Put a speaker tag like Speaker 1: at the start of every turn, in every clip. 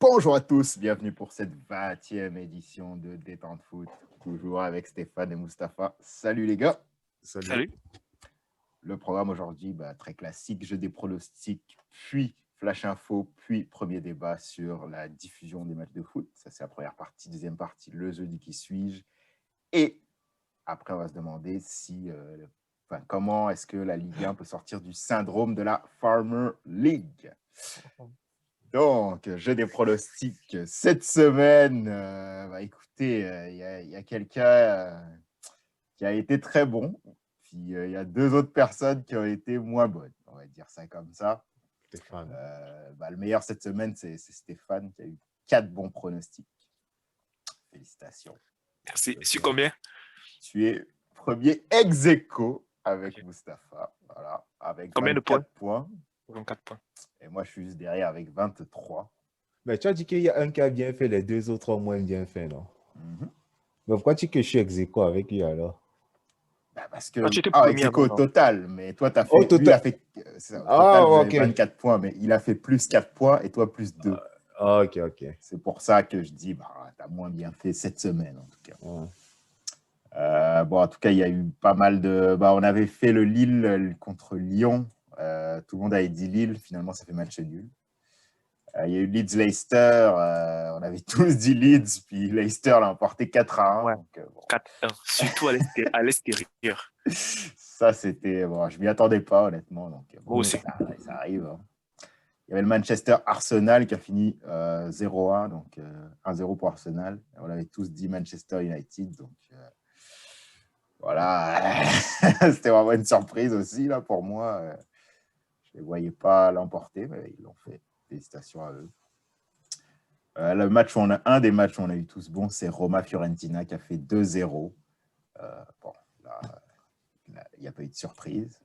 Speaker 1: Bonjour à tous, bienvenue pour cette 20e édition de Détente Foot, toujours avec Stéphane et Mustapha. Salut les gars.
Speaker 2: Salut.
Speaker 1: Le programme aujourd'hui, très classique, jeu des pronostics, puis flash info, puis premier débat sur la diffusion des matchs de foot. Ça, c'est la première partie. Deuxième partie, le jeudi qui suis-je. Et après, on va se demander comment est-ce que la Ligue 1 peut sortir du syndrome de la Farmer League. Donc, jeu des pronostics. Cette semaine, écoutez, il y a quelqu'un qui a été très bon, puis il y a deux autres personnes qui ont été moins bonnes. On va dire ça comme ça.
Speaker 3: Stéphane.
Speaker 1: Le meilleur cette semaine, c'est Stéphane qui a eu 4 bons pronostics. Félicitations.
Speaker 2: Merci. Sur combien?
Speaker 1: Tu es premier ex aequo avec Mustapha. Voilà, avec
Speaker 2: combien de
Speaker 1: 24 points.
Speaker 2: 24 points.
Speaker 1: Et moi, je suis juste derrière avec 23.
Speaker 3: Mais tu as dit qu'il y a un qui a bien fait, les deux autres ont moins bien fait, non? Donc, pourquoi tu dis que je suis ex aequo avec lui alors?
Speaker 1: Parce que
Speaker 2: tu étais premier
Speaker 1: ex aequo au total, mais toi, tu as fait,
Speaker 3: au total.
Speaker 1: lui, il a fait
Speaker 3: Ok.
Speaker 1: 24 points, mais il a fait plus 4 points et toi plus 2.
Speaker 3: Ok.
Speaker 1: C'est pour ça que je dis, tu as moins bien fait cette semaine, en tout cas. En tout cas, il y a eu pas mal de... on avait fait le Lille contre Lyon. Tout le monde avait dit Lille. Finalement, ça fait match nul. Il y a eu Leeds-Leicester. On avait tous dit Leeds, puis Leicester l'a emporté 4-1.
Speaker 2: Ouais.
Speaker 1: Donc,
Speaker 2: 4-1, surtout à l'extérieur.
Speaker 1: Ça, c'était... je ne m'y attendais pas, honnêtement. Donc,
Speaker 2: aussi.
Speaker 1: Ça arrive. Hein. Il y avait le Manchester-Arsenal qui a fini 0-1, donc 1-0 pour Arsenal. On avait tous dit Manchester United, donc... Voilà, c'était vraiment une surprise aussi là, pour moi. Je ne les voyais pas l'emporter, mais ils l'ont fait. Félicitations à eux. Un des matchs où on a eu tous bons, c'est Roma-Fiorentina qui a fait 2-0. Il n'y a pas eu de surprise.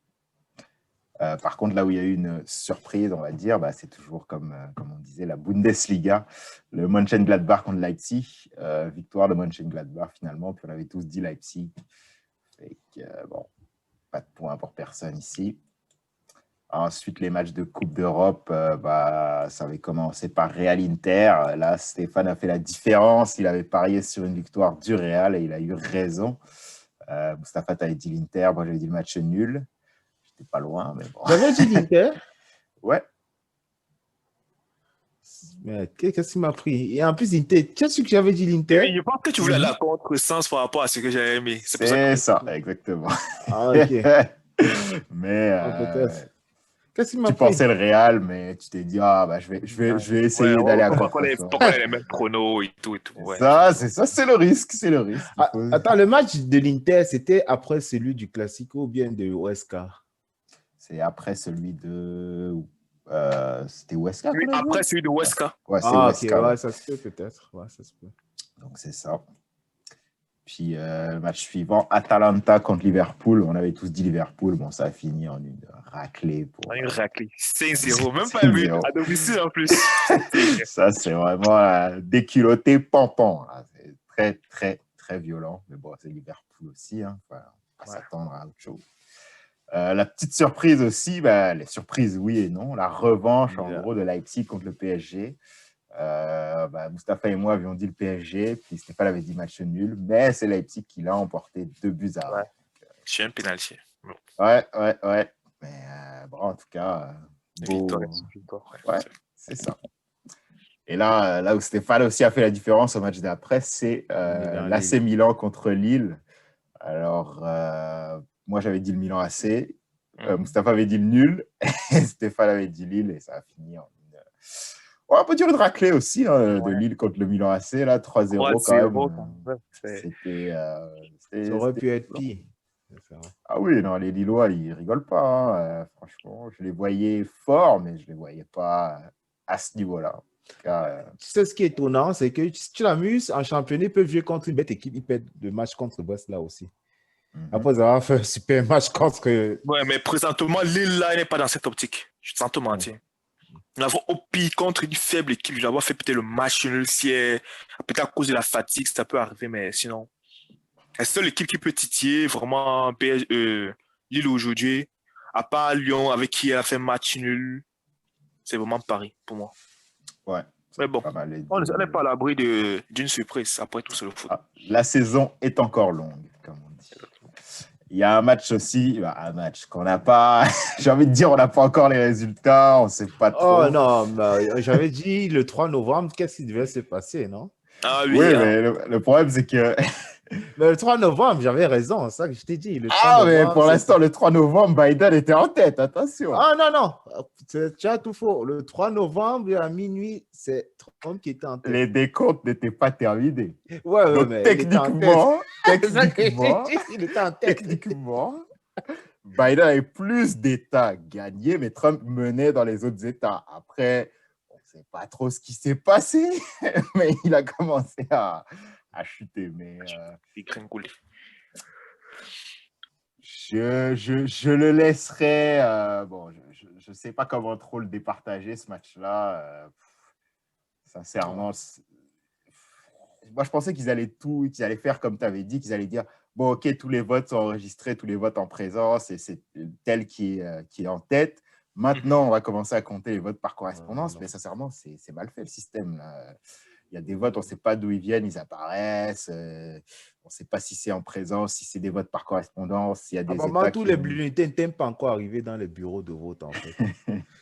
Speaker 1: Par contre, là où il y a eu une surprise, on va dire, c'est toujours comme on disait, la Bundesliga, le Mönchengladbach contre Leipzig. Victoire de Mönchengladbach finalement, puis on avait tous dit Leipzig. Pas de points pour personne ici. Ensuite, les matchs de Coupe d'Europe, ça avait commencé par Real-Inter. Là, Stéphane a fait la différence. Il avait parié sur une victoire du Real et il a eu raison. Mustapha, tu avais dit l'Inter. Moi, j'avais dit le match nul. J'étais pas loin, mais bon.
Speaker 3: J'avais dit l'Inter?
Speaker 1: Ouais.
Speaker 3: Mais qu'est-ce qui m'a pris? Et en plus, Inter, tu as su que j'avais dit l'Inter?
Speaker 2: Je pense que tu voulais aller à contre-sens par rapport à ce que j'avais aimé.
Speaker 1: C'est ça, exactement.
Speaker 3: Ok.
Speaker 1: Mais
Speaker 3: qu'est-ce qui m'a
Speaker 1: tu
Speaker 3: pris?
Speaker 1: pensais le Real, mais tu t'es dit, je vais essayer d'aller à contre-sens.
Speaker 2: Pourquoi les mêmes pronos et tout. Ouais.
Speaker 1: Ça, c'est le risque. C'est le risque.
Speaker 3: Attends, le match de l'Inter, c'était après celui du Classico ou bien de OSK?
Speaker 1: C'est après celui de... c'était Huesca.
Speaker 2: Oui, après celui de Huesca.
Speaker 1: Ouais, c'est Huesca.
Speaker 3: Ok, ouais, ça se peut peut-être. Ouais, ça se peut.
Speaker 1: Donc, c'est ça. Puis, le match suivant, Atalanta contre Liverpool. On avait tous dit Liverpool. Bon, ça a fini en une raclée.
Speaker 2: Une raclée. 5-0. Même pas vu à domicile en plus.
Speaker 1: Ça, c'est vraiment déculotté pampan. C'est très, très, très violent. Mais bon, c'est Liverpool aussi. Hein. Enfin, on va s'attendre à autre chose. La petite surprise aussi, les surprises, oui et non. La revanche, en gros, de Leipzig contre le PSG. Mustapha et moi avions dit le PSG, puis Stéphane avait dit match nul, mais c'est Leipzig qui l'a emporté 2-1.
Speaker 2: J'ai un pénalty.
Speaker 1: Ouais. Mais en tout cas,
Speaker 2: victoire.
Speaker 1: Ouais, c'est ça. Et là où Stéphane aussi a fait la différence au match d'après, c'est l'AC Milan contre Lille. Alors, moi, j'avais dit le Milan AC. Mustapha avait dit le nul. Et Stéphane avait dit Lille. Et ça a fini en une... on peut dire une raclée aussi de Lille contre le Milan AC. Là, 3-0 quand même.
Speaker 3: Ça aurait pu être pire.
Speaker 1: Ah oui, non, les Lillois, ils rigolent pas. Hein. Franchement, je les voyais forts, mais je ne les voyais pas à ce niveau-là.
Speaker 3: Tu sais, ce qui est étonnant, c'est que si tu l'amuses, en championnat, ils peuvent jouer contre une bête équipe. Ils perdent le match contre Brest là aussi. Après avoir fait un super match contre...
Speaker 2: Ouais, mais présentement, Lille là, il n'est pas dans cette optique. Je te sens te mentir. Nous avons au pire contre une faible équipe. Je dois avoir fait peut-être le match nul si peut-être à cause de la fatigue, ça peut arriver, mais sinon. La seule équipe qui peut titiller vraiment Lille aujourd'hui, à part Lyon avec qui elle a fait match nul, c'est vraiment Paris pour moi.
Speaker 1: Ouais,
Speaker 2: Mais bon,
Speaker 1: Pas mal les
Speaker 2: on
Speaker 1: deux.
Speaker 2: n'est pas à l'abri d'une surprise. Après tout, c'est le foot.
Speaker 1: La saison est encore longue, comme on dit. Il y a un match aussi, un match qu'on n'a pas, j'ai envie de dire, on n'a pas encore les résultats, on ne sait pas trop.
Speaker 3: Oh non, j'avais dit le 3 novembre, qu'est-ce qui devait se passer, non?
Speaker 2: Ah
Speaker 1: Oui,
Speaker 2: oui,
Speaker 1: mais le problème, c'est que.
Speaker 3: Mais le 3 novembre, j'avais raison, c'est ça que je t'ai dit. Le 3
Speaker 1: Ah, mais
Speaker 3: novembre,
Speaker 1: pour l'instant, le 3 novembre, Biden était en tête, attention.
Speaker 3: Ah non, non, tu as tout faux. Le 3 novembre à minuit, c'est Trump qui était en tête.
Speaker 1: Les décomptes n'étaient pas terminés.
Speaker 3: Ouais,
Speaker 1: Donc,
Speaker 3: mais
Speaker 1: techniquement,
Speaker 3: il était en tête.
Speaker 1: techniquement, Biden avait plus d'États gagnés, mais Trump menait dans les autres États. Après, on ne sait pas trop ce qui s'est passé, mais il a commencé à chuter. Mais je le laisserai. Bon, je ne sais pas comment trop le départager, ce match-là. Sincèrement, moi, je pensais qu'ils allaient faire comme tu avais dit, qu'ils allaient dire, bon, OK, tous les votes sont enregistrés, tous les votes en présence, et c'est tel qui est en tête. Maintenant, on va commencer à compter les votes par correspondance, mais sincèrement, c'est mal fait, le système, là. Il y a des votes, on ne sait pas d'où ils viennent, ils apparaissent. On ne sait pas si c'est en présence, si c'est des votes par correspondance, s'il y a des États
Speaker 3: tous les bulletins n'étaient pas encore arrivés dans les bureaux de vote, en fait.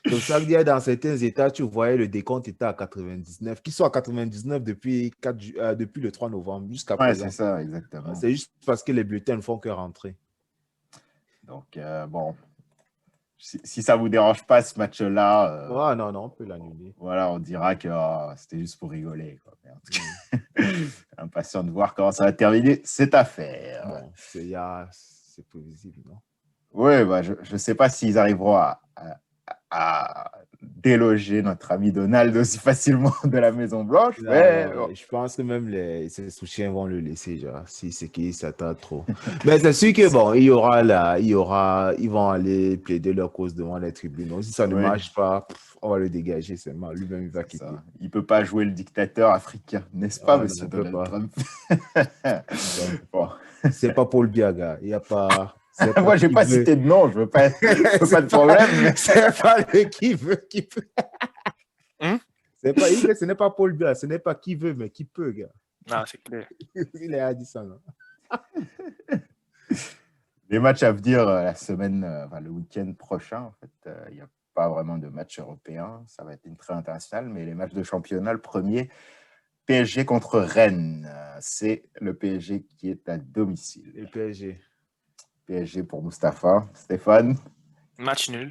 Speaker 3: Donc, ça veut dire dans certains États, tu voyais le décompte était à 99, qui sont à 99 depuis le 3 novembre jusqu'à présent.
Speaker 1: C'est ça, exactement.
Speaker 3: C'est juste parce que les bulletins ne font que rentrer.
Speaker 1: Donc, bon, si ça ne vous dérange pas, ce match-là...
Speaker 3: non, on peut l'annuler.
Speaker 1: Voilà, on dira que c'était juste pour rigoler, quoi. Impatient de voir comment ça va terminer cette affaire.
Speaker 3: Bon, c'est prévisible, non?
Speaker 1: Oui, bah, je ne sais pas s'ils arriveront à déloger notre ami Donald aussi facilement de la Maison-Blanche.
Speaker 3: Je pense que même ses soutiens vont le laisser, genre, si c'est qu'ils s'attendent trop. Mais c'est sûr que bon, ils vont aller plaider leur cause devant les tribunaux. Si ça ne marche pas, on va le dégager seulement. Lui-même, il va quitter.
Speaker 1: Il ne peut pas jouer le dictateur africain, n'est-ce pas, monsieur Donald Trump?
Speaker 3: C'est pas Paul Biya. Il n'y a pas...
Speaker 1: Moi, je n'ai pas cité de nom, je ne veux pas de problème. Mais...
Speaker 3: c'est pas le qui veut, qui peut. Ce n'est pas Paul Biya, ce n'est pas qui veut, mais qui peut, gars.
Speaker 2: Ah, c'est clair.
Speaker 3: Il a dit ça, non?
Speaker 1: Les matchs à venir la semaine, le week-end prochain, en fait, il n'y a pas vraiment de match européen. Ça va être une très internationale, mais les matchs de championnat, le premier, PSG contre Rennes. C'est le PSG qui est à domicile.
Speaker 3: Le PSG.
Speaker 1: PSG pour Mustapha. Stéphane?
Speaker 2: Match nul.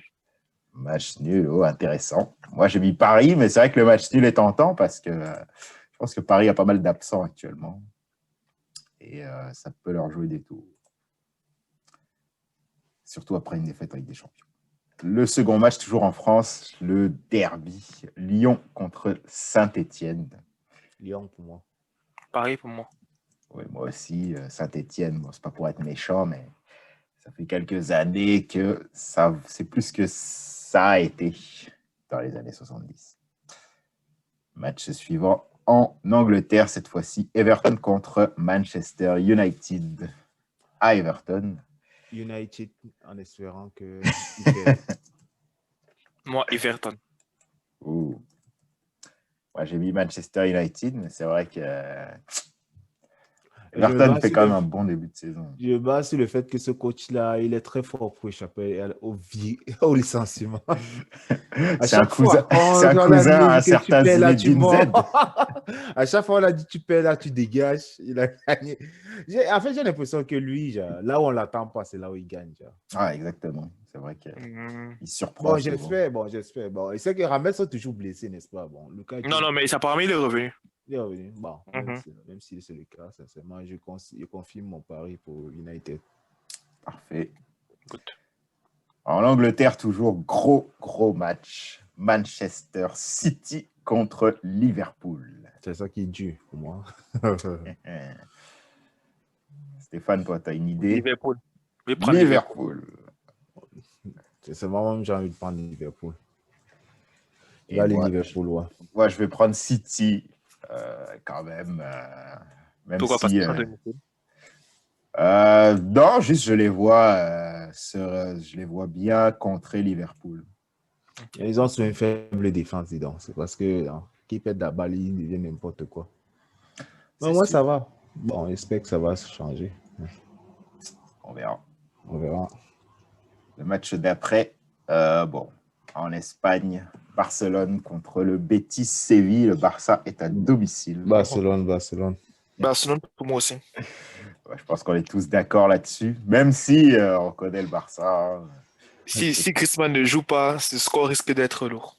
Speaker 1: Match nul, intéressant. Moi, j'ai mis Paris, mais c'est vrai que le match nul est tentant parce que je pense que Paris a pas mal d'absents actuellement. Et ça peut leur jouer des tours. Surtout après une défaite avec des champions. Le second match, toujours en France, le derby. Lyon contre Saint-Étienne.
Speaker 3: Lyon pour moi.
Speaker 2: Paris pour moi.
Speaker 1: Oui, moi aussi. Saint-Étienne, bon, c'est pas pour être méchant, mais ça fait quelques années que c'est plus que ça a été dans les années 70. Match suivant en Angleterre, cette fois-ci, Everton contre Manchester United. À Everton.
Speaker 3: United, en espérant que...
Speaker 2: Moi, Everton.
Speaker 1: Moi, j'ai mis Manchester United, mais c'est vrai que... Everton fait quand même un bon début de saison.
Speaker 3: Je base sur le fait que ce coach-là, il est très fort pour échapper au licenciement.
Speaker 1: C'est un cousin à un certain Zinedine Z.
Speaker 3: À chaque fois, on a dit tu perds là, tu dégages. Il a gagné. En fait, j'ai l'impression que lui, genre, là où on ne l'attend pas, c'est là où il gagne. Genre.
Speaker 1: Ah, exactement. C'est vrai qu'il surprend.
Speaker 3: Bon, j'espère. Bon, et c'est que Rames sont toujours blessés, n'est-ce pas? Bon, Lucas,
Speaker 2: non, mais ça apparemment, il est revenu.
Speaker 3: Il est revenu. Bon, même si c'est le cas, sincèrement, je confirme mon pari pour United.
Speaker 1: Parfait.
Speaker 2: Good.
Speaker 1: En Angleterre, toujours gros match. Manchester City contre Liverpool.
Speaker 3: C'est ça qui est dur pour moi.
Speaker 1: Stéphane, toi, tu as une idée?
Speaker 2: Liverpool.
Speaker 1: Liverpool.
Speaker 3: C'est seulement même j'ai envie de prendre Liverpool. Liverpool, ouais.
Speaker 1: Moi, je vais prendre City quand même. Même
Speaker 2: pourquoi
Speaker 1: si,
Speaker 2: pas domicile?
Speaker 1: Non, juste je les vois bien contrer Liverpool.
Speaker 3: Ils ont sur une faible défense, dis donc. C'est parce que qui pète la balle, il devient n'importe quoi.
Speaker 1: C'est
Speaker 3: Mais moi,
Speaker 1: sûr.
Speaker 3: ça va. Bon, j'espère que ça va se changer.
Speaker 1: On verra.
Speaker 3: On verra.
Speaker 1: Le match d'après, bon, en Espagne, Barcelone contre le Betis Séville. Le Barça est à domicile.
Speaker 3: Barcelone.
Speaker 2: Barcelone pour moi aussi.
Speaker 1: Ouais, je pense qu'on est tous d'accord là-dessus, même si on connaît le Barça. Hein.
Speaker 2: Si Griezmann ne joue pas, ce score risque d'être lourd.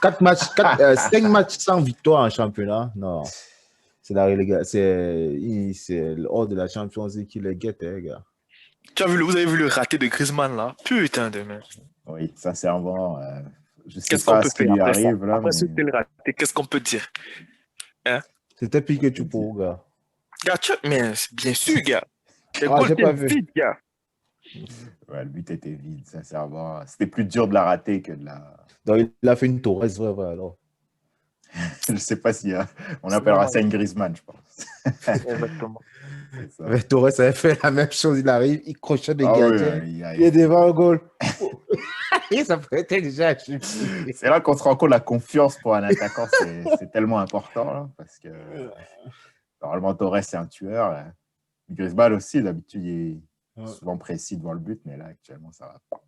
Speaker 3: 5 matchs sans victoire en championnat. Non. C'est la relégation. C'est hors de la Champions League qui les guette, hein, gars.
Speaker 2: Vous avez vu le raté de Griezmann là? Putain de merde.
Speaker 1: Oui, sincèrement, je sais
Speaker 2: Qu'est-ce qu'on
Speaker 1: pas
Speaker 2: peut
Speaker 1: ce qui
Speaker 2: faire
Speaker 1: lui
Speaker 2: après ça?
Speaker 1: arrive là.
Speaker 2: Après ce
Speaker 1: Mais...
Speaker 2: tel raté, qu'est-ce qu'on peut dire? Hein?
Speaker 3: C'était piqué tout pour, gars.
Speaker 2: Gars, mais bien sûr, gars. Les
Speaker 3: Ah,
Speaker 2: goals
Speaker 3: j'ai pas
Speaker 2: étaient
Speaker 3: vu.
Speaker 2: vides, gars.
Speaker 1: Ouais, le but était vide, sincèrement. C'était plus dur de la rater que de la.
Speaker 3: Donc, il a fait une Torres, vrai, alors.
Speaker 1: Je sais pas si on appellera ça une Griezmann, je pense.
Speaker 2: Exactement.
Speaker 1: Ça.
Speaker 3: Mais Torres avait fait la même chose. Il arrive, il crochette des gardiens.
Speaker 1: Oui,
Speaker 3: Il est devant le goal. Et ça peut être déjà.
Speaker 1: C'est là qu'on se rend compte la confiance pour un attaquant, c'est tellement important. Là, parce que normalement, Torres, c'est un tueur. Là. Griezmann aussi, d'habitude, il est souvent précis devant le but, mais là, actuellement, ça va pas.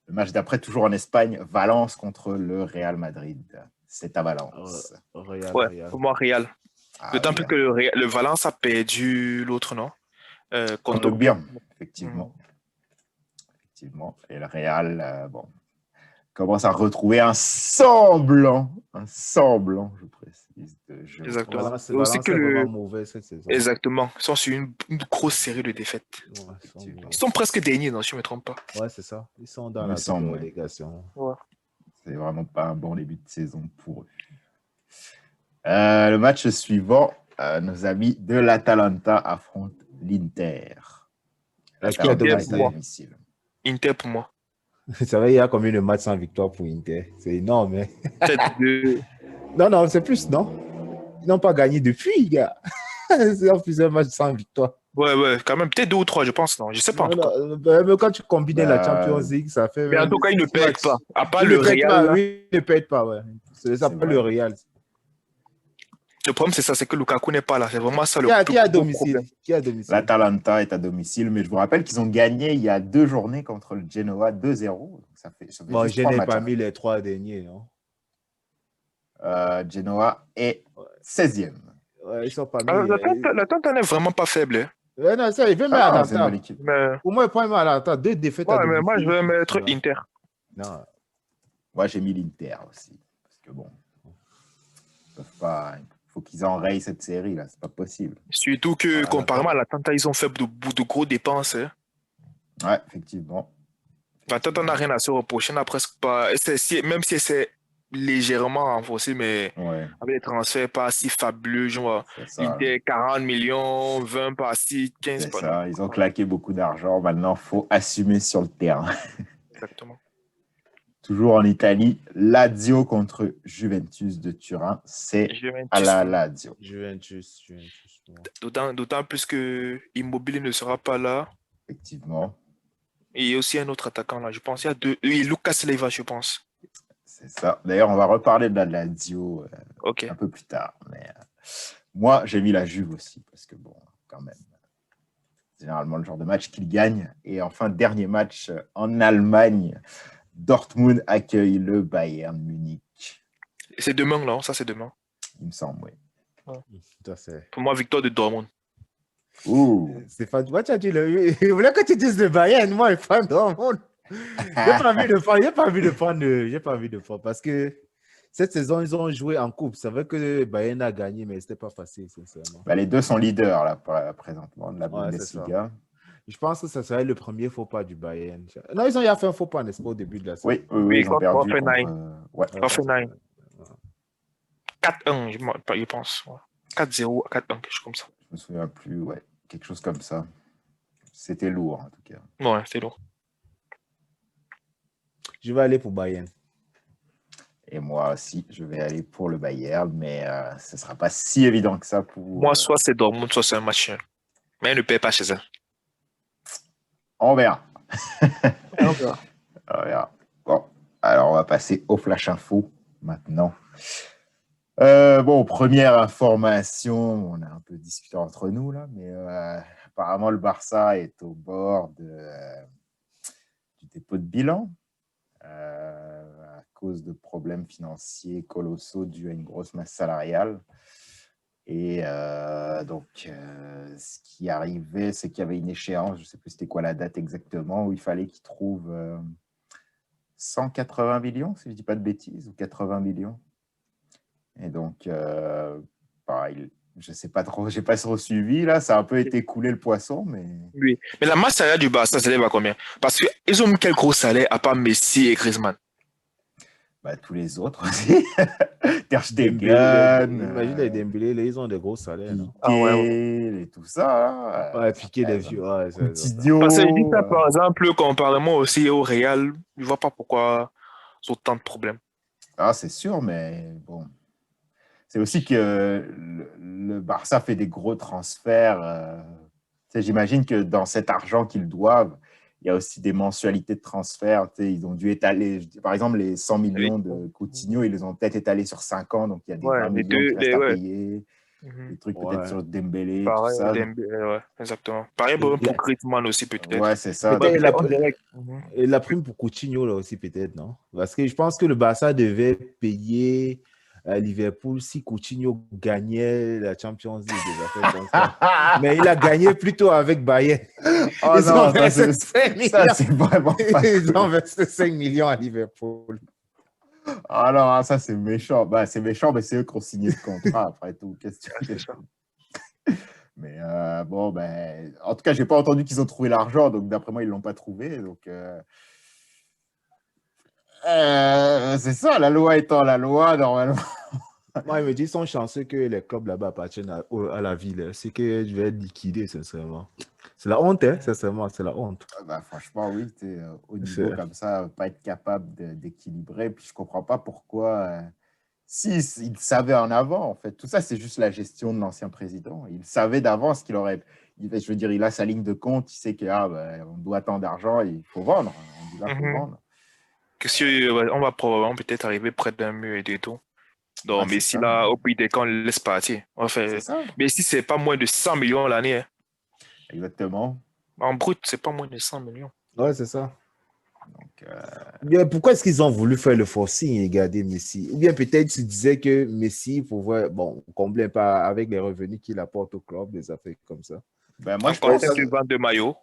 Speaker 1: Le match d'après, toujours en Espagne, Valence contre le Real Madrid. C'est à Valence.
Speaker 3: Real.
Speaker 2: Pour moi, Real. D'autant plus que le Valence a perdu l'autre, non?
Speaker 1: Contre bien, effectivement. Effectivement. Et le Real, bon, commence à retrouver un semblant, je précise, de jeu.
Speaker 2: Exactement.
Speaker 3: Valence est vraiment mauvais cette saison.
Speaker 2: Exactement. Ils sont sur une grosse série de défaites.
Speaker 3: Ouais,
Speaker 2: ils sont presque derniers, non, si je ne me trompe pas.
Speaker 3: Ouais, c'est ça. Ils sont dans la relégation.
Speaker 2: Ouais.
Speaker 1: C'est vraiment pas un bon début de saison pour eux. Le match suivant, nos amis de l'Atalanta affrontent l'Inter.
Speaker 3: Qui a domicile.
Speaker 2: Inter pour moi.
Speaker 3: Ça va, il y a combien de matchs sans victoire pour Inter? C'est énorme, hein?
Speaker 2: Peut-être deux.
Speaker 3: Non, c'est plus, non? Ils n'ont pas gagné depuis, gars. C'est en plusieurs matchs sans victoire.
Speaker 2: Ouais, quand même, peut-être 2 ou 3, je pense, non? Je sais pas en tout
Speaker 3: cas. Mais quand tu combines la Champions League, ça fait.
Speaker 2: Mais en tout cas, ils ne perdent pas. À part
Speaker 3: le Real. Oui, ils ne perdent pas, ouais.
Speaker 1: C'est
Speaker 3: pas le Real.
Speaker 2: Le problème, c'est ça, c'est que Lukaku n'est pas là. C'est vraiment ça le
Speaker 3: problème. Qui a domicile?
Speaker 1: L'Atalanta est à domicile, mais je vous rappelle qu'ils ont gagné il y a 2 journées contre le Genoa 2-0. Ça fait
Speaker 3: bon, je n'ai pas mis les 3 derniers, non?
Speaker 1: Genoa est 16e.
Speaker 3: Ouais, ils sont pas mis.
Speaker 2: L'Atalanta n'est vraiment pas faible. Hein.
Speaker 3: Ouais, non, ça, il veut mettre Atalanta.
Speaker 2: Mais...
Speaker 3: Pour moi, il prend Atalanta. 2 défaites
Speaker 2: à domicile. Mais moi, je vais mettre Inter.
Speaker 1: Non. Moi, j'ai mis l'Inter aussi. Parce que bon, ils peuvent pas... Il faut qu'ils enrayent cette série, là. C'est pas possible.
Speaker 2: Surtout que, comparément à l'Atalanta, ils ont fait de gros dépenses. Hein.
Speaker 1: Ouais, effectivement.
Speaker 2: L'Atalanta n'a rien à se reprocher. n'a presque pas... Même si c'est légèrement renforcé, mais avec des transferts pas si fabuleux, genre Inter 40 millions, 20 par 6, 15
Speaker 1: c'est ça, ils ont claqué beaucoup d'argent, maintenant il faut assumer sur le terrain.
Speaker 2: Exactement.
Speaker 1: Toujours en Italie, Lazio contre Juventus de Turin, c'est à la Lazio.
Speaker 3: Juventus.
Speaker 2: D'autant plus que Immobile ne sera pas là.
Speaker 1: Effectivement.
Speaker 2: Et il y a aussi un autre attaquant là, je pense, il y a 2, Lucas Leiva, je pense.
Speaker 1: C'est ça. D'ailleurs, on va reparler de la Lazio un peu plus tard. Mais moi, j'ai mis la Juve aussi, parce que bon, quand même, généralement le genre de match qu'il gagne. Et enfin, dernier match en Allemagne, Dortmund accueille le Bayern Munich.
Speaker 2: C'est demain, non? Ça, c'est demain.
Speaker 1: Il me semble, oui.
Speaker 3: Ouais.
Speaker 2: Pour moi, victoire de Dortmund.
Speaker 3: Ouh. Stéphane, moi, tu as dit il voulait que tu dises le Bayern, moi, il prend Dortmund. J'ai pas envie de prendre parce que cette saison, ils ont joué en coupe. C'est vrai que Bayern a gagné, mais c'était pas facile, sincèrement.
Speaker 1: Les deux sont leaders là, présentement de la Bundesliga.
Speaker 3: Je pense que ça serait le premier faux pas du Bayern. Non, ils ont fait un faux pas, n'est-ce pas, au début de la saison.
Speaker 1: Oui, ils ont perdu.
Speaker 2: Hoffenheim. 4-1, je pense. 4-0, 4-1, quelque chose comme ça.
Speaker 1: Je me souviens plus, quelque chose comme ça. C'était lourd, en tout cas.
Speaker 2: Ouais, c'était lourd.
Speaker 3: Je vais aller pour Bayern.
Speaker 1: Et moi aussi, je vais aller pour le Bayern, mais ce ne sera pas si évident que ça pour...
Speaker 2: Moi, soit c'est Dortmund, soit c'est un match. Mais elle ne paie pas chez elle.
Speaker 1: On verra. On verra. Bon, alors on va passer au Flash Info maintenant. Bon, première information, on a un peu discuté entre nous là, mais apparemment le Barça est au bord du dépôt de bilan à cause de problèmes financiers colossaux dus à une grosse masse salariale. Et donc, ce qui arrivait, c'est qu'il y avait une échéance, je ne sais plus c'était quoi la date exactement, où il fallait qu'ils trouvent 180 millions, si je ne dis pas de bêtises, ou 80 millions. Et donc, pareil, je ne sais pas trop, je n'ai pas trop suivi, là, ça a un peu été coulé le poisson, mais...
Speaker 2: Oui. Mais la masse salariale du Barça s'élève à combien? Parce qu'ils ont mis quel gros salaire à part Messi et Griezmann?
Speaker 1: Bah, tous les autres aussi. Ter
Speaker 3: Dembélé,
Speaker 1: Stegen,
Speaker 3: imagine les Dembélé, là, ils ont des gros salaires, non?
Speaker 2: Ah ouais.
Speaker 1: Piqué, et tout ça. Là,
Speaker 3: Ouais, piquer des vieux. Ouais,
Speaker 2: Parce que je dis
Speaker 1: Coutinho.
Speaker 2: ça, par exemple, comparément aussi au Real, je ne vois pas pourquoi ils ont autant de problèmes.
Speaker 1: Ah, c'est sûr, mais bon. C'est aussi que le Barça fait des gros transferts. J'imagine que dans cet argent qu'ils doivent, il y a aussi des mensualités de transfert. Ils ont dû étaler, par exemple, les 100 millions de Coutinho, ils les ont peut-être étalés sur 5 ans, donc il y a des
Speaker 2: Ouais,
Speaker 1: 20
Speaker 2: les
Speaker 1: millions
Speaker 2: deux,
Speaker 1: qui restent à
Speaker 2: ouais.
Speaker 1: payer, des trucs peut-être
Speaker 3: Ouais.
Speaker 1: sur Dembélé, tout
Speaker 2: Pareil,
Speaker 1: ça.
Speaker 2: Dembélé, ouais, exactement. Pareil pour Griezmann aussi, peut-être.
Speaker 1: Ouais, c'est ça.
Speaker 3: Peut-être
Speaker 2: Peut-être en direct.
Speaker 3: et la prime pour Coutinho, là aussi, peut-être, non? Parce que je pense que le Barça devait payer à Liverpool si Coutinho gagnait la Champions League, des affaires comme ça. Mais il a gagné plutôt avec Bayern.
Speaker 1: Oh
Speaker 3: Ils ont
Speaker 1: non,
Speaker 3: versé 5
Speaker 1: ça,
Speaker 3: millions.
Speaker 1: c'est vraiment pas
Speaker 3: Ils ont
Speaker 1: cool.
Speaker 3: versé 5 millions à Liverpool.
Speaker 1: Ah non, ça, c'est méchant. Bah, c'est méchant, mais c'est eux qui ont signé le contrat, après tout. Question.
Speaker 2: C'est ça.
Speaker 1: Mais bon, ben, en tout cas, je n'ai pas entendu qu'ils ont trouvé l'argent, donc d'après moi, ils ne l'ont pas trouvé. Donc, c'est ça, la loi étant la loi, normalement.
Speaker 3: Moi, ils me disent qu'ils sont chanceux que les clubs là-bas appartiennent à la ville. C'est que je vais être liquidé, sincèrement. C'est la honte, hein, sincèrement, c'est la honte.
Speaker 1: Bah, franchement, oui, au niveau comme ça, pas être capable d'équilibrer. Puis je ne comprends pas pourquoi. Si il savait en avant, en fait, tout ça, c'est juste la gestion de l'ancien président. Il savait d'avance qu'il aurait. Je veux dire, il a sa ligne de compte, il sait qu'on doit tant d'argent, il faut vendre. On dit là, il faut vendre.
Speaker 2: On va probablement peut-être arriver près d'un mur et des tout. Donc,
Speaker 1: Ouais,
Speaker 2: mais si là, au pays des camps, on le laisse partir.
Speaker 1: c'est ça.
Speaker 2: Mais si c'est pas moins de 100 millions l'année, hein.
Speaker 1: Exactement.
Speaker 2: En brut, c'est pas moins de 100 millions.
Speaker 3: Ouais, c'est ça.
Speaker 1: Donc,
Speaker 3: Bien, pourquoi est-ce qu'ils ont voulu faire le forcing et garder Messi? Ou bien peut-être ils disaient que Messi pouvait, bon, combler pas avec les revenus qu'il apporte au club, des affaires comme ça.
Speaker 1: ben, moi, je
Speaker 2: Encore
Speaker 1: pense.
Speaker 2: peut-être une vente de maillots.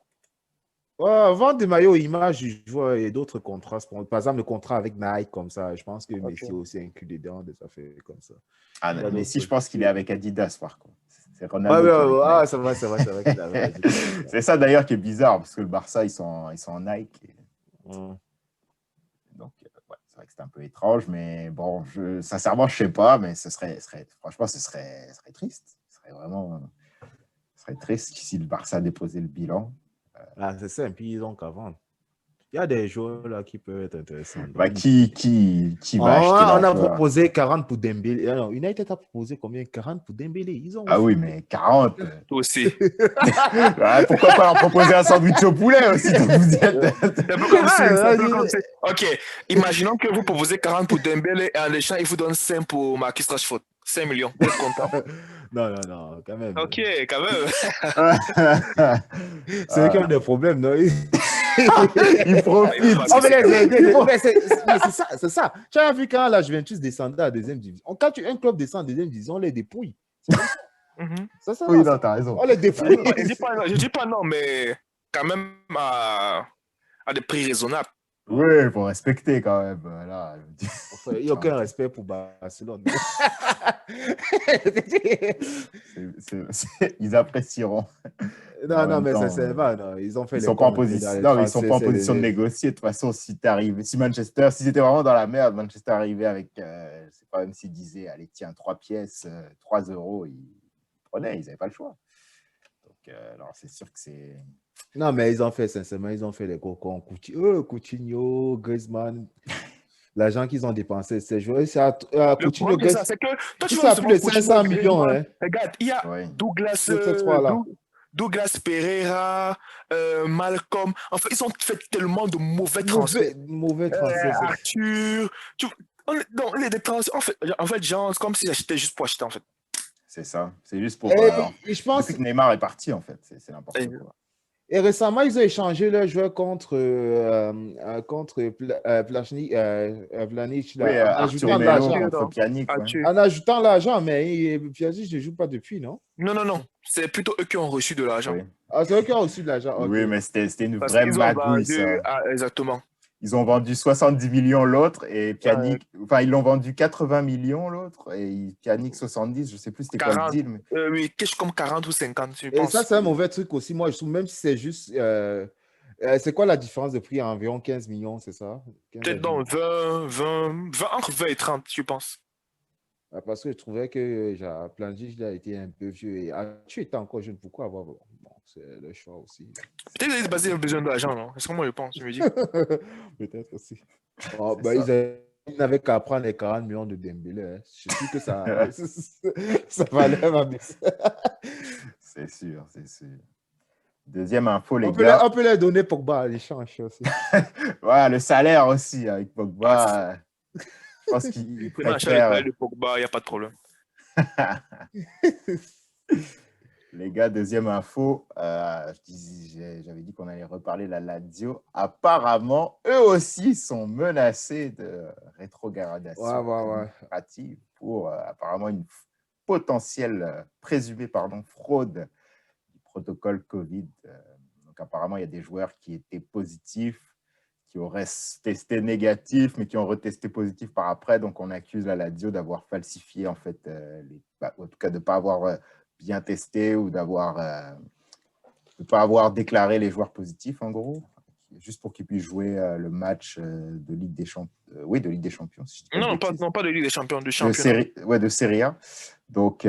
Speaker 3: Ouais, vendre des maillots, images, je vois, et d'autres contrats. Par exemple, le contrat avec Nike, comme ça. Je pense que Messi est aussi inclus dedans, des affaires comme ça.
Speaker 1: Ah,
Speaker 3: Ouais,
Speaker 1: Messi, je pense qu'il est avec Adidas, par contre. C'est
Speaker 3: Ouais,
Speaker 1: Ronaldo qui est avec Nike.
Speaker 3: c'est vrai, c'est vrai qu'il avait Adidas.
Speaker 1: C'est ça d'ailleurs qui est bizarre, parce que le Barça, ils sont en Nike. Donc, ouais, c'est vrai que c'est un peu étrange, mais bon, sincèrement, je ne sais pas, mais franchement, ce serait triste. Ce serait triste si le Barça déposait le bilan.
Speaker 3: Ah, c'est ça, et puis ils ont qu'à vendre. Il y a des joueurs là qui peuvent être intéressants.
Speaker 1: Bah, qui va acheter
Speaker 3: On a
Speaker 1: l'emploi?
Speaker 3: proposé 40 pour Dembélé. Alors, United a proposé combien? 40 pour Dembélé. Ils ont
Speaker 1: Ah oui, mais 40.
Speaker 2: Toi aussi.
Speaker 1: Ouais, pourquoi pas leur proposer un sandwich au poulet aussi, tant que vous y êtes.
Speaker 2: C'est un peu comme si- c'est un peu comme si- Ok, imaginons que vous proposez 40 pour Dembélé et en échange, il vous donne 5 pour Marcus Rashford. 5 millions. Vous êtes content?
Speaker 3: Non, quand même.
Speaker 2: Ok, quand même.
Speaker 3: C'est eux qui ont des problèmes, non?
Speaker 1: Ils profitent.
Speaker 3: Oh, mais c'est ça. Tu as vu quand la Juventus descendait à deuxième division. Quand un club descend en deuxième division, on les dépouille. C'est ça.
Speaker 1: Oui, non, t'as raison.
Speaker 3: On les dépouille.
Speaker 2: Je dis pas non, mais quand même à des prix raisonnables.
Speaker 1: Oui, il faut respecter quand même. Là,
Speaker 3: Enfin, il n'y a aucun respect pour Barcelone.
Speaker 1: Ils apprécieront.
Speaker 3: Non, mais ça c'est pas. Non. Ils ont fait
Speaker 1: Ils
Speaker 3: les
Speaker 1: sont pas en
Speaker 3: conneries
Speaker 1: position.
Speaker 3: dans les
Speaker 1: Non, ils sont pas en
Speaker 3: transferts,
Speaker 1: position de négocier. De toute façon, si c'était vraiment dans la merde, Manchester arrivait avec, je sais pas, même s'ils disaient, allez, tiens, 3 pièces, 3 €, ils prenaient, ils n'avaient pas le choix. Donc, alors, c'est sûr que c'est.
Speaker 3: Non, mais ils ont fait, sincèrement, ils ont fait les cocons. Coutinho, Griezmann, l'argent qu'ils ont dépensé, ces joueurs, c'est à
Speaker 2: Le
Speaker 3: Coutinho,
Speaker 2: problème, c'est que toi, tu
Speaker 3: ça a
Speaker 2: vois,
Speaker 3: plus de 500 millions. Hein.
Speaker 2: Regarde, il y a
Speaker 1: Ouais.
Speaker 2: Douglas Pereira, Malcolm. En fait, ils ont fait tellement de mauvais transferts.
Speaker 3: Mauvais transfert.
Speaker 2: Arthur. Donc, les dépenses, en fait, genre, c'est comme si j'achetais juste pour acheter, en fait.
Speaker 1: C'est ça. C'est juste pour.
Speaker 3: Et je pense,
Speaker 1: Depuis que Neymar est parti, en fait, c'est n'importe
Speaker 2: Et-
Speaker 1: quoi.
Speaker 3: et récemment, ils ont échangé leur joueur contre Vlanic,
Speaker 1: Oui,
Speaker 3: là, en
Speaker 1: Arthur
Speaker 3: ajoutant de
Speaker 1: Melo
Speaker 3: l'argent.
Speaker 1: contre Pjanic, ouais.
Speaker 3: En ajoutant l'argent, mais Pjanic ne joue pas depuis, non?
Speaker 2: Non, non, non. C'est plutôt eux qui ont reçu de l'argent.
Speaker 1: Oui.
Speaker 3: Ah, c'est eux qui ont reçu de l'argent, ok.
Speaker 1: Oui, mais c'était une
Speaker 2: Parce
Speaker 1: vraie
Speaker 2: qu'ils ont
Speaker 1: magouille,
Speaker 2: vendu.
Speaker 1: ça.
Speaker 2: Ah, exactement.
Speaker 1: Ils ont vendu 70 millions l'autre et
Speaker 2: Ouais,
Speaker 1: Pjanic, enfin, ils l'ont vendu 80 millions l'autre et Pjanic 70, je sais plus c'était quoi le
Speaker 2: 40.
Speaker 1: deal. Mais...
Speaker 2: Oui, quelque chose comme 40 ou 50, je
Speaker 3: Et ça,
Speaker 2: pense.
Speaker 3: c'est un mauvais truc aussi. Moi, je trouve, même si c'est juste. C'est quoi la différence de prix? Environ 15 millions, c'est ça? 15 à
Speaker 2: Peut-être
Speaker 3: 10
Speaker 2: dans
Speaker 3: millions.
Speaker 2: 20, entre 20 et 30, je pense.
Speaker 3: Ah, parce que je trouvais que Planji, il a été un peu vieux. Et tu étais encore jeune, pourquoi avoir. Bon, c'est le choix aussi.
Speaker 2: Peut-être qu'ils ont besoin d'argent, non? C'est ce que moi je pense, je me dis.
Speaker 3: Peut-être aussi. Bon,
Speaker 1: C'est
Speaker 3: ben,
Speaker 1: ça.
Speaker 3: ils n'avaient qu'à prendre les 40 millions de Dembélé. Hein. Je suis sûr que ça, ça valait ma baisse.
Speaker 1: C'est sûr, c'est sûr. Deuxième info, les gars.
Speaker 3: On peut les donner pour bas l'échange aussi.
Speaker 1: Voilà, le salaire aussi avec
Speaker 2: Ah,
Speaker 1: Pogba. Je pense qu'il
Speaker 2: prenez en charge le salaire
Speaker 1: préfère.
Speaker 2: de Pogba, il n'y a pas de problème.
Speaker 1: Les gars, deuxième info, j'avais dit qu'on allait reparler de la Lazio. Apparemment, eux aussi sont menacés de rétrogradation
Speaker 3: Ouais.
Speaker 1: administrative pour apparemment une potentielle, présumée, pardon, fraude du protocole Covid. Donc apparemment, il y a des joueurs qui étaient positifs, qui auraient testé négatif, mais qui ont retesté positif par après. Donc on accuse la Lazio d'avoir falsifié, en fait, en tout cas de ne pas avoir bien testé ou de pas avoir déclaré les joueurs positifs, en gros, juste pour qu'ils puissent jouer le match de Ligue des Champions. Oui, de Ligue des Champions, si je dis pas de
Speaker 2: Non,
Speaker 1: bêtises.
Speaker 2: non, pas de Ligue des Champions, de championnat.
Speaker 1: De Serie A. Donc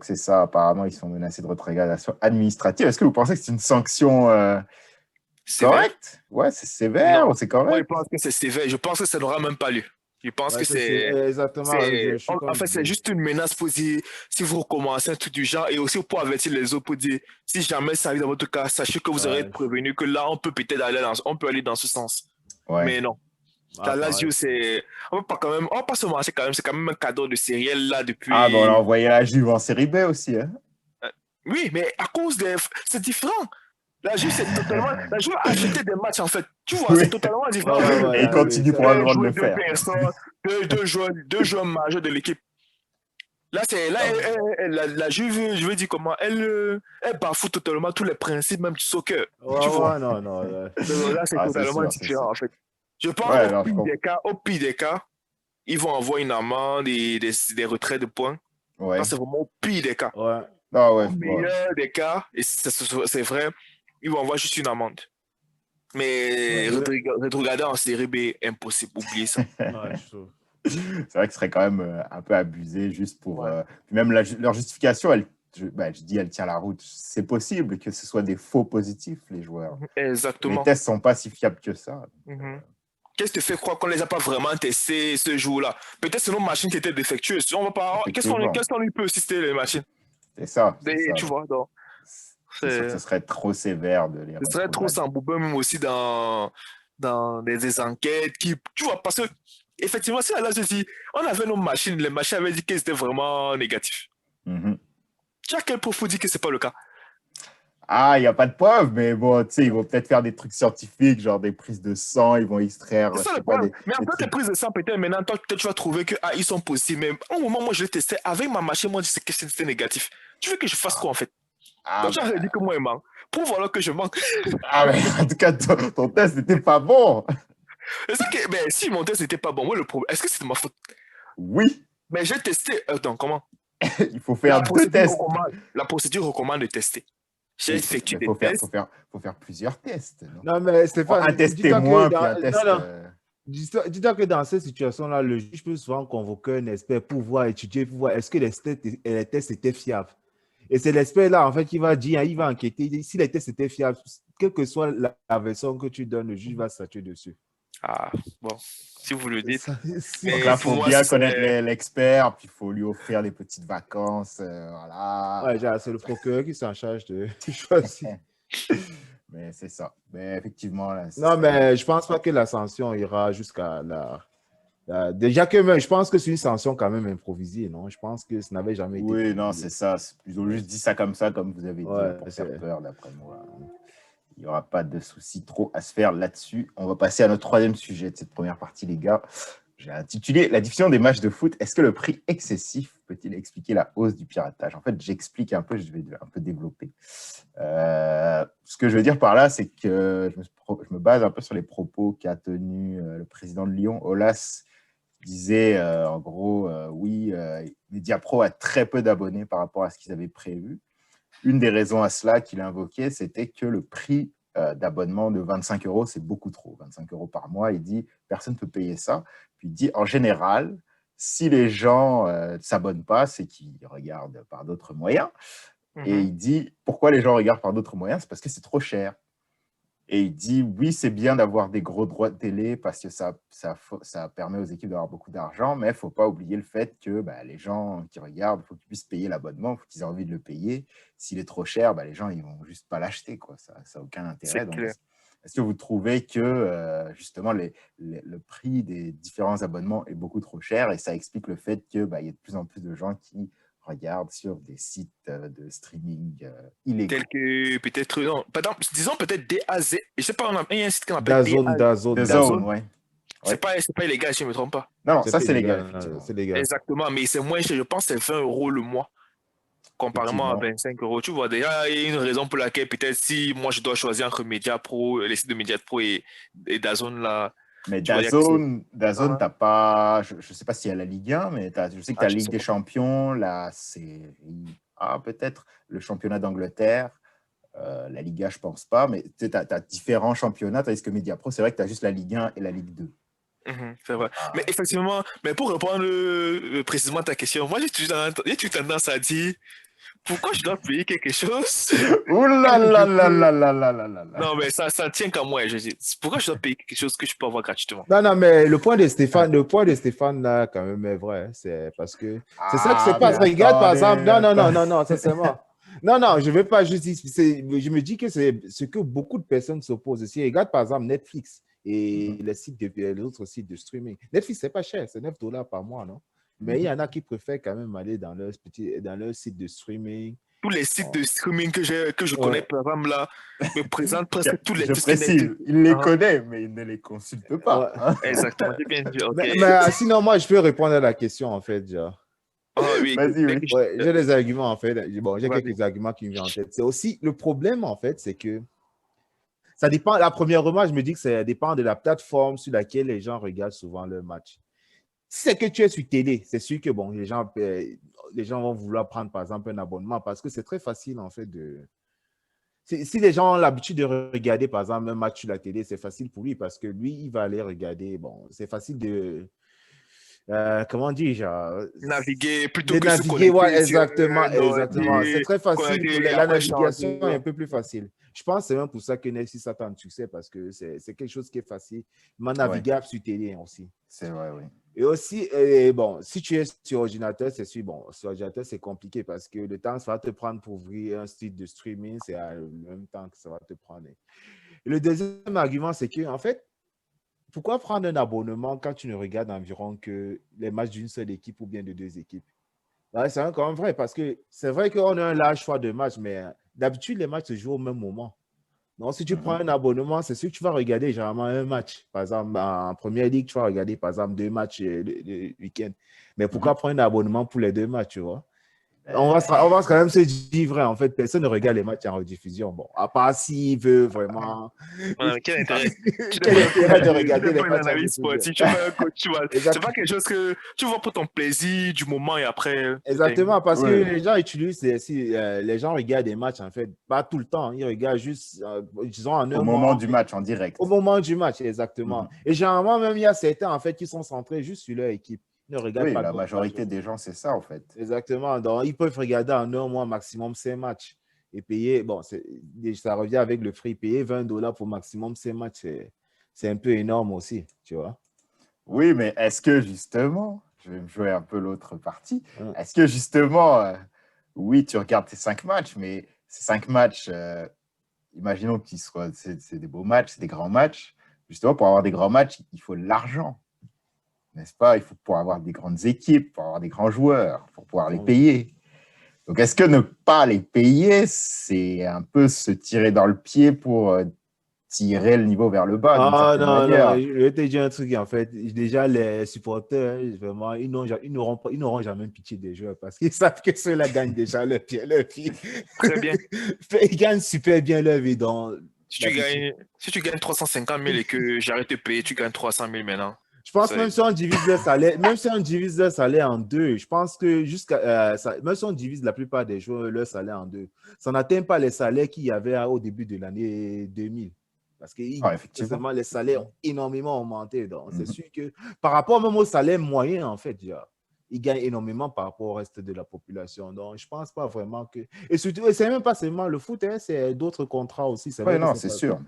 Speaker 1: c'est ça, apparemment, ils sont menacés de rétrogradation administrative. Est-ce que vous pensez que c'est une sanction
Speaker 2: Sévère.
Speaker 1: correcte? Ouais, c'est sévère
Speaker 2: Non,
Speaker 1: ou c'est
Speaker 2: moi je
Speaker 1: correct?
Speaker 2: pense que c'est sévère. Je pense que ça n'aura même pas lieu. Je pense
Speaker 3: Ouais,
Speaker 2: que c'est.
Speaker 3: exactement. Je suis
Speaker 2: En
Speaker 3: comme
Speaker 2: fait, c'est juste une menace pour dire si vous recommencez un truc du genre et aussi pour avertir les autres pour dire si jamais ça arrive dans votre cas, sachez que vous aurez
Speaker 3: Ouais.
Speaker 2: été prévenu que là, on peut peut-être aller dans ce sens.
Speaker 1: Ouais.
Speaker 2: Mais non. La
Speaker 3: Ah,
Speaker 2: Lazio,
Speaker 3: pareil.
Speaker 2: c'est. On peut pas quand même. On va pas se marcher quand même. C'est quand même un cadeau de sériel là depuis.
Speaker 1: Ah, bon, on a envoyé la Juve en Série B aussi. Hein?
Speaker 2: Oui, mais à cause des. C'est différent. La Juve, c'est totalement. La Juve a acheté des matchs en fait. Tu vois,
Speaker 1: Oui.
Speaker 2: c'est totalement différent.
Speaker 3: Ouais,
Speaker 1: Et il continue probablement de le
Speaker 2: Deux
Speaker 1: faire.
Speaker 2: personnes, deux joueurs majeurs de l'équipe. Là, la Juve, je veux dire comment, elle bafoue totalement tous les principes même du soccer. Tu vois.
Speaker 3: Non.
Speaker 2: Donc là, c'est
Speaker 1: Ah, c'est
Speaker 2: totalement
Speaker 1: sûr, c'est
Speaker 2: différent
Speaker 1: sûr.
Speaker 2: en fait. Je pense
Speaker 1: Ouais, alors, je comprends.
Speaker 2: au pire des cas, ils vont envoyer une amende et des retraits de points.
Speaker 1: Ouais.
Speaker 2: Ça, c'est vraiment au pire des cas.
Speaker 3: Ouais.
Speaker 1: Ah, ouais,
Speaker 2: Au meilleur des cas, et c'est vrai, ils vont envoyer juste une amende. Mais rétrograder en série B, impossible, oubliez ça.
Speaker 3: Ouais, je trouve.
Speaker 1: C'est vrai que ce serait quand même un peu abusé juste pour.
Speaker 2: Ouais.
Speaker 1: Puis même leur justification, je dis, elle tient la route. C'est possible que ce soit des faux positifs, les joueurs.
Speaker 2: Exactement.
Speaker 1: Les tests ne sont pas si fiables que ça.
Speaker 2: Qu'est-ce qui te fait croire qu'on ne les a pas vraiment testés ce jour-là? Peut-être c'est nos machines qui étaient défectueuses. On va pas. Qu'est-ce qu'on lui peut assister les machines?
Speaker 1: C'est ça.
Speaker 2: Tu vois, donc.
Speaker 1: C'est sûr que ce serait trop sévère de les
Speaker 2: Ce serait trop s'embouber même aussi dans des enquêtes qui. Tu vois, parce que effectivement, si la Lazio dit, on avait nos machines, les machines avaient dit qu'elles étaient vraiment négatifs. Tu as quel preuve pour dire que c'est pas le cas?
Speaker 1: Ah, il n'y a pas de preuve, mais bon, tu sais, ils vont peut-être faire des trucs scientifiques, genre des prises de sang, ils vont extraire.
Speaker 2: C'est ça le problème. Mais après tes prises de sang, peut-être maintenant, toi, tu vas trouver que ils sont possibles. Mais au moment où moi je l'ai testé avec ma machine, moi, je sais que c'était négatif. Tu veux que je fasse quoi en fait? Donc, tu as dit que moi, il manque. Prouve alors que je manque.
Speaker 1: Ah, mais en tout cas, ton test n'était pas bon.
Speaker 2: Ben, si mon test n'était pas bon, moi, le problème, est-ce que c'était ma faute?
Speaker 1: Oui.
Speaker 2: Mais j'ai testé. Attends, comment?
Speaker 1: Il faut faire deux tests.
Speaker 2: La procédure recommande de tester. J'ai effectué des tests.
Speaker 1: Faut faire plusieurs tests.
Speaker 3: Non, mais Stéphane,
Speaker 1: un test témoin, puis un test.
Speaker 3: Dis-toi que dans cette situation-là, le juge peut souvent convoquer un expert pour voir, étudier, pour voir est-ce que les tests étaient fiables. Et c'est l'expert-là, en fait, qui va dire, il va enquêter. Si les tests étaient fiables, quelle que soit la version que tu donnes, le juge va statuer dessus.
Speaker 2: Ah, bon, si vous le dites.
Speaker 1: Donc là, il faut bien connaître l'expert, puis il faut lui offrir des petites vacances. Voilà.
Speaker 3: Ouais, c'est le procureur qui s'en charge de choisir.
Speaker 1: Mais c'est ça. Mais effectivement. Là,
Speaker 3: non, mais je pense pas que la sanction ira jusqu'à la Déjà que même, je pense que c'est une sanction quand même improvisée, non? Je pense que ça n'avait jamais été
Speaker 1: Oui, non,
Speaker 3: prévu.
Speaker 1: c'est ça. Ils ont juste dit ça, comme vous avez dit,
Speaker 3: Ouais,
Speaker 1: pour faire peur, d'après moi. Il n'y aura pas de souci trop à se faire là-dessus. On va passer à notre troisième sujet de cette première partie, les gars. J'ai intitulé La diffusion des matchs de foot. Est-ce que le prix excessif peut-il expliquer la hausse du piratage? En fait, j'explique un peu, je vais un peu développer. Ce que je veux dire par là, c'est que je me base un peu sur les propos qu'a tenu le président de Lyon, Aulas, qui disait en gros, oui, Mediapro a très peu d'abonnés par rapport à ce qu'ils avaient prévu. Une des raisons à cela qu'il a invoqué, c'était que le prix d'abonnement de 25 euros, c'est beaucoup trop. 25 euros par mois, il dit, personne ne peut payer ça. Puis il dit, en général, si les gens ne s'abonnent pas, c'est qu'ils regardent par d'autres moyens. Et il dit, pourquoi les gens regardent par d'autres moyens? C'est parce que c'est trop cher. Et il dit, oui, c'est bien d'avoir des gros droits de télé parce que ça permet aux équipes d'avoir beaucoup d'argent, mais il ne faut pas oublier le fait que les gens qui regardent, il faut qu'ils puissent payer l'abonnement, il faut qu'ils aient envie de le payer. S'il est trop cher, les gens ne vont juste pas l'acheter. Ça n'a aucun intérêt. Donc, est-ce que vous trouvez que justement le prix des différents abonnements est beaucoup trop cher et ça explique le fait qu'il y a de plus en plus de gens qui regardent sur des sites de streaming illégaux?
Speaker 2: Tel que peut-être, non, disons peut-être DAZ. Je sais pas, il y a un site qu'on appelle
Speaker 3: DAZN.
Speaker 1: DAZN, ouais.
Speaker 2: C'est pas illégal, si je ne me trompe pas.
Speaker 1: Non, ça
Speaker 3: C'est
Speaker 1: c'est légal,
Speaker 3: légal,
Speaker 1: effectivement.
Speaker 3: c'est légal.
Speaker 2: Exactement, mais c'est moins cher, je pense que c'est 20 euros le mois, comparément à 25 euros. Tu vois, déjà, il y a une raison pour laquelle peut-être si moi je dois choisir entre Mediapro, les sites de Mediapro et DAZN là.
Speaker 1: Mais
Speaker 2: tu vois,
Speaker 1: DAZN, t'as pas, je ne sais pas s'il y a la Ligue 1, mais je sais que tu as la Ligue des Champions, la Série A peut-être, le championnat d'Angleterre, la Liga, je pense pas, mais tu as différents championnats, tandis que Mediapro, c'est vrai que tu as juste la Ligue 1 et la Ligue 2.
Speaker 2: C'est vrai. Mais effectivement, mais pour répondre précisément à ta question, moi j'ai toujours tendance à dire pourquoi je dois payer quelque chose?
Speaker 1: Ouh là là là là là là là là.
Speaker 2: Non, mais ça tient qu'à moi. Je dis, pourquoi je dois payer quelque chose que je peux avoir gratuitement?
Speaker 3: Non, mais le point de Stéphane, là, quand même, est vrai. C'est parce que c'est ça qui se passe. Regarde, par exemple, non, sincèrement. Non, je ne veux pas juste dire. Je me dis que c'est ce que beaucoup de personnes s'opposent aussi. Regarde, par exemple, Netflix et les autres sites de streaming. Netflix, c'est pas cher, c'est 9 $ par mois, non? Mais il y en a qui préfèrent quand même aller dans leur site de streaming.
Speaker 2: Tous les sites de streaming que je connais, par exemple, là, me présentent presque tous les
Speaker 1: Je précise, il les connaît, mais il ne les consulte pas.
Speaker 3: Ouais.
Speaker 2: Exactement, j'ai bien dit. Okay.
Speaker 3: Mais sinon, moi, je peux répondre à la question, en fait, genre.
Speaker 2: Oui,
Speaker 1: Vas-y, oui.
Speaker 3: Ouais, j'ai des arguments, en fait. Bon, j'ai quelques arguments qui me viennent en tête. C'est aussi le problème, en fait, c'est que ça dépend. La première remarque, je me dis que ça dépend de la plateforme sur laquelle les gens regardent souvent leur match. Si c'est que tu es sur télé, c'est sûr que bon, les gens vont vouloir prendre, par exemple, un abonnement parce que c'est très facile, en fait, de. Si les gens ont l'habitude de regarder, par exemple, un match sur la télé, c'est facile pour lui parce que lui, il va aller regarder. Bon, c'est facile de. Comment dire,
Speaker 2: naviguer plutôt que
Speaker 3: naviguer, ouais, exactement. C'est très facile. La navigation est un peu plus facile. Je pense que c'est même pour ça que Netflix a tant de succès parce que c'est quelque chose qui est facile, mais navigable sur télé aussi.
Speaker 1: C'est vrai, oui.
Speaker 3: Et aussi, bon, si tu es sur ordinateur, c'est sûr, bon, sur ordinateur, c'est compliqué parce que le temps que ça va te prendre pour ouvrir un site de streaming, c'est le même temps que ça va te prendre. Et le deuxième argument, c'est que, en fait, pourquoi prendre un abonnement quand tu ne regardes environ que les matchs d'une seule équipe ou bien de deux équipes? Ouais, c'est quand même vrai parce que c'est vrai qu'on a un large choix de matchs, mais d'habitude, les matchs se jouent au même moment. Donc, si tu prends un abonnement, c'est sûr que tu vas regarder généralement un match. Par exemple, en première ligue, tu vas regarder par exemple 2 matchs le week-end. Mais pourquoi prendre un abonnement pour les 2 matchs, tu vois? On va quand même se dire vrai. En fait, personne ne regarde les matchs en rediffusion. Bon, à part s'il veut vraiment.
Speaker 2: Quel intérêt
Speaker 3: de regarder les matchs en rediffusion?
Speaker 2: C'est pas quelque chose que tu vois pour ton plaisir du moment et après.
Speaker 3: Exactement, parce que les gens utilisent, les gens regardent des matchs, en fait, pas tout le temps. Ils regardent juste, disons, en un
Speaker 1: au moment du match, en direct.
Speaker 3: Au moment du match, exactement. Et généralement, même, il y a certains, en fait, qui sont centrés juste sur leur équipe. Ils ne regardent pas
Speaker 1: la majorité des gens, c'est ça, en fait.
Speaker 3: Exactement. Donc, ils peuvent regarder en un mois maximum 5 matchs et payer, bon, ça revient avec le prix, payer 20 $ pour maximum 5 matchs, c'est un peu énorme aussi, tu vois.
Speaker 1: Oui, mais est-ce que justement, je vais me jouer un peu l'autre partie, est-ce que justement, oui, tu regardes tes 5 matchs, mais ces 5 matchs, imaginons qu'ils soient, c'est des beaux matchs, c'est des grands matchs. Justement, pour avoir des grands matchs, il faut de l'argent. n'est-ce pas? Il faut pouvoir avoir des grandes équipes, pour avoir des grands joueurs, pour pouvoir les
Speaker 3: Oui.
Speaker 1: payer. Donc, est-ce que ne pas les payer, c'est un peu se tirer dans le pied pour tirer le niveau vers le bas d'une
Speaker 3: Ah
Speaker 1: certaine
Speaker 3: non, non,
Speaker 1: manière?
Speaker 3: je vais te dire un truc en fait. Déjà, les supporters, vraiment, ils n'auront jamais pitié des joueurs parce qu'ils savent que ceux-là gagnent déjà leur vie.
Speaker 2: Très bien.
Speaker 3: Ils gagnent super bien leur vie. Donc,
Speaker 2: Si tu gagnes 350 000 et que j'arrête de payer, tu gagnes 300 000 maintenant.
Speaker 3: je pense
Speaker 2: C'est-
Speaker 3: même si on divise leur salaire, même si on divise leur salaire en deux, je pense que même si on divise la plupart des joueurs leur salaire en deux, ça n'atteint pas les salaires qu'il y avait au début de l'année 2000. Parce que
Speaker 1: Effectivement.
Speaker 3: les salaires ont énormément augmenté. Donc, c'est
Speaker 1: Mhm.
Speaker 3: sûr que par rapport même au salaire moyen, en fait, ils gagnent énormément par rapport au reste de la population. Donc, je ne pense pas vraiment que. Et surtout, c'est même pas seulement le foot, hein, c'est d'autres contrats aussi. C'est
Speaker 1: Oui,
Speaker 3: vrai que
Speaker 1: non,
Speaker 3: c'est
Speaker 1: c'est
Speaker 3: pas.
Speaker 1: sûr.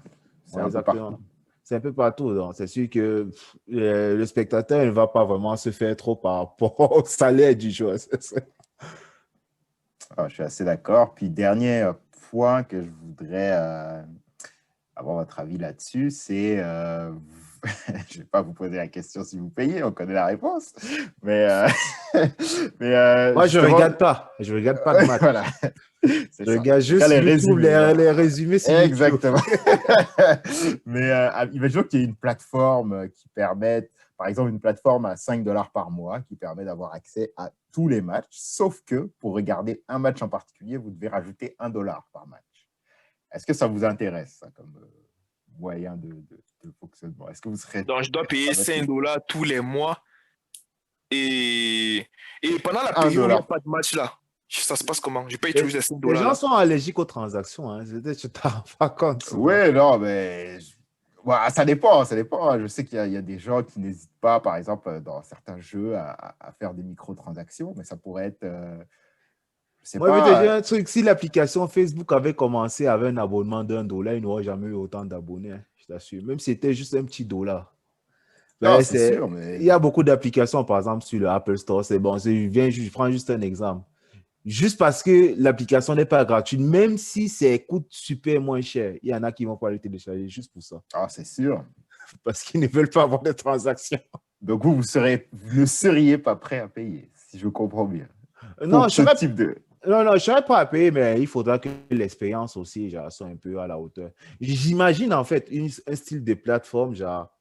Speaker 1: C'est
Speaker 3: Ouais,
Speaker 1: un peu
Speaker 3: exactement.
Speaker 1: partout.
Speaker 3: C'est un peu partout. Donc, c'est sûr que le spectateur ne va pas vraiment se faire trop par rapport au salaire du joueur.
Speaker 1: Je suis assez d'accord. Puis, dernier point que je voudrais avoir votre avis là-dessus, c'est, je ne vais pas vous poser la question si vous payez, on connaît la réponse, mais,
Speaker 3: Moi, je ne
Speaker 1: justement,
Speaker 3: regarde pas. Je ne regarde pas de match.
Speaker 1: voilà, c'est
Speaker 3: Je
Speaker 1: ça.
Speaker 3: regarde
Speaker 1: Je regarde
Speaker 3: juste
Speaker 1: les
Speaker 3: YouTube,
Speaker 1: résumés. Hein.
Speaker 3: les résumés sur YouTube.
Speaker 1: Exactement. Mais imaginons qu'il y ait une plateforme qui permette, par exemple, une plateforme à 5 $ par mois qui permet d'avoir accès à tous les matchs, sauf que pour regarder un match en particulier, vous devez rajouter 1 $ par match. Est-ce que ça vous intéresse, ça, comme moyen de fonctionnement? Est-ce que vous serez...
Speaker 2: Donc, je dois payer 5 $ tous les mois. Et pendant la
Speaker 1: 1
Speaker 2: période où il n'y a
Speaker 1: $.
Speaker 2: pas de match là, ça se passe comment? Je peux
Speaker 3: Les,
Speaker 2: utiliser les 5
Speaker 3: les
Speaker 2: $
Speaker 3: gens
Speaker 2: là.
Speaker 3: sont allergiques aux transactions. Hein. Tu t'en rends pas compte souvent.
Speaker 1: Oui, non, mais ça dépend, ça dépend. Je sais qu'il y a des gens qui n'hésitent pas, par exemple, dans certains jeux, à faire des microtransactions, mais ça pourrait être, je sais
Speaker 3: Moi, je vais te
Speaker 1: pas,
Speaker 3: dire un truc. Si l'application Facebook avait commencé avec un abonnement d'1 $, il n'aurait jamais eu autant d'abonnés. Hein, je t'assure. Même si c'était juste un petit dollar.
Speaker 1: non,
Speaker 3: Ben,
Speaker 1: c'est sûr, mais
Speaker 3: il y a beaucoup d'applications, par exemple, sur le Apple Store. C'est bon. Je prends juste un exemple. Juste parce que l'application n'est pas gratuite, même si ça coûte super moins cher, il y en a qui vont pas le télécharger juste pour ça.
Speaker 1: c'est sûr.
Speaker 3: Parce qu'ils ne veulent pas avoir de transactions.
Speaker 1: Donc vous ne seriez pas prêt à payer, si je comprends bien,
Speaker 3: Non,
Speaker 1: pour ce type de...
Speaker 3: non, je ne serais pas à payer, mais il faudra que l'expérience aussi genre, soit un peu à la hauteur. J'imagine en fait un style de plateforme genre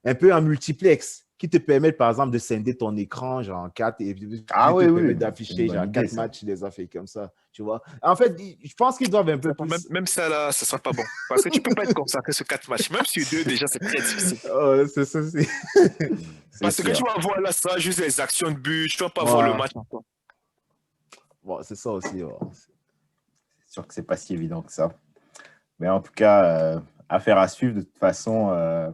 Speaker 3: un peu en multiplex qui te permet par exemple de scinder ton écran genre en 4 et qui te permet
Speaker 1: Oui, c'est une
Speaker 3: d'afficher
Speaker 1: bonne
Speaker 3: genre
Speaker 1: idée,
Speaker 3: 4
Speaker 1: ça.
Speaker 3: matchs des affaires comme ça, tu vois. En fait, je pense qu'ils doivent un peu plus...
Speaker 2: Même ça là, ça sera pas bon. Parce que tu peux pas être concentré sur 4 matchs. Même sur 2, déjà, c'est très difficile.
Speaker 3: c'est ça, c'est...
Speaker 1: C'est
Speaker 2: Parce que tu
Speaker 1: sûr.
Speaker 2: vas voir là, ça sera juste les actions de but, tu vas pas voir le
Speaker 3: Ouais.
Speaker 2: match encore.
Speaker 3: Bon, c'est ça aussi. Ouais.
Speaker 1: C'est sûr que c'est pas si évident que ça. Mais en tout cas, affaire à suivre. De toute façon,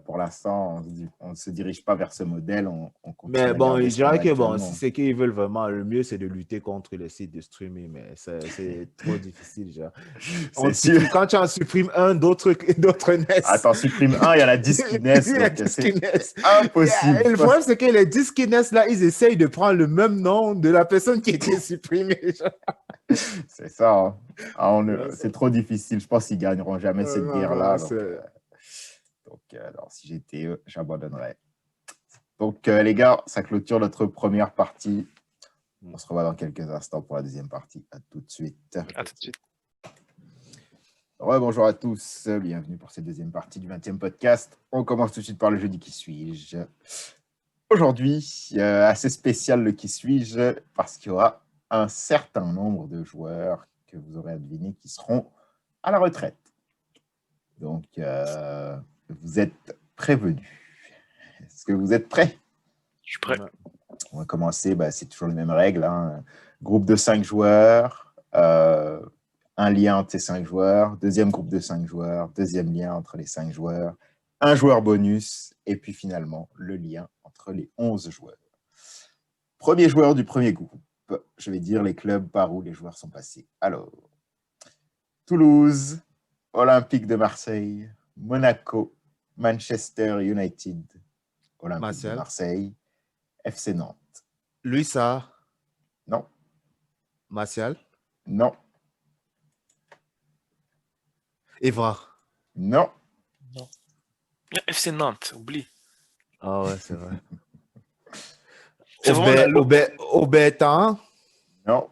Speaker 1: pour l'instant, on ne se dirige pas vers ce modèle. On continue
Speaker 3: Mais
Speaker 1: à
Speaker 3: bon, je
Speaker 1: garder ce qu'on a
Speaker 3: dirais que bon, si
Speaker 1: actuellement.
Speaker 3: c'est qu'ils veulent vraiment, le mieux c'est de lutter contre les sites de streaming, mais c'est trop difficile. Genre.
Speaker 1: C'est sûr.
Speaker 3: Quand tu en supprimes un, d'autres naissent.
Speaker 1: Attends, supprime un, il y en a 10 qui naissent.
Speaker 3: Il y a
Speaker 1: Donc
Speaker 3: 10 qui naissent.
Speaker 1: impossible.
Speaker 3: Et le problème, c'est que les 10 qui naissent là, ils essayent de prendre le même nom de la personne qui était supprimée.
Speaker 1: C'est ça. Hein. C'est trop difficile. Je pense qu'ils ne gagneront jamais cette
Speaker 3: Non,
Speaker 1: guerre-là.
Speaker 3: non,
Speaker 1: Alors, si j'étais eux, j'abandonnerais. Donc, les gars, ça clôture notre première partie. On se revoit dans quelques instants pour la deuxième partie. À tout de suite.
Speaker 2: À tout de suite.
Speaker 1: Bonjour à tous. Bienvenue pour cette deuxième partie du 20e podcast. On commence tout de suite par le jeudi Qui suis-je. Aujourd'hui, assez spécial le Qui suis-je parce qu'il y aura un certain nombre de joueurs que vous aurez à deviner qui seront à la retraite. Donc, vous êtes prévenus. Est-ce que vous êtes prêts?
Speaker 2: Je suis prêt.
Speaker 1: On va commencer, c'est toujours les mêmes règles. Hein. Groupe de 5 joueurs, un lien entre ces 5 joueurs, deuxième groupe de 5 joueurs, deuxième lien entre les 5 joueurs, un joueur bonus, et puis finalement, le lien entre les 11 joueurs. Premier joueur du premier groupe, je vais dire les clubs par où les joueurs sont passés. Alors, Toulouse, Olympique de Marseille, Monaco, Manchester United, Olympique de Marseille, FC Nantes.
Speaker 3: Louis Sarr.
Speaker 1: Non.
Speaker 3: Martial.
Speaker 1: Non.
Speaker 3: Evra.
Speaker 1: Non.
Speaker 2: FC Nantes, oublie.
Speaker 3: Ah ouais, c'est vrai.
Speaker 2: C'est vraiment la look.
Speaker 3: Aubertin.
Speaker 1: Non.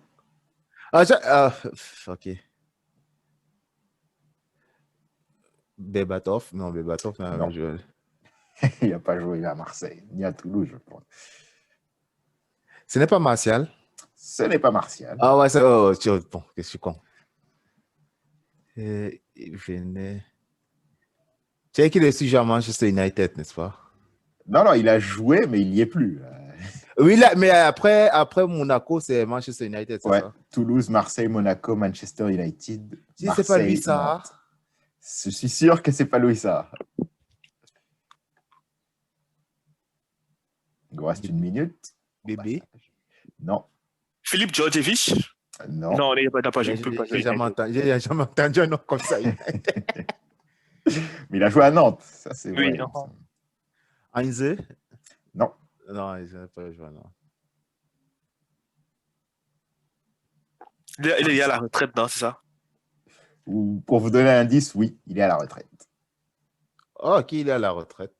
Speaker 3: Ok. Berbatov. Non, Berbatov,
Speaker 1: Non. Il n'a pas joué à Marseille, ni à Toulouse, je pense.
Speaker 3: Ce n'est pas Martial.
Speaker 1: Ce n'est pas Martial.
Speaker 3: Ah ouais, bon, je suis con. Il venait. Tu sais qu'il est sujet à Manchester United, n'est-ce pas?
Speaker 1: Non, il a joué, mais il n'y est plus.
Speaker 3: Oui, là, mais après Monaco, c'est Manchester United, c'est
Speaker 1: Ouais,
Speaker 3: ça?
Speaker 1: Toulouse, Marseille, Monaco, Manchester United,
Speaker 3: Si c'est pas lui,
Speaker 1: Marseille,
Speaker 3: ça.
Speaker 1: Nantes. Je suis sûr que c'est pas Louis Sarr. Il vous reste une minute.
Speaker 3: Bébé.
Speaker 1: Non.
Speaker 2: Philippe Djordjevic.
Speaker 1: Non.
Speaker 2: Non, il n'a pas joué.
Speaker 3: J'ai jamais entendu un nom comme ça.
Speaker 1: Mais il a joué à Nantes, ça c'est
Speaker 2: Oui,
Speaker 1: vrai.
Speaker 3: Heinze?
Speaker 1: Non.
Speaker 3: Non, il n'a pas joué à Nantes.
Speaker 2: Il est à la retraite, non, c'est ça?
Speaker 1: Pour vous donner un indice, oui, il est à la retraite.
Speaker 3: Oh, ok, il est à la retraite.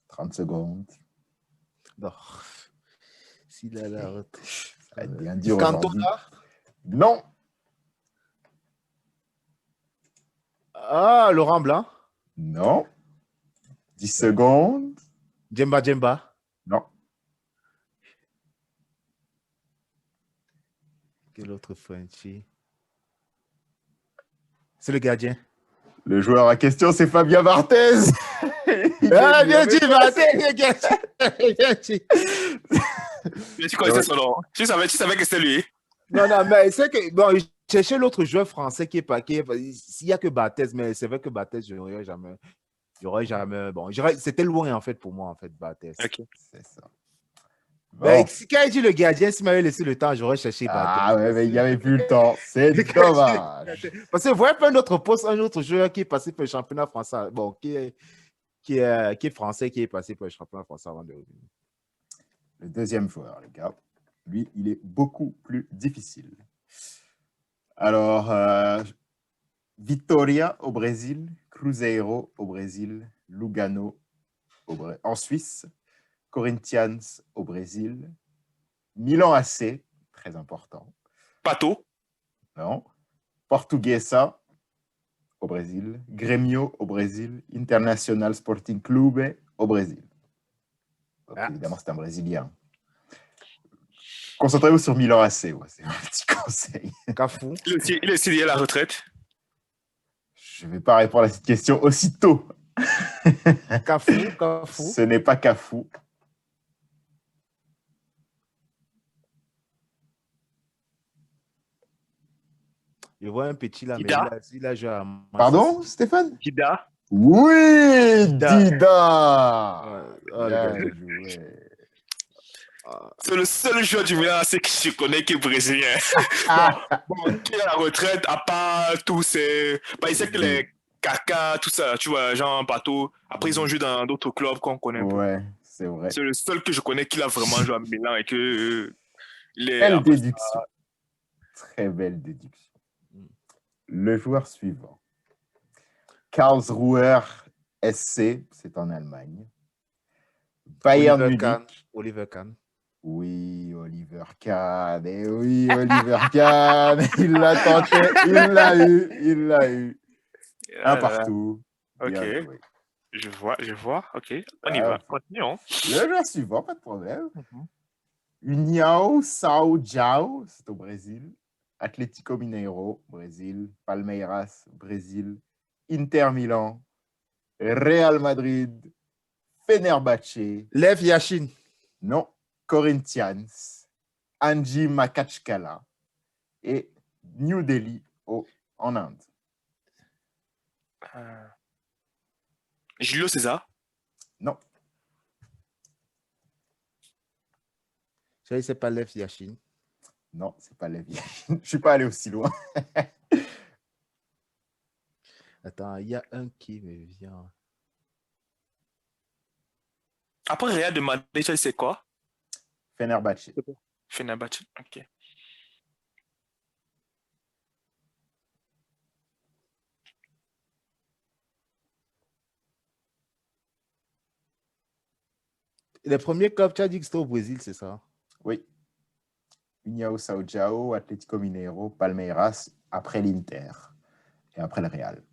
Speaker 1: 30 secondes.
Speaker 3: Non. S'il est à la retraite.
Speaker 1: Ça va être bien dur aujourd'hui.
Speaker 3: Cantona?
Speaker 1: Non.
Speaker 3: Ah, Laurent Blanc?
Speaker 1: Non. 10 secondes.
Speaker 3: Djemba?
Speaker 1: Non.
Speaker 3: Quel autre Frenchie? C'est le gardien.
Speaker 1: Le joueur en question, c'est Fabien Barthez.
Speaker 3: Ah, bien dit, Barthez, bien dit.
Speaker 2: Tu connaissais son nom. Tu savais que c'était lui.
Speaker 3: Non, mais c'est que, bon, je cherchais l'autre joueur français qui est pas, s'il n'y a que Barthez, mais c'est vrai que Barthez, j'aurais jamais, bon, c'était loin, en fait, pour moi, en fait, Barthez.
Speaker 2: Ok.
Speaker 1: C'est ça.
Speaker 3: Bon. Mais quand il dit le gardien, s'il m'avait laissé le temps, j'aurais cherché Barthez.
Speaker 1: Ah ouais, mais il n'y avait plus le temps. C'est dommage.
Speaker 3: Parce que vous voyez pas un autre poste, un autre joueur qui est passé pour le championnat français, bon, qui est français, qui est passé pour le championnat français avant de revenir.
Speaker 1: Le deuxième joueur, les gars, lui, il est beaucoup plus difficile. Alors, Vitória au Brésil, Cruzeiro au Brésil, Lugano en Suisse, Corinthians au Brésil, Milan AC, très important.
Speaker 2: Pato.
Speaker 1: Non. Portuguesa au Brésil, Grêmio au Brésil, International Sporting Clube au Brésil. Donc, évidemment, c'est un Brésilien. Concentrez-vous sur Milan AC, ouais, c'est un petit conseil.
Speaker 3: Cafu.
Speaker 2: Il est aussi à la retraite.
Speaker 1: Je ne vais pas répondre à cette question aussitôt.
Speaker 3: Cafu.
Speaker 1: Ce n'est pas Cafu.
Speaker 3: Je vois un petit là,
Speaker 2: Dida.
Speaker 3: mais il a joué à Manchester.
Speaker 1: Pardon, Stéphane?
Speaker 2: Dida.
Speaker 1: Oui, Dida.
Speaker 3: Bien
Speaker 1: joué.
Speaker 2: C'est le seul joueur du Milan AC que je connais qui est brésilien. Bon, qui est à la retraite, à part tous ces... Bah, il sait que les Kaka, tout ça, tu vois, genre Pato. Après, ils ont joué dans d'autres clubs qu'on connaît un peu.
Speaker 1: Ouais, c'est vrai.
Speaker 2: C'est le seul que je connais qui a vraiment joué à Milan et que...
Speaker 1: Belle déduction. Très belle déduction. Le joueur suivant. Karlsruher SC, c'est en Allemagne. Bayern Munich.
Speaker 3: Oliver Kahn.
Speaker 1: Oui, Oliver Kahn. Et oui, Oliver Kahn. Il l'a tenté. Il l'a eu. Un partout.
Speaker 2: Ok. Je vois. Ok. On y va. Continuons.
Speaker 1: Le joueur suivant, pas de problème. União São João, c'est au Brésil. Atlético Mineiro, Brésil. Palmeiras, Brésil. Inter Milan. Real Madrid. Fenerbahçe.
Speaker 3: Lev Yashin.
Speaker 1: Non. Corinthians. Anji Makachkala. Et New Delhi en Inde.
Speaker 2: Julio César.
Speaker 1: Non.
Speaker 3: Je ne sais pas Lev Yashin.
Speaker 1: Non, c'est pas Lev Yashin. Je ne suis pas allé aussi loin.
Speaker 3: Attends, il y a un qui me vient.
Speaker 2: Après Real de Madrid, c'est quoi?
Speaker 1: Fenerbahçe.
Speaker 2: Fenerbahçe, ok.
Speaker 3: Les premiers clubs, tu as dit que c'était au Brésil, c'est ça?
Speaker 1: Oui. União São João, Atlético Mineiro, Palmeiras, après l'Inter et après le Real.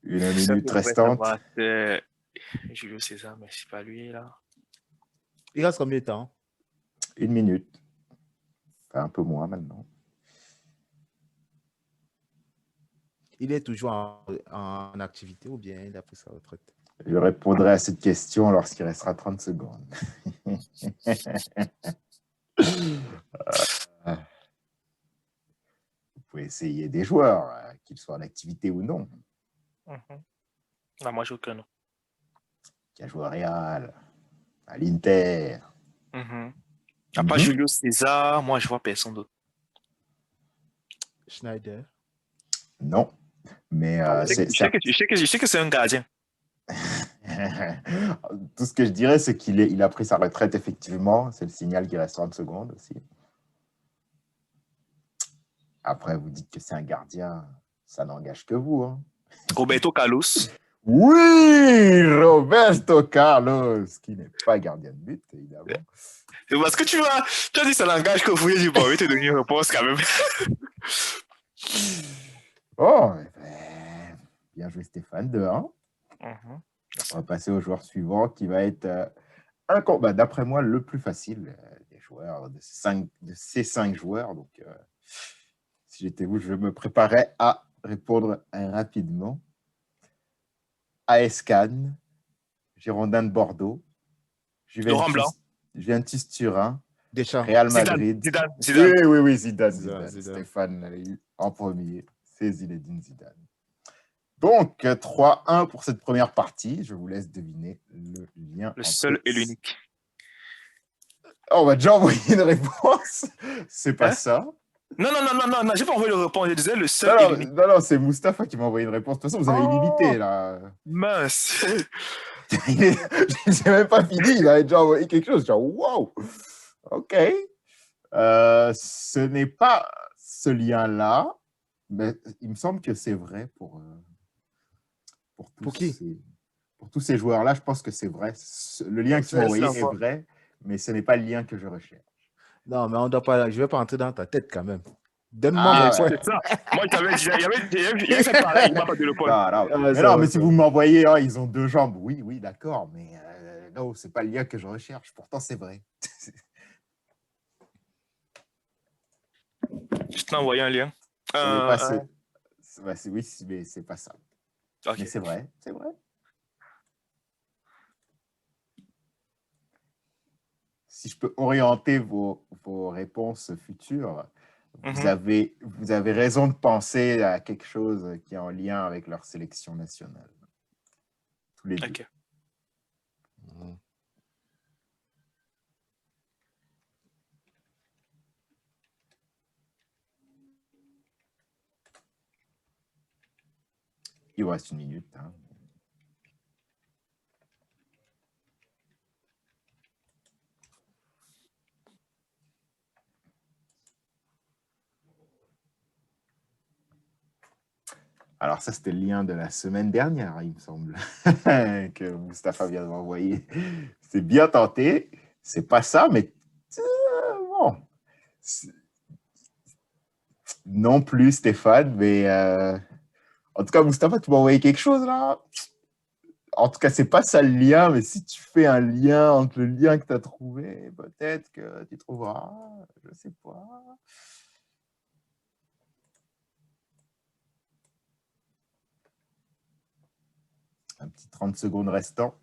Speaker 1: Une minute restante.
Speaker 2: C'est Julio César, mais c'est pas lui, là.
Speaker 3: Il reste combien de temps?
Speaker 1: Une minute. Enfin, un peu moins maintenant.
Speaker 3: Il est toujours en activité ou bien il a pris sa retraite?
Speaker 1: Je répondrai à cette question lorsqu'il restera 30 secondes. Vous pouvez essayer des joueurs, qu'ils soient en activité ou non.
Speaker 2: Non, moi, j'ai aucun nom.
Speaker 1: Qui a joué au Real, à l'Inter.
Speaker 2: À part Julio César, moi, je vois personne d'autre.
Speaker 3: Schneider?
Speaker 1: Non, mais
Speaker 2: je sais que c'est un gardien.
Speaker 1: Tout ce que je dirais, c'est qu'il a pris sa retraite, effectivement. C'est le signal qu'il reste 30 secondes aussi. Après, vous dites que c'est un gardien, ça n'engage que vous. Hein.
Speaker 2: Roberto Carlos.
Speaker 1: Oui, Roberto Carlos, qui n'est pas gardien de but, évidemment.
Speaker 2: C'est parce que tu as dit ça n'engage que vous. J'ai dit, bon, je vais te donner une réponse quand même.
Speaker 1: Oh, bien joué Stéphane, 2-1. On va passer au joueur suivant qui va être, d'après moi, le plus facile des joueurs, de ces 5 joueurs. Donc, si j'étais vous, je me préparais à répondre rapidement. AS Cannes, Girondins de Bordeaux,
Speaker 2: Laurent Blanc.
Speaker 1: Juventus Turin,
Speaker 3: Deschamps.
Speaker 1: Real Madrid.
Speaker 2: Zidane.
Speaker 1: Oui, Zidane. Stéphane l'a eu en premier. C'est Zinedine Zidane. Donc, 3-1 pour cette première partie. Je vous laisse deviner le lien.
Speaker 2: Le seul et l'unique.
Speaker 1: Oh, on va déjà envoyer une réponse. C'est pas ça.
Speaker 2: Non, j'ai pas envoyé de réponse. Je disais le seul et l'unique.
Speaker 1: Non, c'est Mustapha qui m'a envoyé une réponse. De toute façon, vous avez limité, là.
Speaker 2: Mince.
Speaker 1: J'ai même pas fini. Il avait déjà envoyé quelque chose. Genre, wow. OK. Ce n'est pas ce lien-là, mais il me semble que c'est vrai pour tous ces joueurs-là. Je pense que c'est vrai. Le lien que tu m'as envoyé est vrai, mais ce n'est pas le lien que je recherche. Non, mais on doit pas. Je vais pas entrer dans ta tête quand même. Donne-moi mon point.
Speaker 2: C'est ça. Moi, j'avais fait pareil. Il m'a pas de réponse.
Speaker 1: Mais si vous m'envoyez, ils ont 2 jambes. Oui, d'accord, mais non, c'est pas le lien que je recherche. Pourtant, c'est vrai.
Speaker 2: Je t'ai envoyé un lien.
Speaker 1: Oui, mais c'est pas ça.
Speaker 2: Okay.
Speaker 1: Mais c'est vrai. Si je peux orienter vos réponses futures, vous avez raison de penser à quelque chose qui est en lien avec leur sélection nationale. Tous les deux.
Speaker 2: Okay.
Speaker 1: Il vous reste 1 minute. Hein. Alors ça, c'était le lien de la semaine dernière, il me semble, que Mustapha vient de m'envoyer. C'est bien tenté. C'est pas ça, mais bon. Non plus, Stéphane, mais en tout cas, Mustapha, tu m'as envoyé quelque chose là. En tout cas, c'est pas ça le lien, mais si tu fais un lien entre le lien que tu as trouvé, peut-être que tu trouveras. Je sais pas. Un petit 30 secondes restant.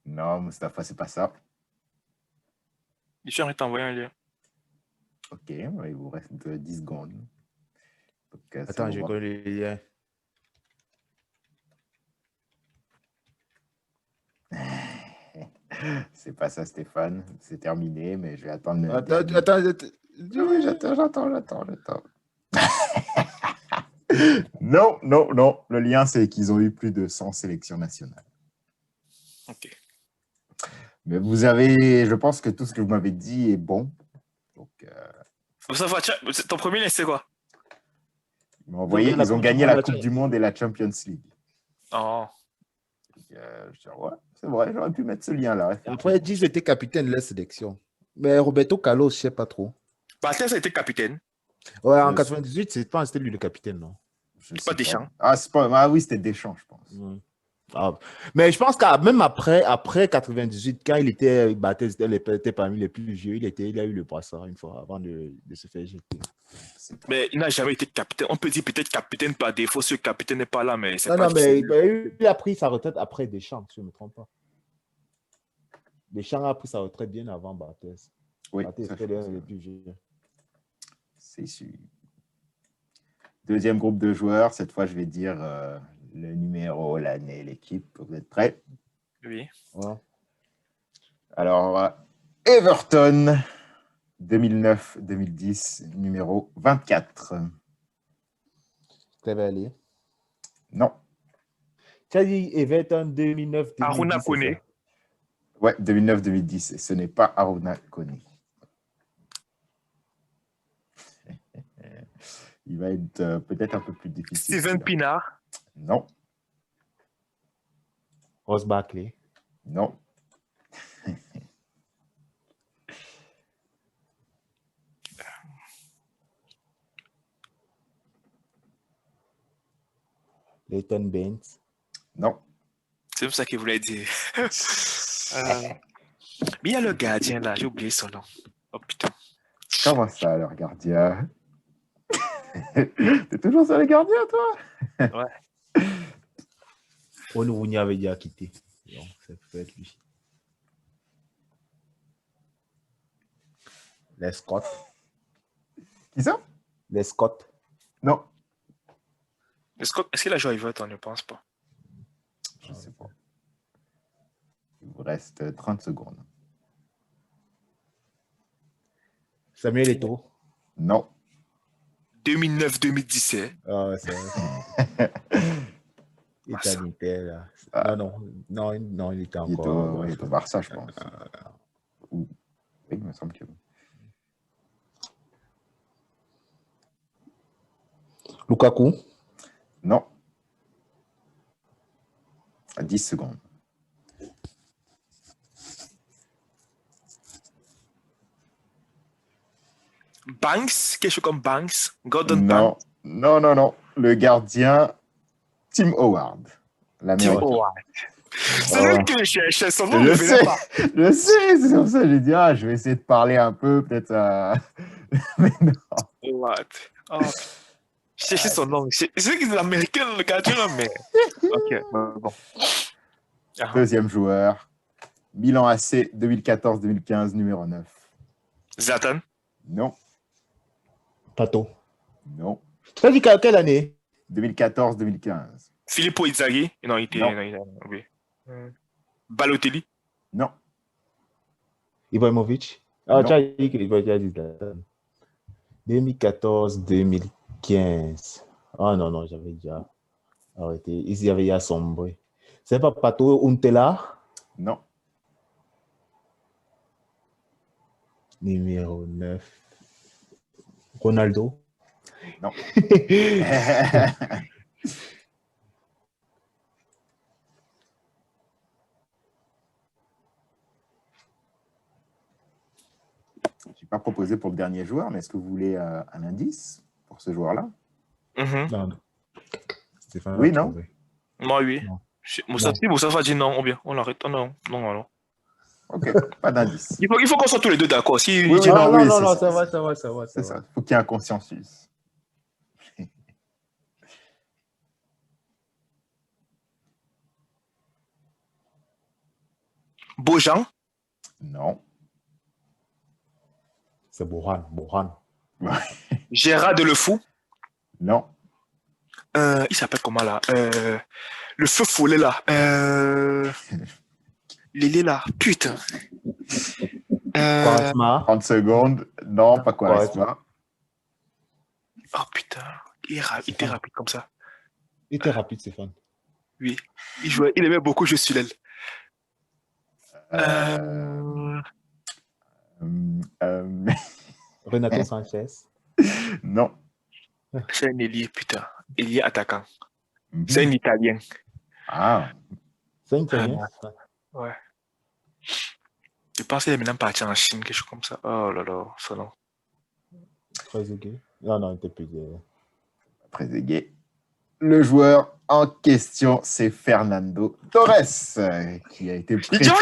Speaker 1: Non, Mustapha, c'est pas ça.
Speaker 2: Je suis en train de t'envoyer un lien.
Speaker 1: Ok, ouais, il vous reste 10 secondes. Donc, c'est
Speaker 3: Attends,
Speaker 1: le
Speaker 3: je
Speaker 1: moment.
Speaker 3: connais les liens.
Speaker 1: C'est pas ça, Stéphane. C'est terminé, mais je vais attendre le
Speaker 3: Attends,
Speaker 1: dernier.
Speaker 3: attends.
Speaker 1: Ah ouais, j'attends. Non, non, non. Le lien, c'est qu'ils ont eu plus de 100 sélections nationales.
Speaker 2: Ok.
Speaker 1: Mais vous avez, je pense que tout ce que vous m'avez dit est bon. Donc,
Speaker 2: Ça va, tiens, ton premier, c'est quoi?
Speaker 1: ils ont gagné la Coupe du Monde et la Champions League.
Speaker 2: Oh.
Speaker 1: Je dis, ouais, c'est vrai, j'aurais pu mettre ce lien-là.
Speaker 3: Après, Diz était capitaine de la sélection. Mais Roberto Carlos, je ne sais pas trop.
Speaker 2: Barthez a été capitaine.
Speaker 3: Ouais, en 98, c'était lui le capitaine, non?
Speaker 1: Je
Speaker 2: Pas
Speaker 1: sais
Speaker 2: Deschamps.
Speaker 1: pas. Ah oui, c'était Deschamps, je pense.
Speaker 3: Ah. Mais je pense que même après 98, quand il était Barthez était parmi les plus vieux, il a eu le brassard une fois avant de se faire jeter.
Speaker 2: Mais il n'a jamais été capitaine. On peut dire peut-être capitaine par défaut, ce capitaine n'est pas là, mais c'est pas
Speaker 3: Non, mais
Speaker 2: difficile.
Speaker 3: il a pris sa retraite après Deschamps, si je ne me trompe pas. Deschamps a pris sa retraite bien avant Barthez.
Speaker 1: Oui,
Speaker 3: Barthez
Speaker 1: ça,
Speaker 3: était l'un des plus vieux.
Speaker 1: c'est sûr. Deuxième groupe de joueurs. Cette fois, je vais dire le numéro, l'année, l'équipe. Vous êtes prêts?
Speaker 2: Oui.
Speaker 3: Ouais.
Speaker 1: Alors, Everton, 2009-2010, numéro 24.
Speaker 3: Révélé.
Speaker 1: Non.
Speaker 3: Tu as dit Everton 2009-2010.
Speaker 2: Aruna Kone.
Speaker 1: Ouais, 2009-2010. Et ce n'est pas Aruna Kone. Il va être peut-être un peu plus difficile.
Speaker 2: Steven Pinard.
Speaker 1: Non.
Speaker 3: Ross Barkley.
Speaker 1: Non.
Speaker 3: Leighton Baines.
Speaker 1: Non.
Speaker 2: C'est pour ça qu'il voulait dire. Mais il y a le gardien là, j'ai oublié son nom. Oh putain.
Speaker 1: Comment ça, leur gardien? T'es toujours sur les gardiens, toi?
Speaker 2: Ouais.
Speaker 3: Onuruni avait déjà quitté. Non, ça peut être lui. Les Scott.
Speaker 1: Qui ça?
Speaker 3: Les Scott.
Speaker 1: Non.
Speaker 2: Est-ce qu'il a joué à Everton? Je ne pense pas.
Speaker 1: Je ne sais pas. Il vous reste 30 secondes.
Speaker 3: Samuel Eto'o.
Speaker 1: Non.
Speaker 2: 2009-2017.
Speaker 3: Ah, c'est vrai. Éternité, là. Non, il était encore.
Speaker 1: Il est au Barça, je pense. Oui, il me semble que oui.
Speaker 3: Lukaku.
Speaker 1: Non. 10 secondes.
Speaker 2: Banks, quelque chose comme Banks. Gordon
Speaker 1: Non.
Speaker 2: Banks.
Speaker 1: Non. Le gardien, Tim Howard.
Speaker 2: Tim
Speaker 1: L'Américain.
Speaker 2: Howard. C'est lui que je cherchais. Son nom
Speaker 1: Je
Speaker 2: ne venait
Speaker 1: sais,
Speaker 2: pas.
Speaker 1: je sais. C'est comme ça que j'ai dit, je vais essayer de parler un peu, peut-être. Mais non.
Speaker 2: Howard. Oh. Je cherchais son nom. C'est que c'est l'américain, le gardien, là, mais. Ok, bon.
Speaker 1: Deuxième joueur. Milan AC 2014-2015, numéro 9.
Speaker 2: Zlatan.
Speaker 1: Non.
Speaker 3: Pato.
Speaker 1: Non.
Speaker 3: Tu as dit quelle année?
Speaker 1: 2014-2015.
Speaker 2: Filippo Inzaghi. Non, il était.
Speaker 1: Non.
Speaker 2: Oui. Balotelli.
Speaker 1: Non.
Speaker 3: Ibrahimovic.
Speaker 1: Non.
Speaker 3: Tu as dit qu'il va dire Zlatan. 2014-2015. Ah non, j'avais déjà arrêté. Ici, il y avait ya sombré. C'est pas Pato Untela?
Speaker 1: Non.
Speaker 3: Numéro 9. Ronaldo?
Speaker 1: Non. Je n'ai pas proposé pour le dernier joueur, mais est-ce que vous voulez un indice pour ce joueur-là?
Speaker 3: Non. Stéphane
Speaker 1: Oui,
Speaker 3: va
Speaker 1: non?
Speaker 3: trouver.
Speaker 2: Moi, oui.
Speaker 3: Non.
Speaker 2: Moussa va dire non, ou bien on arrête. Non, alors.
Speaker 1: Ok, pas d'indice.
Speaker 2: Il faut qu'on soit tous les deux d'accord. Si
Speaker 1: Oui,
Speaker 2: dit
Speaker 1: non,
Speaker 3: ça va.
Speaker 1: C'est ça. Il faut qu'il y ait un consensus.
Speaker 2: Bojan.
Speaker 1: Non.
Speaker 3: C'est Boran.
Speaker 1: Ouais.
Speaker 2: Gérard de Le Fou.
Speaker 1: Non.
Speaker 2: Il s'appelle comment là? Le feu follet là. Lélé là. Putain.
Speaker 3: Quaresma.
Speaker 1: 30 secondes. Non, pas
Speaker 3: Quoi?
Speaker 1: Quaresma.
Speaker 2: Oh putain. Il était rapide comme ça.
Speaker 3: Il était rapide, Stéphane.
Speaker 2: Oui. Il aimait beaucoup jouer sur l'aile.
Speaker 1: Euh, euh,
Speaker 3: Renato Sanchez.
Speaker 1: non.
Speaker 2: C'est un ailier, putain. Ailier attaquant.
Speaker 1: Mhm.
Speaker 2: C'est un Italien.
Speaker 1: Ah,
Speaker 3: C'est un Italien.
Speaker 2: Ouais. Je pense qu'il est maintenant parti en Chine, quelque chose comme ça. Oh là là, ça non.
Speaker 3: Trezeguet. Non, il était plus gay.
Speaker 1: Trezeguet. Le joueur en question, c'est Fernando Torres, qui a été prêté.
Speaker 2: Est-ce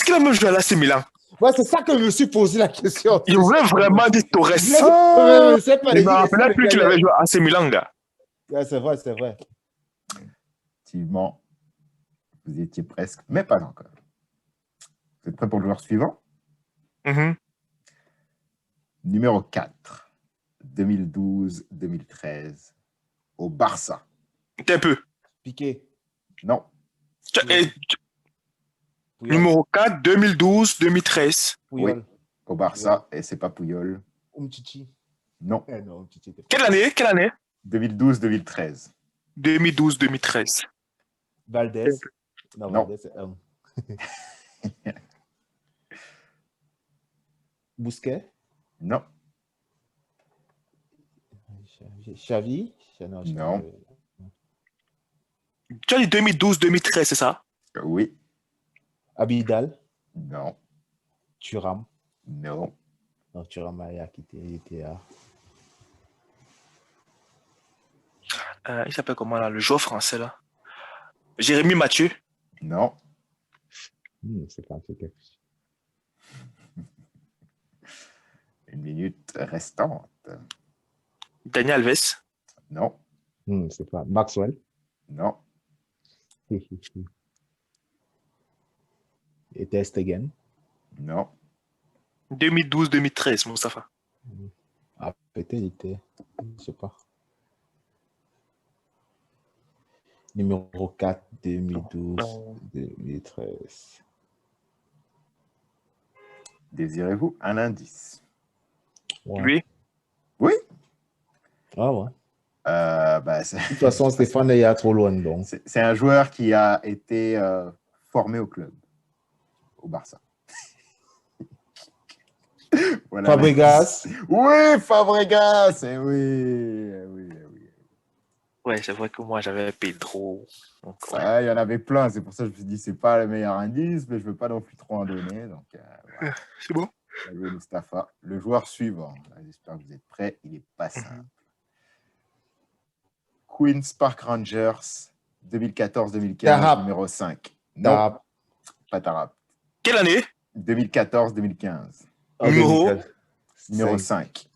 Speaker 2: qu'il a même joué à l'AC Milan?
Speaker 3: Ouais, c'est ça que je me suis posé la question.
Speaker 2: Il voulait vraiment dire Torres.
Speaker 3: Je sais pas.
Speaker 2: Il ne me rappelait plus qu'il avait joué à AC Milan, gars.
Speaker 3: Ouais, c'est vrai.
Speaker 1: Effectivement, vous étiez presque, mais pas encore. Vous êtes prêts pour le joueur suivant? Numéro 4, 2012-2013, au Barça.
Speaker 2: Un peu.
Speaker 3: Piqué.
Speaker 1: Non,
Speaker 2: Numéro 4, 2012-2013.
Speaker 3: Puyol.
Speaker 1: au Barça, et c'est pas Puyol.
Speaker 3: Umtiti.
Speaker 1: Non,
Speaker 3: Non, Umtiti était pas.
Speaker 2: Quelle année?
Speaker 1: 2012-2013.
Speaker 2: 2012-2013.
Speaker 3: Valdez. Non,
Speaker 1: Non.
Speaker 3: Valdez, c'est un. Bousquet.
Speaker 1: Non,
Speaker 3: Xavi.
Speaker 1: Non.
Speaker 2: Tu as dit 2012-2013, c'est ça?
Speaker 1: oui,
Speaker 3: Abidal.
Speaker 1: non,
Speaker 3: Thuram.
Speaker 1: non,
Speaker 3: Non, Thuram a quitté. Il était à...
Speaker 2: Il s'appelle comment là? Le joueur français là? Jérémy Mathieu.
Speaker 1: non.
Speaker 3: c'est pas un truc.
Speaker 1: Une minute restante.
Speaker 2: Daniel Alves.
Speaker 1: Non,
Speaker 3: C'est pas Maxwell.
Speaker 1: non,
Speaker 3: Et Ter Stegen.
Speaker 1: non,
Speaker 2: 2012-2013, Moustapha.
Speaker 3: Ah, peut-être il était. Je sais pas. Numéro 4, 2012-2013.
Speaker 1: Désirez-vous un indice?
Speaker 3: Ouais.
Speaker 2: Lui.
Speaker 1: Oui.
Speaker 3: Ah ouais.
Speaker 1: De
Speaker 3: De toute façon, Stéphane est trop loin, donc.
Speaker 1: C'est un joueur qui a été formé au club, au Barça. Voilà.
Speaker 3: Fabregas.
Speaker 1: Oui, Fabregas. Oui.
Speaker 2: Ouais, c'est vrai que moi j'avais Pedro. Donc, ouais.
Speaker 1: Ouais, il y en avait plein. C'est pour ça que je me suis dit c'est pas le meilleur indice, mais je veux pas non plus trop en donner. Donc, voilà.
Speaker 2: C'est bon.
Speaker 1: Bien joué, Mustapha. Le joueur suivant. J'espère que vous êtes prêts. Il n'est pas simple. Queen's Park Rangers, 2014-2015,
Speaker 3: Tarap.
Speaker 1: numéro 5. Non,
Speaker 3: Tarap.
Speaker 1: pas Tarap.
Speaker 2: Quelle année?
Speaker 1: 2014-2015.
Speaker 2: Numéro
Speaker 1: 5.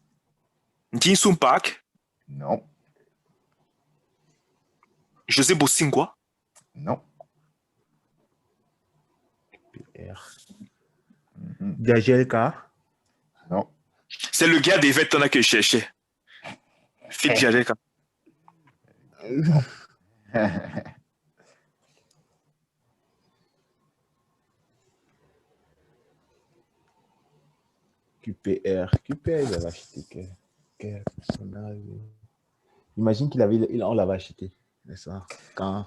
Speaker 2: Jinsoon Park.
Speaker 1: Non,
Speaker 2: José Bossingua.
Speaker 1: non.
Speaker 3: Diagelka.
Speaker 1: Non.
Speaker 2: C'est le gars des vêtements que je cherchais. Phil Diagelka.
Speaker 3: QPR, il avait acheté quel personnage? Imagine on l'avait acheté, c'est ça, quand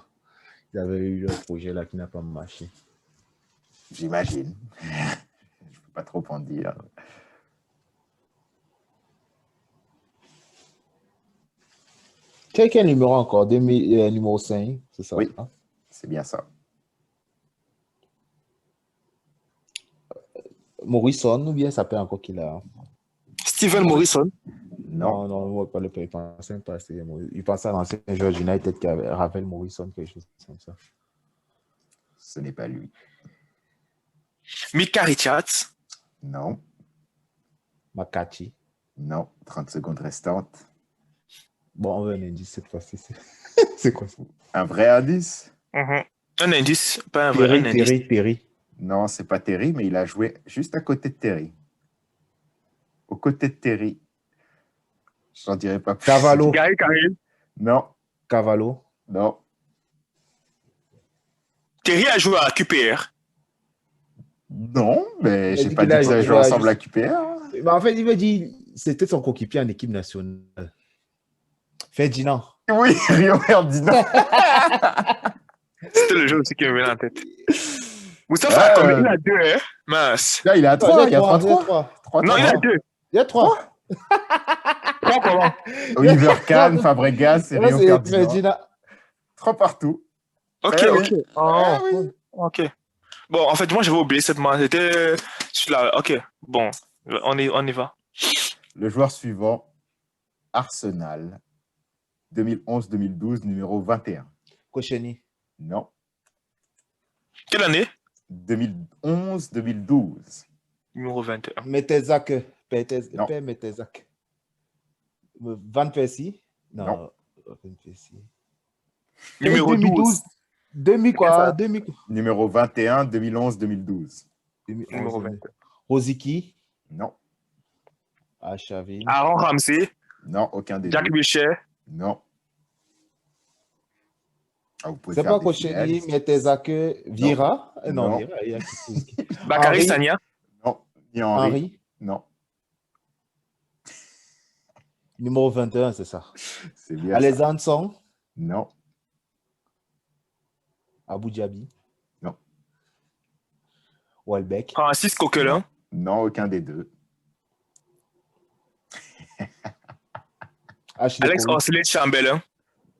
Speaker 3: il avait eu le projet là qui n'a pas marché.
Speaker 1: J'imagine. Je ne peux pas trop en dire.
Speaker 3: Quel numéro encore? Numéro 5, c'est ça?
Speaker 1: Oui, c'est bien ça.
Speaker 3: Morrison, ou bien ça peut encore qu'il a...
Speaker 2: Steven Morrison.
Speaker 1: Non,
Speaker 3: pas le il pensait pas. Il pensait à l'ancien joueur United qui avait Ravel Morrison, quelque chose comme ça.
Speaker 1: Ce n'est pas lui.
Speaker 2: Mika Richards.
Speaker 1: Non,
Speaker 3: Makachi.
Speaker 1: non. 30 secondes restantes.
Speaker 3: Bon, on veut un indice cette fois-ci. C'est quoi ça?
Speaker 1: Un vrai indice?
Speaker 2: Un indice, pas un vrai indice.
Speaker 3: Terry.
Speaker 1: Non, c'est pas Terry, mais il a joué juste à côté de Terry. aux côtés de Terry. J'en dirai pas plus.
Speaker 3: Cavallo.
Speaker 2: Gary Cahill.
Speaker 1: Non,
Speaker 3: Cavallo.
Speaker 1: non,
Speaker 2: Terry a joué à QPR.
Speaker 1: non, mais
Speaker 3: Il a
Speaker 1: j'ai
Speaker 3: dit
Speaker 1: pas
Speaker 3: qu'il
Speaker 1: dit
Speaker 3: a
Speaker 1: qu'ils avaient
Speaker 3: joué
Speaker 1: joué
Speaker 3: à
Speaker 1: ensemble
Speaker 3: juste-
Speaker 1: à QPR.
Speaker 3: Mais en fait, il me dit c'était son coéquipier en équipe nationale. Ferdinand.
Speaker 1: Oui, Rio Ferdinand.
Speaker 2: C'était le jeu aussi qui me venait en tête. Moustapha a
Speaker 1: Ah,
Speaker 2: combien? Il a 2, hein? Mince.
Speaker 1: Là, il est à 3, il y a 3-3.
Speaker 3: 3.
Speaker 2: Non, il a 2.
Speaker 3: Il y a 3.
Speaker 2: 3 comment?
Speaker 1: Oliver Kahn, Fabregas et Rio Ferdinand.
Speaker 3: Ferdinand.
Speaker 1: 3 partout.
Speaker 2: Ok,
Speaker 1: Eh
Speaker 2: ok.
Speaker 1: oui.
Speaker 2: Oh,
Speaker 1: Eh oui.
Speaker 2: ok. Bon, en fait, moi, j'avais oublié cette main. C'était sur la... Ok, bon, on y va.
Speaker 1: Le joueur suivant, Arsenal, 2011-2012, numéro 21.
Speaker 3: Koscielny.
Speaker 1: Non,
Speaker 2: Quelle année?
Speaker 1: 2011-2012.
Speaker 2: Numéro 21.
Speaker 3: Metezak.
Speaker 1: Non.
Speaker 3: Père Metezak. Van Persie.
Speaker 1: Non.
Speaker 3: Van Persie.
Speaker 2: Numéro 12.
Speaker 3: 2000 quoi? 2000.
Speaker 1: Numéro 21, 2011-2012.
Speaker 2: Numéro 20.
Speaker 3: Rosicky.
Speaker 1: Non,
Speaker 3: Achavin.
Speaker 2: Aaron Ramsey.
Speaker 1: non, aucun des
Speaker 2: Jack
Speaker 1: deux.
Speaker 2: Bichet.
Speaker 1: Non. Ah, vous pouvez
Speaker 3: C'est
Speaker 1: faire
Speaker 3: pas
Speaker 1: des
Speaker 3: Koscielny,
Speaker 1: finalistes.
Speaker 3: Metezak, Vieira.
Speaker 1: Non.
Speaker 3: Non, Vieira. Il y a qui-
Speaker 2: Bakary
Speaker 3: Henry.
Speaker 2: Sagna.
Speaker 1: Non, ni Henry.
Speaker 3: Henri.
Speaker 1: Non,
Speaker 3: Numéro 21, c'est ça.
Speaker 1: c'est bien ça.
Speaker 3: Alexandre Song.
Speaker 1: Non,
Speaker 3: Abu Dhabi.
Speaker 1: Non.
Speaker 3: Welbeck.
Speaker 2: Francis Coquelin.
Speaker 1: non, aucun des deux.
Speaker 3: Ashley
Speaker 2: Alex
Speaker 3: Cole.
Speaker 2: Oxlade-Chamberlain.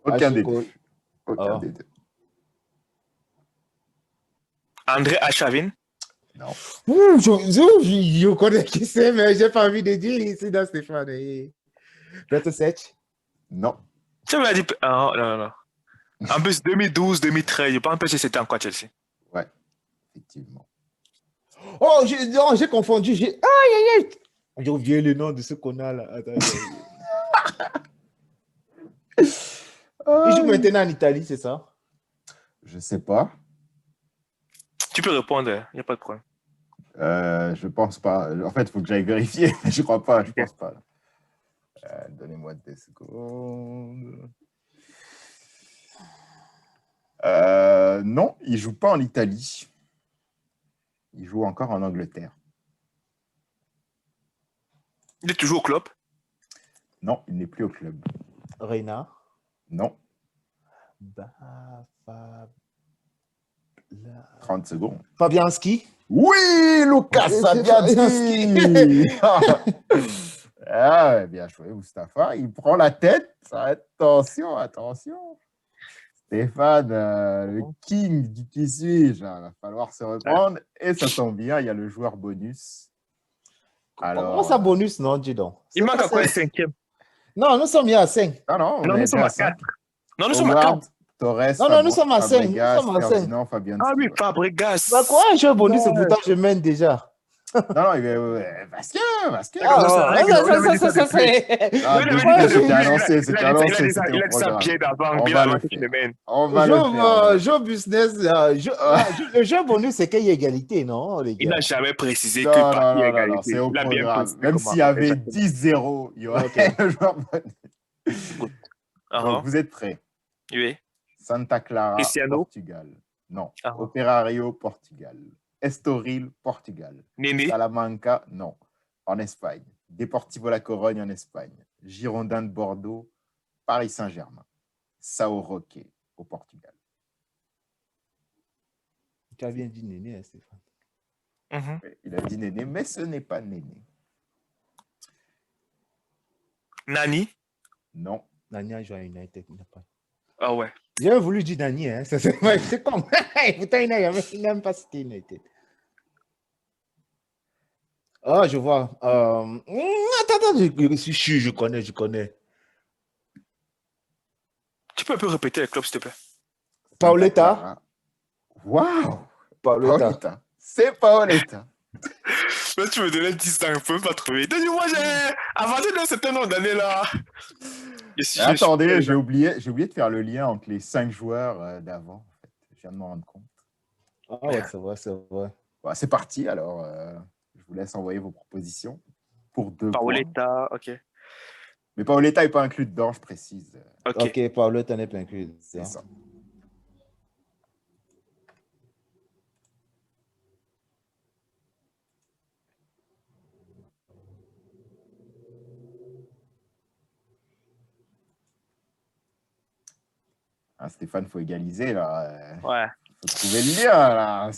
Speaker 1: Aucun
Speaker 3: Ashley
Speaker 1: des
Speaker 3: Cole.
Speaker 1: deux. Aucun
Speaker 3: Ah.
Speaker 1: des deux.
Speaker 2: André Achavin.
Speaker 1: Non.
Speaker 3: Ouh, je connais qui c'est, mais j'ai pas envie de dire ici dans Stéphane. Peter Sech.
Speaker 1: Non.
Speaker 2: Tu m'as dit. Ah, non, non. En plus, 2012, 2013. Je pense que c'était encore Chelsea.
Speaker 1: Ouais, effectivement.
Speaker 3: Oh, non, j'ai confondu. Aïe, aïe, aïe. J'ai oublié le nom de ce qu'on a là. Attends, il joue maintenant en Italie, c'est ça?
Speaker 1: Je sais pas.
Speaker 2: Tu peux répondre, il n'y a pas de problème.
Speaker 1: Je pense pas. En fait, il faut que j'aille vérifier, mais je crois pas. Je pense pas. Donnez-moi 2 secondes. Non, il joue pas en Italie. Il joue encore en Angleterre.
Speaker 2: Il est toujours au club.
Speaker 1: Non, il n'est plus au club.
Speaker 3: Reina.
Speaker 1: Non,
Speaker 3: Bah,
Speaker 1: 30 secondes.
Speaker 3: Fabianski.
Speaker 1: Oui, Lucas Fabianski. Ah, ouais, bien joué, Mustapha. Il prend la tête. Attention, attention. Stéphane, le king du qui suis-je. Il va falloir se reprendre. Et ça tombe bien, il y a le joueur bonus. Alors,
Speaker 3: Comment ça bonus, non, dis donc?
Speaker 2: Il manque
Speaker 3: pas
Speaker 2: à quoi le
Speaker 3: cinq.
Speaker 2: 5e?
Speaker 3: Non, nous sommes bien à 5.
Speaker 1: non,
Speaker 2: Non, nous sommes à 4. Non, nous sommes à
Speaker 1: Howard,
Speaker 2: 4.
Speaker 1: Torres,
Speaker 3: Non, nous sommes à 5. Nous
Speaker 1: Fabregas,
Speaker 3: sommes à 5.
Speaker 1: Ferdinand, Fabianski.
Speaker 2: Ah oui,
Speaker 1: Ouais.
Speaker 2: Fabregas.
Speaker 3: Bah quoi, un jeu bonus,
Speaker 2: Ouais.
Speaker 3: pourtant je mène déjà.
Speaker 1: Non, il parce que.
Speaker 2: Ah,
Speaker 3: c'est.
Speaker 1: Ah,
Speaker 2: Oui,
Speaker 1: déjà,
Speaker 2: il
Speaker 1: c'était
Speaker 2: a
Speaker 1: annoncé, c'était annoncé.
Speaker 2: dit
Speaker 1: c'était
Speaker 2: il
Speaker 1: au
Speaker 2: a dit ça
Speaker 1: programme.
Speaker 2: bien d'avant,
Speaker 1: On
Speaker 2: bien
Speaker 1: va
Speaker 2: avant
Speaker 1: le
Speaker 2: que tu
Speaker 1: faire.
Speaker 2: le mènes.
Speaker 1: On va le faire.
Speaker 3: Jeu business, le jeu bonus, c'est qu'il y a égalité, non, les
Speaker 2: Il
Speaker 3: gars?
Speaker 2: n'a jamais précisé
Speaker 1: Non,
Speaker 2: que
Speaker 1: non,
Speaker 2: partie
Speaker 1: non, non,
Speaker 2: égalité.
Speaker 1: non, c'est au
Speaker 2: Il a bien
Speaker 1: programme.
Speaker 2: précisé
Speaker 1: Même
Speaker 2: comment.
Speaker 1: s'il y avait
Speaker 2: Exactement.
Speaker 1: 10-0, il y aurait
Speaker 3: Ok.
Speaker 1: le joueur bonus.
Speaker 2: Ah,
Speaker 1: Donc, vous êtes prêts?
Speaker 2: oui.
Speaker 1: Santa Clara,
Speaker 2: Cristiano.
Speaker 1: Portugal. Non.
Speaker 2: Ah.
Speaker 1: Operario, Portugal. Estoril, Portugal.
Speaker 2: Néné.
Speaker 1: Salamanca, non. En Espagne. Deportivo La Corogne en Espagne. Girondin de Bordeaux, Paris Saint-Germain. Sao Roque au Portugal.
Speaker 3: Tu as bien dit Néné, hein, Stéphane.
Speaker 2: Mhm.
Speaker 1: Il a dit Néné, mais ce n'est pas Néné.
Speaker 2: Nani.
Speaker 1: Non.
Speaker 3: Nani a joué à United. Il n'a pas.
Speaker 2: Ah ouais.
Speaker 3: J'avais voulu dire Nani, hein. C'est con. Pourtant, il n'aime pas citer United. Ah, je vois. Attends, je connais.
Speaker 2: Tu peux un peu répéter les clubs, s'il te plaît.
Speaker 3: Paoletta.
Speaker 1: Waouh!
Speaker 3: Paoletta.
Speaker 1: Paoletta. C'est Paoletta.
Speaker 2: Là, tu me donnais 10 ans, je peux pas trouver. Dis-moi, j'ai avancé d'un certain nombre d'années là.
Speaker 1: Attendez, j'ai oublié de faire le lien entre les 5 joueurs d'avant. En fait. Je viens de m'en rendre compte.
Speaker 3: Ah ouais, c'est vrai.
Speaker 1: Bon, c'est parti, alors je vous laisse envoyer vos propositions. Vous pour 2 points.
Speaker 2: Paoletta, ok.
Speaker 1: Mais Paoletta n'est pas inclus dedans, je précise.
Speaker 2: Ok.
Speaker 3: Ok, Paolo, t'en es plein cul.
Speaker 1: C'est ça. Ah, Stéphane, il faut égaliser, là.
Speaker 2: Ouais.
Speaker 1: Faut trouver le lien, là.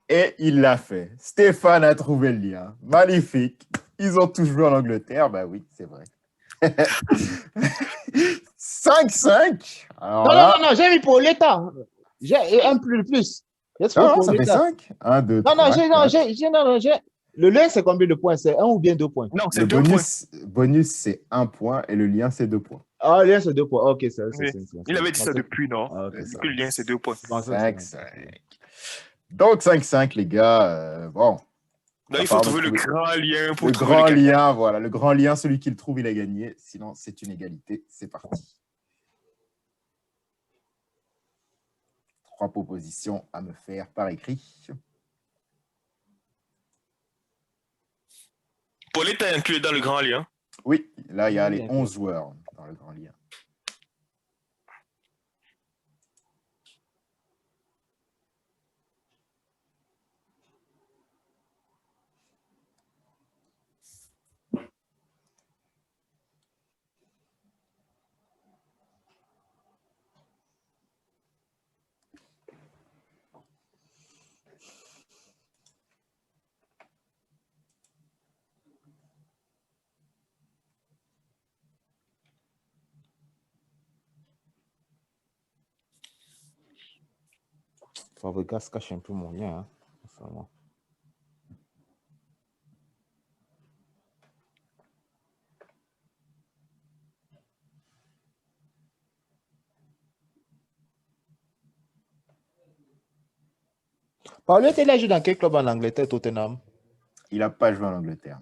Speaker 1: Et il l'a fait. Stéphane a trouvé le lien. Magnifique. Ils ont tous joué en Angleterre. Bah oui, c'est vrai. 5-5. Alors là...
Speaker 3: Non, j'ai mis pour l'État. J'ai un plus.
Speaker 1: Non, ça fait 5. 1, 2, 3,
Speaker 3: Non, j'ai. Le lien, c'est combien de points? C'est 1 ou bien 2 points?
Speaker 2: Non, c'est
Speaker 1: Le
Speaker 2: 2 points.
Speaker 1: bonus, c'est 1 point et le lien, c'est 2 points.
Speaker 3: Ah, le lien, c'est 2 points. Ok, c'est
Speaker 2: Oui. Il avait dit ça depuis, non?
Speaker 3: Ah, ok,
Speaker 2: Vu
Speaker 3: ça
Speaker 2: que le lien, c'est 2 points.
Speaker 1: 5-5. Donc 5-5, les gars. Bon.
Speaker 2: Là, il faut trouver le grand lien pour
Speaker 1: le
Speaker 2: trouver
Speaker 1: grand
Speaker 2: le
Speaker 1: lien, voilà. Le grand lien, celui qui le trouve, il a gagné. Sinon, c'est une égalité. C'est parti. 3 propositions à me faire par écrit.
Speaker 2: Paoletta est inclus dans le grand lien.
Speaker 1: Oui, là, il y a les 11 joueurs dans le grand lien.
Speaker 3: Fabregas cache un peu mon lien. Hein. Paolo, tu as joué dans quel club en Angleterre, Tottenham?
Speaker 1: Il n'a pas joué en Angleterre.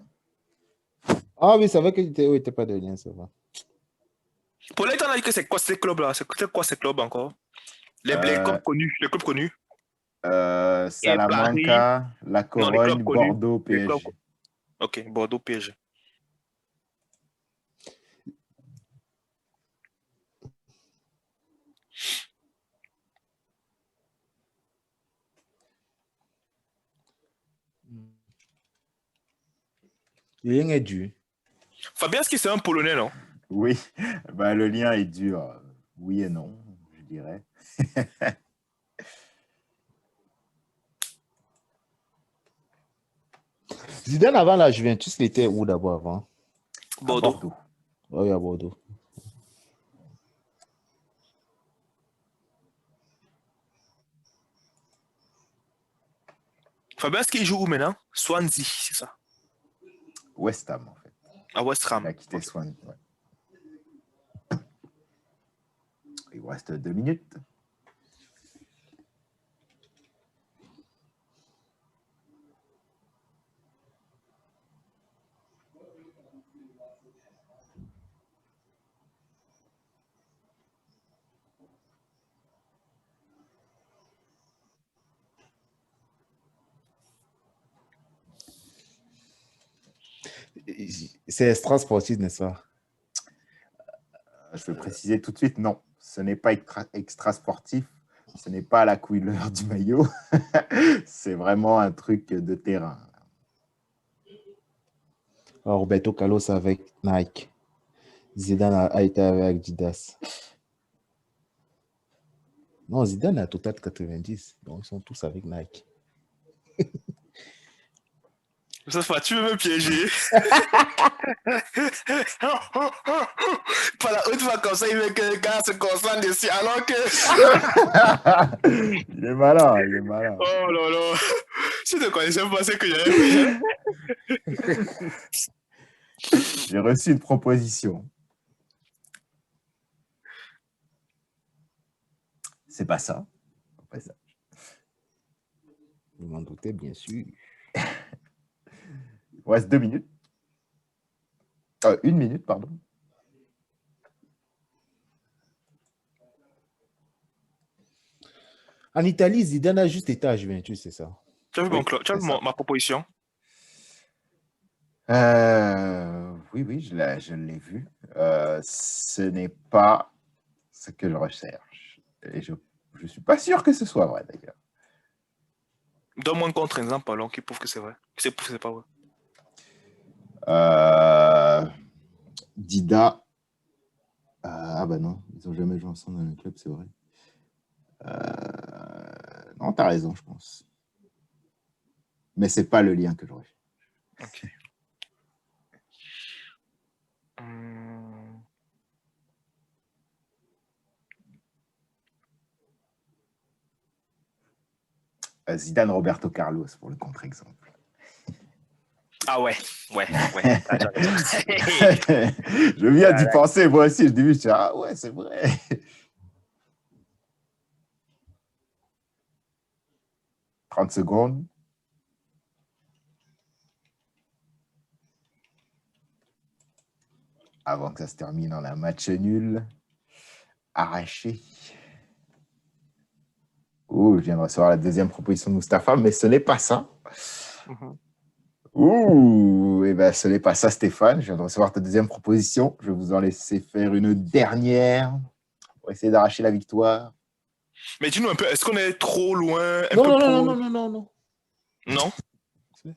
Speaker 3: Ah oui, c'est vrai que tu n'étais pas de lien, ça va.
Speaker 2: Paoletta, on a dit que c'est quoi ces clubs-là? C'est quoi ces clubs encore? Les clubs connus. Les clubs connus.
Speaker 1: Salamanca, La Corogne, Bordeaux, PSG.
Speaker 2: Ok, Bordeaux, PSG.
Speaker 3: Le lien est dur.
Speaker 2: Fabianski, c'est un Polonais, non?
Speaker 1: Oui, ben, le lien est dur. Oui et non, je dirais.
Speaker 3: Zidane avant la Juventus, il était où d'abord avant?
Speaker 2: Bordeaux.
Speaker 3: Oui, à Bordeaux.
Speaker 2: Fabianski, il joue où maintenant? Swansea, c'est ça?
Speaker 1: West Ham, en fait.
Speaker 2: À West Ham.
Speaker 1: Il a quitté Swansea. Ouais. Il vous reste 2 minutes.
Speaker 3: C'est extra sportif, n'est-ce pas?
Speaker 1: Je vais préciser tout de suite, non. Ce n'est pas extra sportif. Ce n'est pas la couleur du maillot. C'est vraiment un truc de terrain.
Speaker 3: Roberto Carlos avec Nike. Zidane a été avec Adidas. Non, Zidane a total 90. Donc, ils sont tous avec Nike.
Speaker 2: Ça fait, tu veux me piéger? Pas la autre fois comme ça, il veut que le gars se concentre dessus, alors que...
Speaker 1: Il est malin, il est malin.
Speaker 2: Oh là là. Si tu connaissais pas ce que j'avais fait.
Speaker 1: J'ai reçu une proposition. C'est pas ça. Pas ça.
Speaker 3: Vous m'en doutez, bien sûr.
Speaker 1: Il reste 2 minutes. 1 minute, pardon.
Speaker 3: En Italie, Zidane a juste été à Juventus, c'est ça.
Speaker 2: Tu as vu,
Speaker 1: Oui,
Speaker 2: tu as vu
Speaker 1: c'est ça.
Speaker 2: ma proposition?
Speaker 1: Oui, je l'ai vu. Ce n'est pas ce que je recherche. Et je ne suis pas sûr que ce soit vrai, d'ailleurs.
Speaker 2: Donne-moi un contre-exemple alors qui prouve que c'est vrai. C'est prouve que c'est pas vrai.
Speaker 1: Dida. Ah bah non, ils n'ont jamais joué ensemble dans le club, c'est vrai. Non, t'as raison, je pense. Mais c'est pas le lien que j'aurais fait.
Speaker 2: Ok. Hum,
Speaker 1: Zidane, Roberto Carlos, pour le contre-exemple.
Speaker 2: Ah ouais. Ah, tu as raison.
Speaker 1: Je viens d'y penser, moi aussi. Je début, je dis, ah ouais, c'est vrai. « 30 secondes. Avant que ça se termine en un match nul. Arraché. Je viens de recevoir la deuxième proposition de Mustapha, mais ce n'est pas ça. Et ben ce n'est pas ça, Stéphane. Je viens de recevoir ta deuxième proposition. Je vais vous en laisser faire une dernière pour essayer d'arracher la victoire.
Speaker 2: Mais dis-nous un peu, est-ce qu'on est trop loin, un
Speaker 3: Non,
Speaker 2: peu
Speaker 3: non,
Speaker 2: trop...
Speaker 3: non, non, non, non, non.
Speaker 2: Non?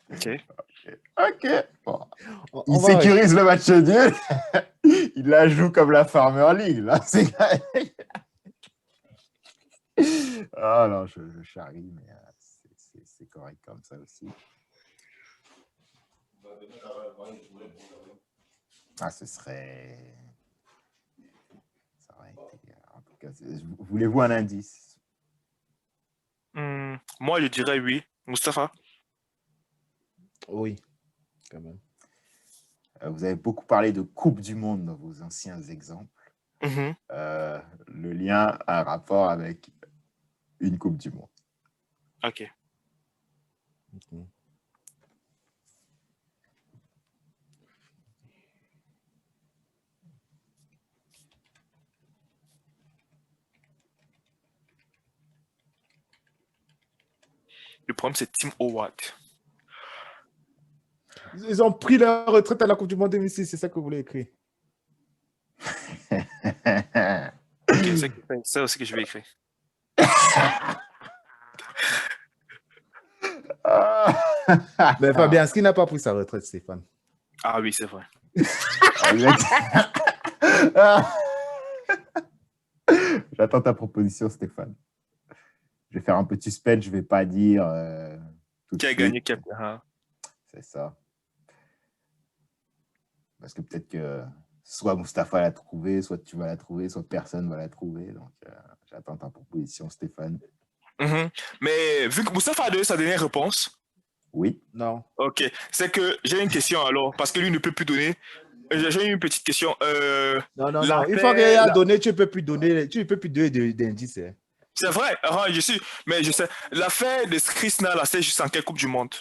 Speaker 2: Ok.
Speaker 1: Ok. Bon. Il
Speaker 3: On va
Speaker 1: sécurise le match nul. Il la joue comme la Farmer League. Là, ah non, je charrie, mais c'est correct comme ça aussi. Ah, ce serait... Ça aurait été... En tout cas, voulez-vous un indice?
Speaker 2: Moi, je dirais oui. Mustapha?
Speaker 3: Oui, quand même.
Speaker 1: Vous avez beaucoup parlé de Coupe du Monde dans vos anciens exemples.
Speaker 2: Mhm.
Speaker 1: Le lien a un rapport avec une Coupe du Monde.
Speaker 2: Ok.
Speaker 3: Okay.
Speaker 2: Le problème, c'est Tim Howard.
Speaker 3: Ils ont pris leur retraite à la Coupe du Monde 2006, c'est ça que vous voulez écrire.
Speaker 2: Ok, c'est aussi que je vais écrire.
Speaker 3: Mais Fabianski n'a pas pris sa retraite, Stéphane.
Speaker 2: Ah oui, c'est vrai.
Speaker 1: J'attends ta proposition, Stéphane. Je vais faire un petit suspense, je ne vais pas dire tout de
Speaker 2: Qui a
Speaker 1: suite.
Speaker 2: gagné, qui a...
Speaker 1: C'est ça. Parce que peut-être que soit Mustapha l'a trouvé, soit tu vas la trouver, soit personne ne va la trouver. Donc, j'attends ta proposition, Stéphane.
Speaker 2: Mais vu que Mustapha a donné sa dernière réponse,
Speaker 3: Oui. Non.
Speaker 2: ok, c'est que j'ai une question alors, parce que lui ne peut plus donner. J'ai une petite question.
Speaker 3: Non. Une fois qu'il a donné, tu ne peux plus donner d'indices. Hein.
Speaker 2: C'est vrai, mais je sais. L'affaire de Skrisna, là, c'est juste en quelle Coupe du Monde?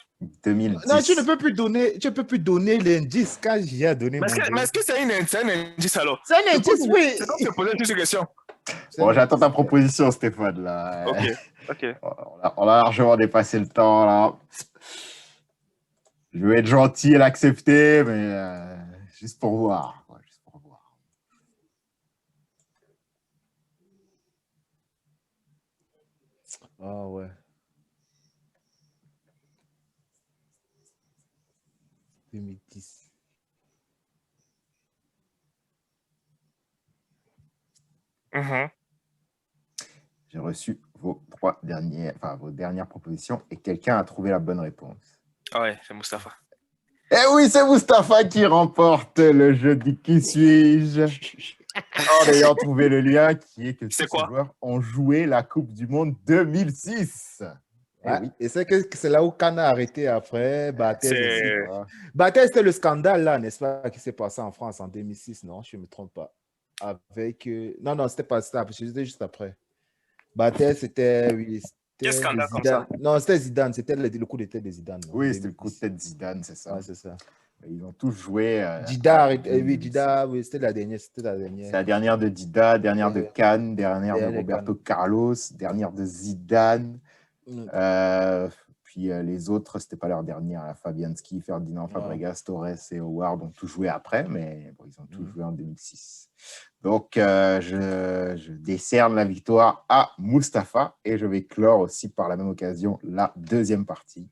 Speaker 1: 2010.
Speaker 3: Non, tu ne peux plus donner l'indice quand j'ai donné.
Speaker 2: Mais est-ce que c'est un indice alors?
Speaker 3: C'est un indice, oui.
Speaker 2: C'est comme se poser juste une question.
Speaker 1: Bon, j'attends ta proposition, Stéphane. Là.
Speaker 2: Ok.
Speaker 1: On a largement dépassé le temps, là. Je vais être gentil et l'accepter, mais juste pour voir. Ouais, juste pour voir.
Speaker 3: Ah ouais. 2010.
Speaker 1: J'ai reçu vos dernières propositions et quelqu'un a trouvé la bonne réponse.
Speaker 2: Ah ouais, c'est Mustapha.
Speaker 1: Eh oui, c'est Mustapha qui remporte le jeu du Qui suis-je en ayant trouvé le lien qui est que tous ces joueurs ont joué la Coupe du Monde 2006.
Speaker 3: Ouais, oui. Et c'est là où Khan a arrêté après. Barthez aussi.
Speaker 1: Voilà.
Speaker 3: Barthez, c'était le scandale, là, n'est-ce pas, qui s'est passé en France en 2006, non? Je ne me trompe pas. Avec... Non, c'était pas ça. C'était juste après. Barthez, c'était... Oui,
Speaker 2: quel scandale comme ça?
Speaker 3: Non, c'était Zidane. C'était le coup de tête de Zidane. Non?
Speaker 1: Oui, c'était le coup de tête de Zidane, c'est ça.
Speaker 3: Ouais, c'est ça.
Speaker 1: Ils ont tous joué.
Speaker 3: Dida, oui,
Speaker 1: 2006.
Speaker 3: Dida, oui, c'était la dernière.
Speaker 1: C'est la dernière de Dida, dernière de Kahn, dernière de
Speaker 3: dernière
Speaker 1: Roberto
Speaker 3: Kahn.
Speaker 1: Carlos, dernière de Zidane. Puis les autres, c'était pas leur dernière. Fabianski, Ferdinand, Fabregas, Torres et Howard ont tous joué après, mais bon, ils ont tous joué en 2006. Donc, je décerne la victoire à Mustapha et je vais clore aussi par la même occasion la deuxième partie.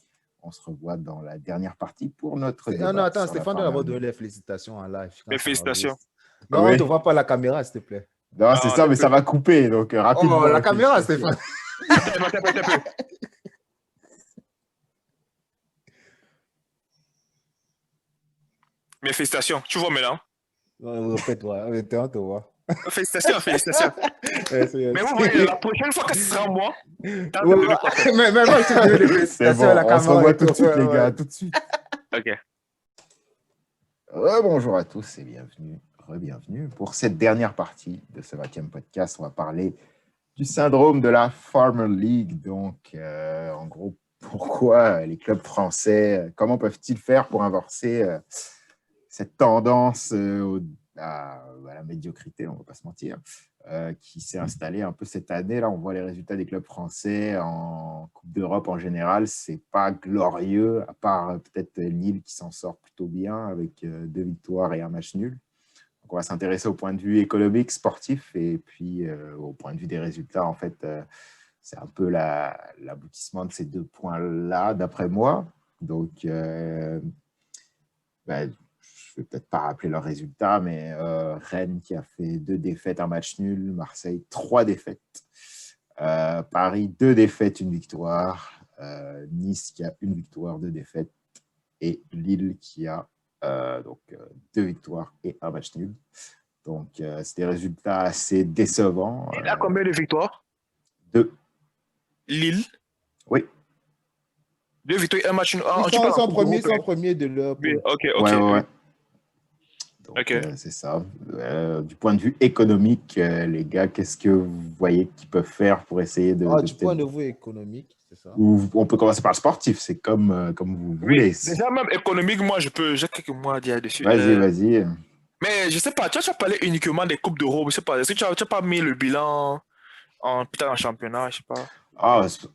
Speaker 1: On se revoit dans la dernière partie pour notre débat.
Speaker 3: Non, attends,
Speaker 1: sur la
Speaker 3: Stéphane doit
Speaker 1: Farmer
Speaker 3: d'abord donner
Speaker 1: League.
Speaker 3: les félicitations en live.
Speaker 2: Les félicitations.
Speaker 3: Non,
Speaker 1: Oui.
Speaker 3: on ne te voit pas la caméra, s'il te plaît.
Speaker 1: Non, c'est ça, mais ça va couper, donc rapidement.
Speaker 3: Oh, la caméra, Stéphane.
Speaker 2: Attends. Mes félicitations. Tu vois maintenant?
Speaker 3: Répète-toi, on te voit.
Speaker 2: Félicitations. Mais vous voyez, la prochaine fois que ce sera moi,
Speaker 3: mais moi, je te donne les félicitations
Speaker 1: bon,
Speaker 3: à la caméra.
Speaker 1: on se revoit tout de suite, les gars, tout de suite.
Speaker 2: Ok.
Speaker 1: Bonjour à tous et bienvenue pour cette dernière partie de ce 20e podcast. On va parler du syndrome de la Farmer League. Donc, en gros, pourquoi les clubs français, comment peuvent-ils faire pour inverser cette tendance à la médiocrité, on ne va pas se mentir, qui s'est installée un peu cette année. Là, on voit les résultats des clubs français en Coupe d'Europe en général. Ce n'est pas glorieux, à part peut-être Lille qui s'en sort plutôt bien avec 2 victoires et un match nul. Donc, on va s'intéresser au point de vue économique, sportif, et puis au point de vue des résultats. En fait, c'est un peu l'aboutissement de ces 2 points-là, d'après moi. Donc, je ne vais peut-être pas rappeler leurs résultats, mais Rennes qui a fait 2 défaites, un match nul, Marseille 3 défaites, Paris 2 défaites, 1 victoire, Nice qui a 1 victoire, 2 défaites, et Lille qui a 2 victoires et un match nul. Donc, c'est des résultats assez décevants.
Speaker 2: Il a combien de victoires?
Speaker 1: 2.
Speaker 2: Lille?
Speaker 1: Oui.
Speaker 2: 2 victoires et un match nul.
Speaker 3: Ils sont premiers de leur poule.
Speaker 2: Ok.
Speaker 1: Ouais. Donc,
Speaker 2: okay.
Speaker 1: C'est ça. Du point de vue économique, les gars, qu'est-ce que vous voyez qu'ils peuvent faire pour essayer de...
Speaker 3: Du point de vue économique, c'est ça.
Speaker 1: Ou on peut commencer par le sportif, c'est comme vous voulez.
Speaker 2: Déjà, même économique, moi, j'ai quelques mots à dire dessus.
Speaker 1: Vas-y.
Speaker 2: Mais je sais pas, tu as parlé uniquement des Coupes d'Europe, je sais pas. Est-ce que tu n'as pas mis le bilan peut-être en championnat, je sais pas.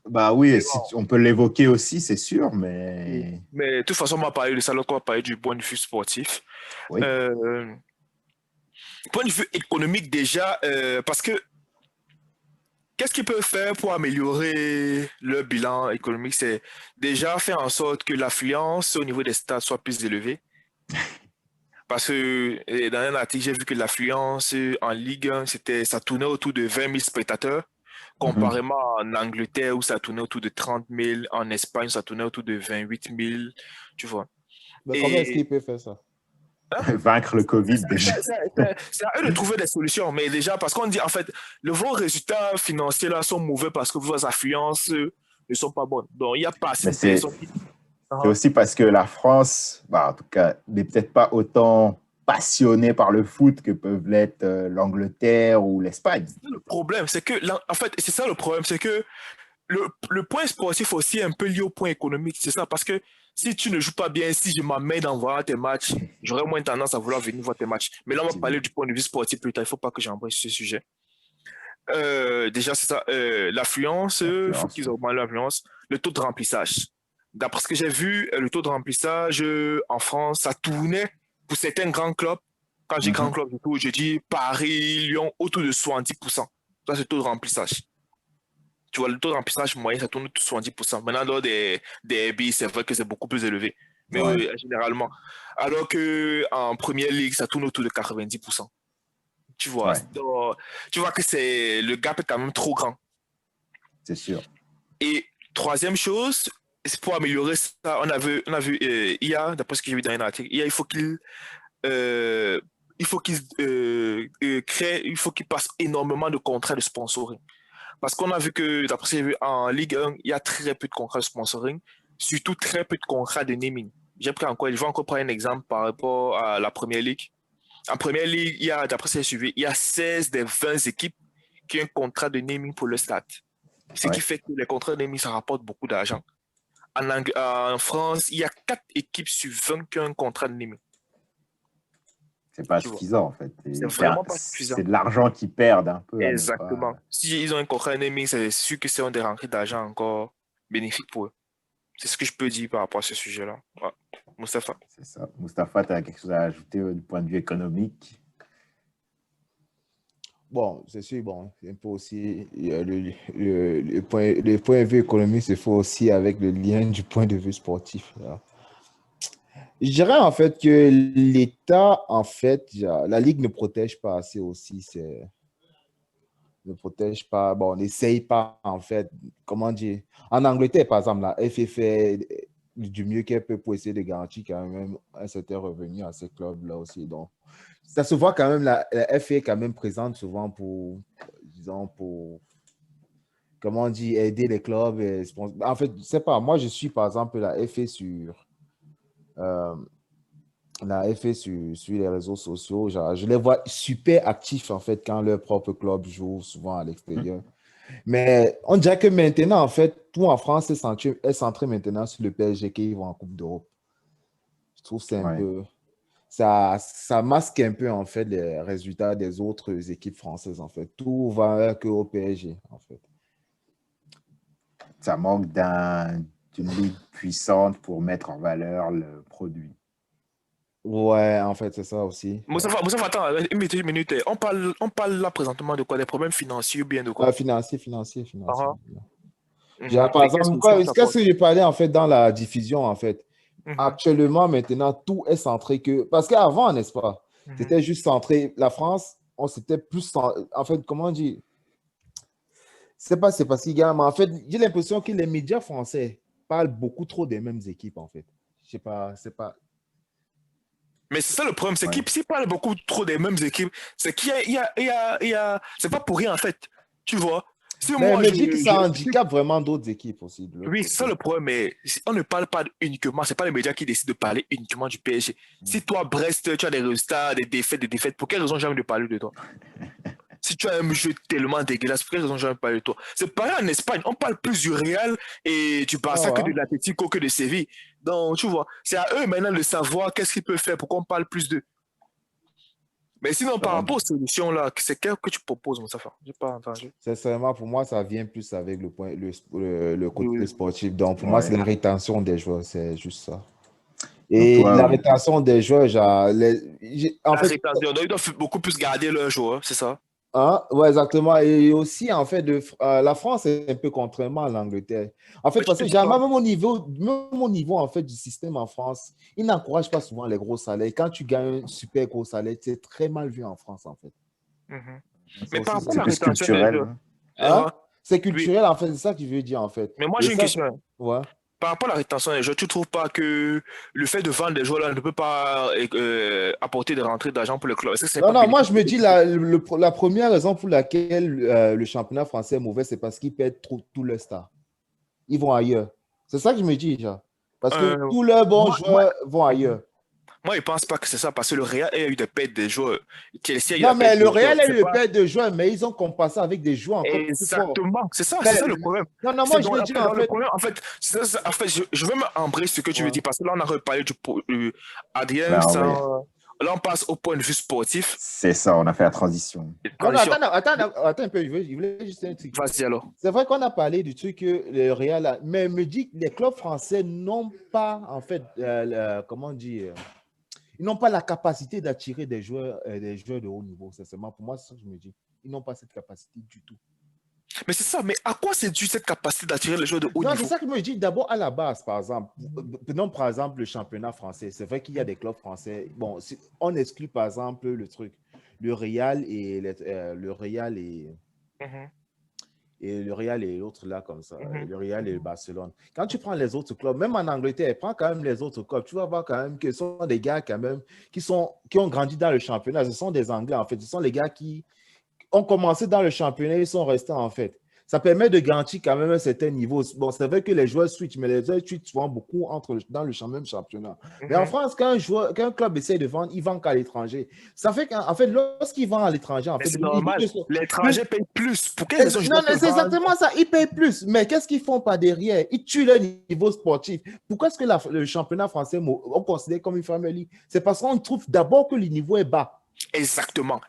Speaker 1: Bah oui, on peut l'évoquer aussi, c'est sûr, mais...
Speaker 2: Mais de toute façon, on va parler de ça, on va parler du point de vue sportif.
Speaker 1: Oui.
Speaker 2: Point de vue économique déjà, parce que qu'est-ce qu'ils peuvent faire pour améliorer le bilan économique? C'est déjà faire en sorte que l'affluence au niveau des stades soit plus élevée. Parce que dans un article, j'ai vu que l'affluence en Ligue 1, ça tournait autour de 20 000 spectateurs, comparément en Angleterre où ça tournait autour de 30 000, en Espagne, ça tournait autour de 28 000, tu vois.
Speaker 3: Mais comment est-ce qu'ils peuvent faire ça?
Speaker 1: Vaincre le Covid déjà.
Speaker 2: C'est à eux de trouver des solutions, mais déjà parce qu'on dit en fait, vos résultats financiers là sont mauvais parce que vos affluences ne sont pas bonnes. Donc il n'y a pas assez de personnes.
Speaker 1: C'est aussi parce que la France, en tout cas, n'est peut-être pas autant passionnée par le foot que peuvent l'être l'Angleterre ou l'Espagne.
Speaker 2: Le problème, c'est que en fait, c'est ça le problème, c'est que le point sportif aussi est un peu lié au point économique, c'est ça, parce que si tu ne joues pas bien, si je m'amène à voir tes matchs, j'aurais moins tendance à vouloir venir voir tes matchs. Mais là, on va parler du point de vue sportif plus tard. Il ne faut pas que j'embrasse ce sujet. Déjà, c'est ça. L'affluence, il faut qu'ils augmentent l'affluence. Le taux de remplissage. D'après ce que j'ai vu, le taux de remplissage en France, ça tournait pour certains grands clubs. Quand j'ai grands clubs, je dis Paris, Lyon, autour de 70%. Ça, c'est le taux de remplissage. Tu vois, le taux de remplissage moyen, ça tourne autour de 70%. Maintenant, dans des billes, c'est vrai que c'est beaucoup plus élevé. Mais généralement. Alors qu'en première ligue, ça tourne autour de 90%. Tu vois, donc, tu vois que le gap est quand même trop grand.
Speaker 1: C'est sûr.
Speaker 2: Et troisième chose, pour améliorer ça, on a vu IA, d'après ce que j'ai vu dans un article, IA, il faut qu'il passe énormément de contrats de sponsoring. Parce qu'on a vu que, d'après ce que j'ai vu en Ligue 1, il y a très peu de contrats de sponsoring, surtout très peu de contrats de naming. Je vais encore prendre un exemple par rapport à la Première Ligue. En Première Ligue, d'après ce que j'ai suivi, il y a 16 des 20 équipes qui ont un contrat de naming pour le stade. Ce qui fait que les contrats de naming, ça rapporte beaucoup d'argent. En France, il y a 4 équipes sur 20 qui ont un contrat de Nîmes.
Speaker 1: C'est pas
Speaker 2: Tu vois.
Speaker 1: suffisant, en fait.
Speaker 2: C'est vraiment pas suffisant.
Speaker 1: C'est de l'argent qu'ils perdent un peu.
Speaker 2: Exactement. Si ils ont un contrat de naming, c'est sûr que c'est des rentrées d'argent encore bénéfiques pour eux. C'est ce que je peux dire par rapport à ce sujet-là. Ouais. Moustapha.
Speaker 1: C'est ça. Moustapha, tu as quelque chose à ajouter du point de vue économique?
Speaker 3: Bon, c'est sûr, bon, un peu aussi, le point de vue économique se fait aussi avec le lien du point de vue sportif. Là. Je dirais en fait que l'État, en fait, la Ligue ne protège pas assez aussi, ne protège pas, bon, n'essaye pas en fait, comment dire, en Angleterre par exemple, la FA fait du mieux qu'elle peut pour essayer de garantir quand même un certain revenu à ces clubs-là aussi. Donc, ça se voit quand même, la FA est quand même présente souvent pour, disons, pour, comment on dit, aider les clubs. En fait, je sais pas, moi je suis par exemple la FA sur les réseaux sociaux. Genre, je les vois super actifs en fait quand leur propre club joue souvent à l'extérieur. Mais on dirait que maintenant, en fait, tout en France est centré maintenant sur le PSG qui vont en Coupe d'Europe. Je trouve que c'est un peu... Ça masque un peu, en fait, les résultats des autres équipes françaises, en fait. Tout va que au PSG, en fait.
Speaker 1: Ça manque d'une ligue puissante pour mettre en valeur le produit.
Speaker 3: Ouais, en fait, c'est ça aussi.
Speaker 2: Moustapha, attends, une minute. On parle là présentement de quoi? Des problèmes financiers ou bien de quoi?
Speaker 3: Financier.
Speaker 2: Ah,
Speaker 3: Par
Speaker 2: et
Speaker 3: exemple,
Speaker 2: qu'est-ce que
Speaker 3: qu'est-ce que j'ai parlé, en fait, dans la diffusion, en fait?
Speaker 2: Mhm,
Speaker 3: Actuellement, maintenant, tout est centré que... Parce qu'avant, n'est-ce pas?
Speaker 2: mhm.
Speaker 3: C'était juste centré... La France, on s'était plus... En fait, comment dire? C'est pas si gars, mais en fait, j'ai l'impression que les médias français parlent beaucoup trop des mêmes équipes, en fait. Je sais pas, c'est pas...
Speaker 2: Mais c'est ça le problème, c'est
Speaker 1: Ouais.
Speaker 2: s'ils parlent beaucoup trop des mêmes équipes, c'est qu'il y a... C'est pas pour rien en fait, tu vois. Si
Speaker 3: Mais
Speaker 2: moi,
Speaker 3: me dit que ça handicape vraiment d'autres équipes aussi. De l'autre
Speaker 2: oui, c'est ça
Speaker 3: côté.
Speaker 2: le problème, mais on ne parle pas uniquement, c'est pas les médias qui décident de parler uniquement du PSG. Si toi, Brest, tu as des résultats, des défaites, pour quelle raison j'ai envie de parler de toi? Si tu as un jeu tellement dégueulasse, pour quelle raison j'ai envie de parler de toi? C'est pareil en Espagne, on parle plus du Real et du
Speaker 3: Ah
Speaker 2: Barça que de
Speaker 3: ouais?
Speaker 2: l'Atlético que de Séville. Donc, tu vois, c'est à eux maintenant de savoir qu'est-ce qu'ils peuvent faire pour qu'on parle plus d'eux. Mais sinon, par
Speaker 1: Donc,
Speaker 2: rapport aux solutions là, c'est quel que tu proposes, Moustapha? J'ai pas entendu.
Speaker 3: Sincèrement, pour moi, ça vient plus avec le côté
Speaker 2: Oui.
Speaker 3: sportif. Donc, pour moi,
Speaker 1: ouais.
Speaker 3: c'est la rétention des joueurs, c'est juste ça.
Speaker 1: Donc,
Speaker 3: Et la
Speaker 1: toi,
Speaker 3: rétention des joueurs, genre, en
Speaker 2: La
Speaker 3: fait,
Speaker 2: rétention, donc ils doivent beaucoup plus garder leurs joueurs, c'est ça?
Speaker 3: hein, ouais, exactement. Et aussi, en fait, la France est un peu contrairement à l'Angleterre. En fait,
Speaker 2: Mais tu
Speaker 3: parce
Speaker 2: te
Speaker 3: que
Speaker 2: dis pas.
Speaker 3: même au niveau en fait, du système en France, ils n'encouragent pas souvent les gros salaires. Quand tu gagnes un super gros salaire, c'est très mal vu en France, en fait.
Speaker 2: Mhm.
Speaker 3: Ça
Speaker 2: Mais par
Speaker 3: aussi,
Speaker 2: rapport
Speaker 3: c'est
Speaker 2: à
Speaker 1: c'est
Speaker 2: la
Speaker 3: un peu...
Speaker 1: plus
Speaker 2: rétention des
Speaker 1: culturel.
Speaker 2: joueurs,
Speaker 1: Hein.
Speaker 3: Hein? C'est
Speaker 2: oui.
Speaker 3: culturel, en fait, c'est ça que je veux dire, en fait.
Speaker 2: Mais moi,
Speaker 3: Et
Speaker 2: j'ai une
Speaker 3: ça,
Speaker 2: question.
Speaker 3: ouais.
Speaker 2: Par rapport à la rétention des joueurs, tu ne trouves pas que le fait de vendre des joueurs là ne peut pas apporter des rentrées d'argent pour le club? Est-ce que ce n'est
Speaker 3: Non,
Speaker 2: pas
Speaker 3: non, moi,
Speaker 2: bénéfique
Speaker 3: je
Speaker 2: pour
Speaker 3: me
Speaker 2: le
Speaker 3: dis
Speaker 2: club?
Speaker 3: la première raison pour laquelle le championnat français est mauvais, c'est parce qu'ils perdent trop tous leurs stars. Ils vont ailleurs. C'est ça que je me dis, genre. Parce que
Speaker 2: Euh,
Speaker 3: tous leurs bons
Speaker 2: moi, moi,
Speaker 3: joueurs vont
Speaker 2: mhm.
Speaker 3: ailleurs.
Speaker 2: Moi, je ne pense pas que c'est ça, parce que le Real a eu des pertes des joueurs. Chelsea a eu la
Speaker 3: Non, mais
Speaker 2: perte
Speaker 3: le
Speaker 2: des joueurs.
Speaker 3: Real a eu
Speaker 2: C'est
Speaker 3: le
Speaker 2: pas
Speaker 3: père de joueurs, mais ils ont compensé avec des joueurs encore plus forts.
Speaker 2: exactement. C'est
Speaker 3: Mais,
Speaker 2: ça le problème.
Speaker 3: non, non,
Speaker 2: C'est
Speaker 3: moi, je veux dire, en
Speaker 2: dans le
Speaker 3: fait,
Speaker 2: problème, en fait, en fait je veux me embrayer ce que tu veux
Speaker 3: ouais.
Speaker 2: dire, parce que là, on a reparlé Adrien,
Speaker 1: Ben, ouais.
Speaker 2: là, on passe au point de vue sportif.
Speaker 1: C'est ça, on a fait la transition.
Speaker 3: Non, non,
Speaker 2: Transition.
Speaker 3: attends un peu, je voulais juste un truc.
Speaker 2: Vas-y alors.
Speaker 3: C'est vrai qu'on a parlé du truc que le Real a, mais me dit que les clubs français n'ont pas, en fait, comment dire, ils n'ont pas la capacité d'attirer des joueurs de haut niveau. Sincèrement, pour moi, c'est ça que je me dis. Ils n'ont pas cette capacité du tout.
Speaker 2: Mais c'est ça, mais à quoi c'est dû cette capacité d'attirer les joueurs de haut
Speaker 3: Non, c'est
Speaker 2: niveau?
Speaker 3: ça que je me dis. D'abord, à la base, par exemple, prenons par exemple le championnat français. C'est vrai qu'il y a des clubs français. Bon, on exclut par exemple le truc, le Real le Real
Speaker 2: Mhm,
Speaker 3: et le Real et l'autre là comme ça,
Speaker 2: mhm,
Speaker 3: le Real et le
Speaker 2: mhm.
Speaker 3: Barcelone. Quand tu prends les autres clubs, même en Angleterre, prends quand même les autres clubs, tu vas voir quand même que ce sont des gars quand même qui ont grandi dans le championnat. Ce sont des Anglais en fait. Ce sont les gars qui ont commencé dans le championnat, ils sont restés en fait. ça permet de garantir quand même un certain niveau. Bon, c'est vrai que les joueurs switchent, mais les joueurs switchent souvent beaucoup dans le même championnat. Mais en France, qu'un club essaie de vendre, il vend qu'à l'étranger. Ça fait qu'en fait, lorsqu'il vend à l'étranger, en
Speaker 2: Mais
Speaker 3: fait,
Speaker 2: c'est normal. L'étranger paye plus. Pour quelle raison je
Speaker 3: non,
Speaker 2: dois te
Speaker 3: c'est
Speaker 2: vendre?
Speaker 3: exactement ça. Ils payent plus. Mais qu'est-ce qu'ils font par derrière? Ils tuent leur niveau sportif. Pourquoi est-ce que le championnat français, on considère comme une Premier League? C'est parce qu'on trouve d'abord que le niveau est bas.
Speaker 2: Exactement.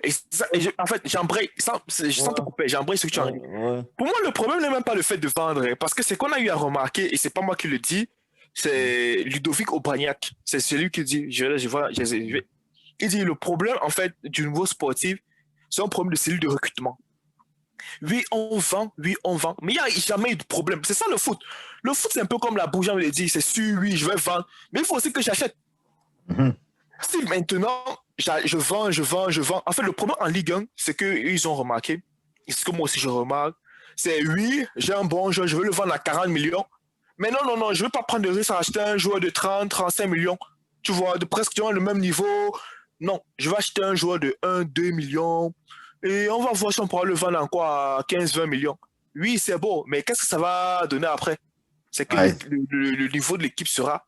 Speaker 2: En fait, j'embraye, sans te couper, j'embraye ce que tu as dit. Pour moi, le problème n'est même pas le fait de vendre, parce que c'est qu'on a eu à remarquer, et c'est pas moi qui le dis, c'est Ludovic Obraniak. C'est celui qui dit, il dit, le problème, en fait, du niveau sportif, c'est un problème de cellule de recrutement. Oui, on vend, mais il n'y a jamais eu de problème. C'est ça le foot. Le foot, c'est un peu comme la bougie, on le dit, c'est sûr, oui, je vais vendre, mais il faut aussi que j'achète. Si maintenant, je vends. En fait, le problème en Ligue 1, c'est qu'ils ont remarqué, et ce que moi aussi je remarque, c'est oui, j'ai un bon joueur, je veux le vendre à 40 millions. Mais non, je ne veux pas prendre le risque à acheter un joueur de 30, 35 millions. Tu vois, de presque le même niveau. Non, je vais acheter un joueur de 1, 2 millions. Et on va voir si on pourra le vendre encore à 15, 20 millions. Oui, c'est beau, mais qu'est-ce que ça va donner après? C'est que le niveau de l'équipe sera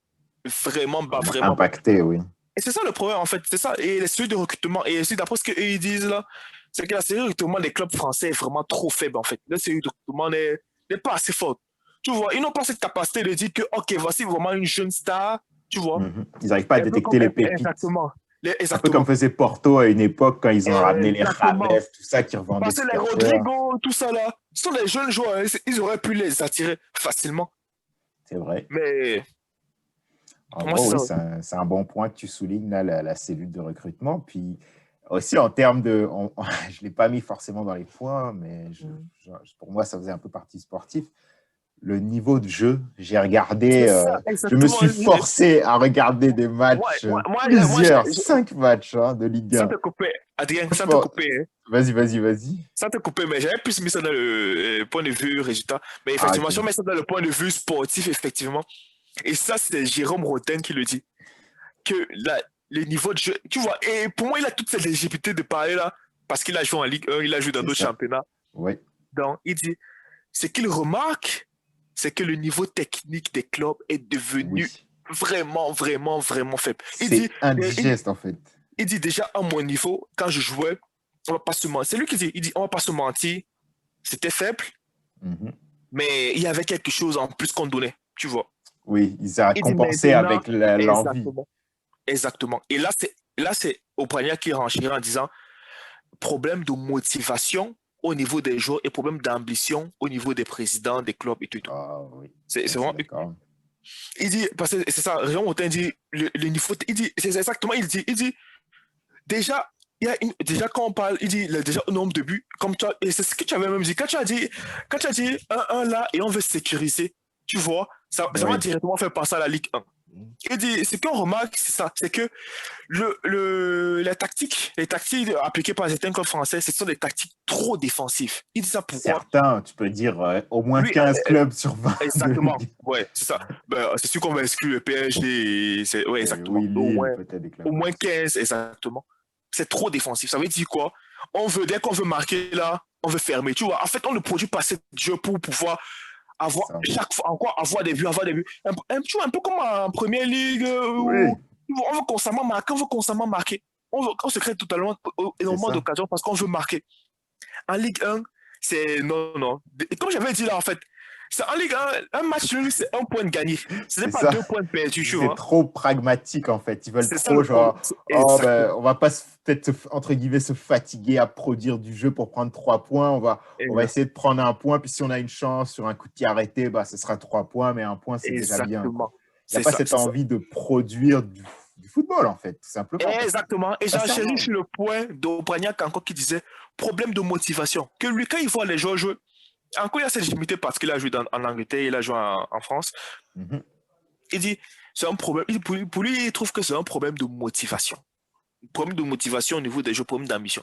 Speaker 2: vraiment bas, vraiment
Speaker 1: impacté, oui.
Speaker 2: Et c'est ça le problème, en fait, c'est ça. Et les séries de recrutement, et aussi d'après ce qu'ils disent là, c'est que la série de recrutement des clubs français est vraiment trop faible, en fait. La série de recrutement n'est pas assez forte. Tu vois, ils n'ont pas cette capacité de dire que, OK, voici vraiment une jeune star, tu vois.
Speaker 1: Ils n'arrivent pas à détecter les pépites.
Speaker 2: Exactement.
Speaker 1: Un peu comme faisait Porto à une époque quand ils ont ramené les James, tout ça, qui revendaient.
Speaker 2: Parce que les Rodrigo, tout ça là, ce sont des jeunes joueurs, ils auraient pu les attirer facilement.
Speaker 1: C'est vrai.
Speaker 2: Mais...
Speaker 1: oui, c'est un bon point que tu soulignes, là, la cellule de recrutement. Puis aussi, en termes de... je ne l'ai pas mis forcément dans les points, mais pour moi, ça faisait un peu partie sportive. Le niveau de jeu, j'ai regardé... je me suis forcé à regarder des matchs, plusieurs, 5 matchs de Ligue 1.
Speaker 2: Ça te coupait, Adrien, ça te coupait.
Speaker 1: Vas-y.
Speaker 2: Ça te coupait, mais j'avais plus mis ça dans le point de vue résultat. Mais effectivement, si on met ça dans le point de vue sportif, effectivement... Et ça, c'est Jérôme Roten qui le dit. Que le niveau de jeu... Tu vois, et pour moi, il a toute cette légitimité de parler là, parce qu'il a joué en Ligue 1, il a joué dans d'autres championnats.
Speaker 1: Oui.
Speaker 2: Donc, il dit, ce qu'il remarque, c'est que le niveau technique des clubs est devenu vraiment faible.
Speaker 1: C'est indigeste, en fait.
Speaker 2: Il dit déjà, à mon niveau, quand je jouais, on va pas se mentir. C'est lui qui dit, on va pas se mentir, c'était faible, mais il y avait quelque chose en plus qu'on donnait, tu vois.
Speaker 1: Oui, ils ont compensé avec l'envie.
Speaker 2: Exactement. Et là, c'est Obraniak qui renchira en disant problème de motivation au niveau des joueurs et problème d'ambition au niveau des présidents des clubs et tout.
Speaker 1: Oui.
Speaker 2: C'est vraiment. Il dit, parce que c'est ça, Rayon Motin dit le niveau. Il dit, c'est exactement, il dit déjà. Déjà, quand on parle, il dit déjà au nombre de buts, comme toi, et c'est ce que tu avais même dit. Quand tu as dit 1-1 là et on veut sécuriser, tu vois, ça va directement faire passer à la Ligue 1. Il dit, ce qu'on remarque, c'est ça, c'est que les tactiques appliquées par certains clubs français, ce sont des tactiques trop défensives. Il dit ça pourquoi?
Speaker 1: Certains, tu peux dire au moins 15 clubs sur 20.
Speaker 2: Exactement, ouais, c'est ça. C'est sûr qu'on va exclure le PSG, exactement. Au moins 15, exactement. C'est trop défensif. Ça veut dire quoi? Dès qu'on veut marquer là, on veut fermer. Tu vois, en fait, on ne produit pas ce jeu pour pouvoir avoir chaque fois encore avoir des buts. Tu vois, un peu comme en première ligue où on veut constamment marquer. On se crée totalement énormément d'occasions parce qu'on veut marquer. En Ligue 1, c'est non. Et comme j'avais dit là, en fait, c'est en Ligue 1, un match nul, c'est 1 point de gagné. Ce n'est pas 2 points de perdu, tu vois.
Speaker 1: C'est trop pragmatique, en fait. Ils veulent trop, on va pas peut-être, entre guillemets, se fatiguer à produire du jeu pour prendre 3 points. On va essayer de prendre 1 point. Puis si on a une chance sur un coup de pied arrêté, ce sera 3 points. Mais 1 point, c'est déjà bien. Il n'y a pas cette envie de produire du football, en fait, tout simplement.
Speaker 2: Exactement. Et j'ai sur le point d'Obraniak encore qui disait problème de motivation. Que lui, quand il voit les joueurs jouer, encore il a cette légitimité parce qu'il a joué en Angleterre, il a joué en France. Il dit, c'est un problème. Pour lui, il trouve que c'est un problème de motivation. Problème de motivation au niveau des jeux, problème d'ambition.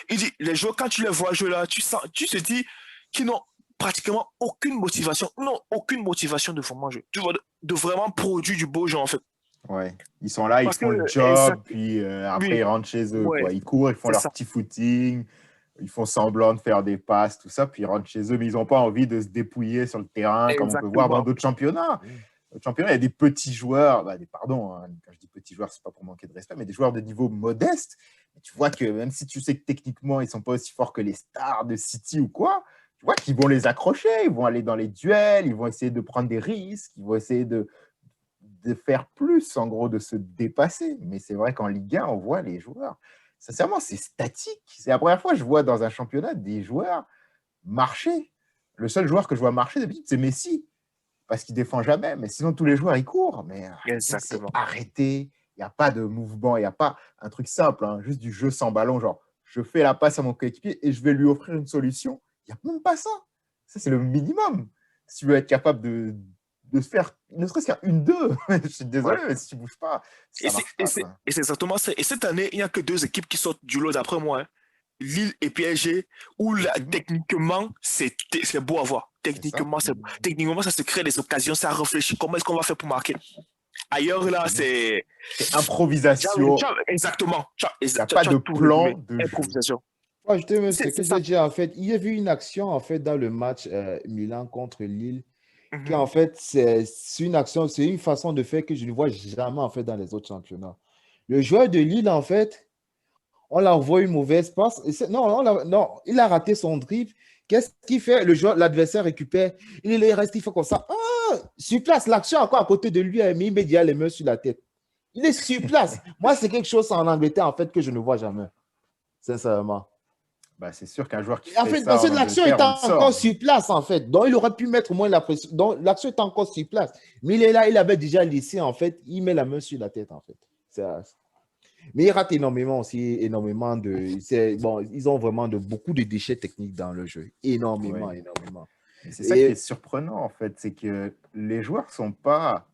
Speaker 2: Il dit, les joueurs, quand tu les vois jouer là, tu te dis qu'ils n'ont pratiquement aucune motivation. Non, aucune motivation de vraiment jouer. Tu vois, de vraiment produire du beau jeu, en fait.
Speaker 1: Ouais, ils sont là, ils font le job, puis après ils rentrent chez eux. Ils courent, ils font leur petit footing. Ils font semblant de faire des passes, tout ça, puis ils rentrent chez eux, mais ils n'ont pas envie de se dépouiller sur le terrain, comme on peut voir dans d'autres championnats. Dans le championnat, il y a des petits joueurs, pardon, hein, quand je dis petits joueurs, ce n'est pas pour manquer de respect, mais des joueurs de niveau modeste. Et tu vois que même si tu sais que techniquement, ils ne sont pas aussi forts que les stars de City ou quoi, tu vois qu'ils vont les accrocher, ils vont aller dans les duels, ils vont essayer de prendre des risques, ils vont essayer de faire plus, en gros, de se dépasser. Mais c'est vrai qu'en Ligue 1, on voit les joueurs. Sincèrement, c'est statique. C'est la première fois que je vois dans un championnat des joueurs marcher. Le seul joueur que je vois marcher d'habitude, c'est Messi, parce qu'il ne défend jamais. Mais sinon, tous les joueurs, ils courent. Mais c'est arrêté. Il n'y a pas de mouvement. Il n'y a pas un truc simple, hein, juste du jeu sans ballon. Genre, je fais la passe à mon coéquipier et je vais lui offrir une solution. Il n'y a même pas ça. Ça, c'est le minimum. Si tu veux être capable de se faire ne serait-ce qu'un 1-2. Je suis désolé, mais si tu ne bouges pas, ça marche pas.
Speaker 2: Et c'est exactement ça. Et cette année, il n'y a que 2 équipes qui sortent du lot d'après moi. Hein. Lille et PSG, où techniquement, c'est beau à voir. Techniquement, ça se crée des occasions, ça réfléchit comment est-ce qu'on va faire pour marquer. Ailleurs, là, c'est
Speaker 1: improvisation.
Speaker 2: Exactement.
Speaker 1: Il n'y a pas de plan de
Speaker 2: improvisation.
Speaker 3: Ouais, ce que j'ai dit, en fait, il y a eu une action, en fait, dans le match Milan contre Lille, qui, en fait, c'est une action, c'est une façon de faire que je ne vois jamais, en fait, dans les autres championnats. Le joueur de Lille, en fait, on l'envoie une mauvaise passe. Non, il a raté son dribble. Qu'est-ce qu'il fait? L'adversaire récupère. Il reste, il fait comme ça. Sur place, l'action encore à côté de lui, mais il met déjà les mains sur la tête. Il est sur place. Moi, c'est quelque chose en Angleterre, en fait, que je ne vois jamais. Sincèrement.
Speaker 1: C'est sûr qu'un joueur qui
Speaker 3: en fait, parce que l'action est encore sur place, en fait. Donc, il aurait pu mettre moins la pression. Donc, l'action est encore sur place. Mais il est là, il avait déjà laissé, en fait. Il met la main sur la tête, en fait. Mais il rate énormément aussi, ils ont vraiment beaucoup de déchets techniques dans le jeu. Énormément.
Speaker 1: C'est ça qui est surprenant, en fait. C'est que les joueurs ne sont pas...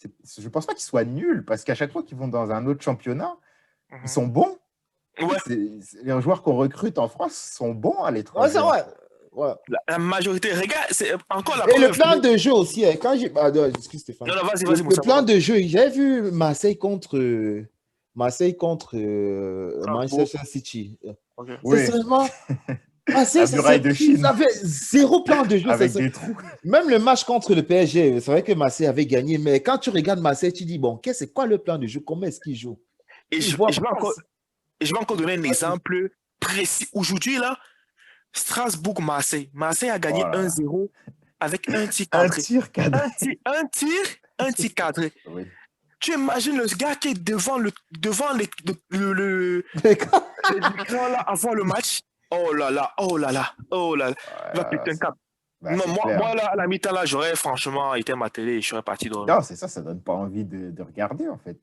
Speaker 1: Je ne pense pas qu'ils soient nuls, parce qu'à chaque fois qu'ils vont dans un autre championnat, ils sont bons.
Speaker 2: Ouais.
Speaker 1: Les joueurs qu'on recrute en France sont bons à l'étranger.
Speaker 3: Ouais.
Speaker 2: La majorité, regarde, c'est encore la
Speaker 3: Et le plan de jeu aussi, quand j'ai... excuse Stéphane.
Speaker 2: Non, vas-y,
Speaker 3: le plan de jeu, j'ai vu Marseille contre Manchester City.
Speaker 2: Okay.
Speaker 3: C'est seulement...
Speaker 1: La muraille de Chine.
Speaker 3: Ils avaient 0 plan de jeu.
Speaker 1: Avec des trous.
Speaker 3: Même le match contre le PSG, c'est vrai que Marseille avait gagné, mais quand tu regardes Marseille, tu dis, bon, c'est quoi le plan de jeu? Comment est-ce qu'il joue?
Speaker 2: Et je vais encore donner un exemple précis. Aujourd'hui, là, Strasbourg-Marseille. Marseille a gagné 1-0 avec un tir cadré. Un tir cadré. Oui. Tu imagines le gars qui est devant l'écran là avant le match. Oh là là. Il va péter un câble. Moi, là, à la mi-temps, là, j'aurais franchement été à ma télé et je serais parti dormir.
Speaker 1: Non, c'est ça donne pas envie de regarder, en fait.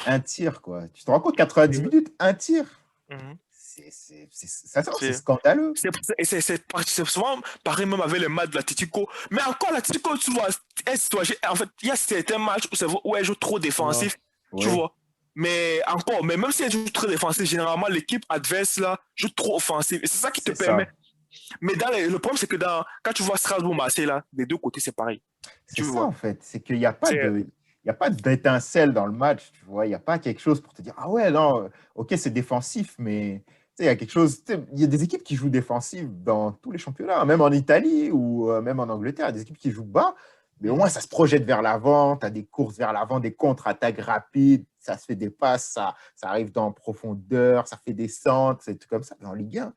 Speaker 2: Un tir,
Speaker 1: quoi. Tu te rends compte, 90 minutes, un tir. C'est scandaleux.
Speaker 2: C'est souvent pareil même avec les matchs de l'Atlético. Mais encore l'Atlético, tu vois, en fait, il y a certains matchs où elle joue trop défensif, tu vois. Mais même si elle joue trop défensif, généralement, l'équipe adverse là joue trop offensif. Et c'est ça qui te permet. Mais le problème, c'est que quand tu vois Strasbourg-Marseille, là, des deux côtés, c'est pareil.
Speaker 1: C'est ça, en fait. C'est qu'il n'y a pas de... Il n'y a pas d'étincelle dans le match, tu vois. Il n'y a pas quelque chose pour te dire, ah ouais, non, ok, c'est défensif, mais il y a quelque chose. Il y a des équipes qui jouent défensives dans tous les championnats, même en Italie ou même en Angleterre. Il y a des équipes qui jouent bas, mais au moins ça se projette vers l'avant. Tu as des courses vers l'avant, des contre-attaques rapides, ça se fait des passes, ça arrive dans profondeur, ça fait des centres, c'est tout comme ça. Mais en Ligue 1,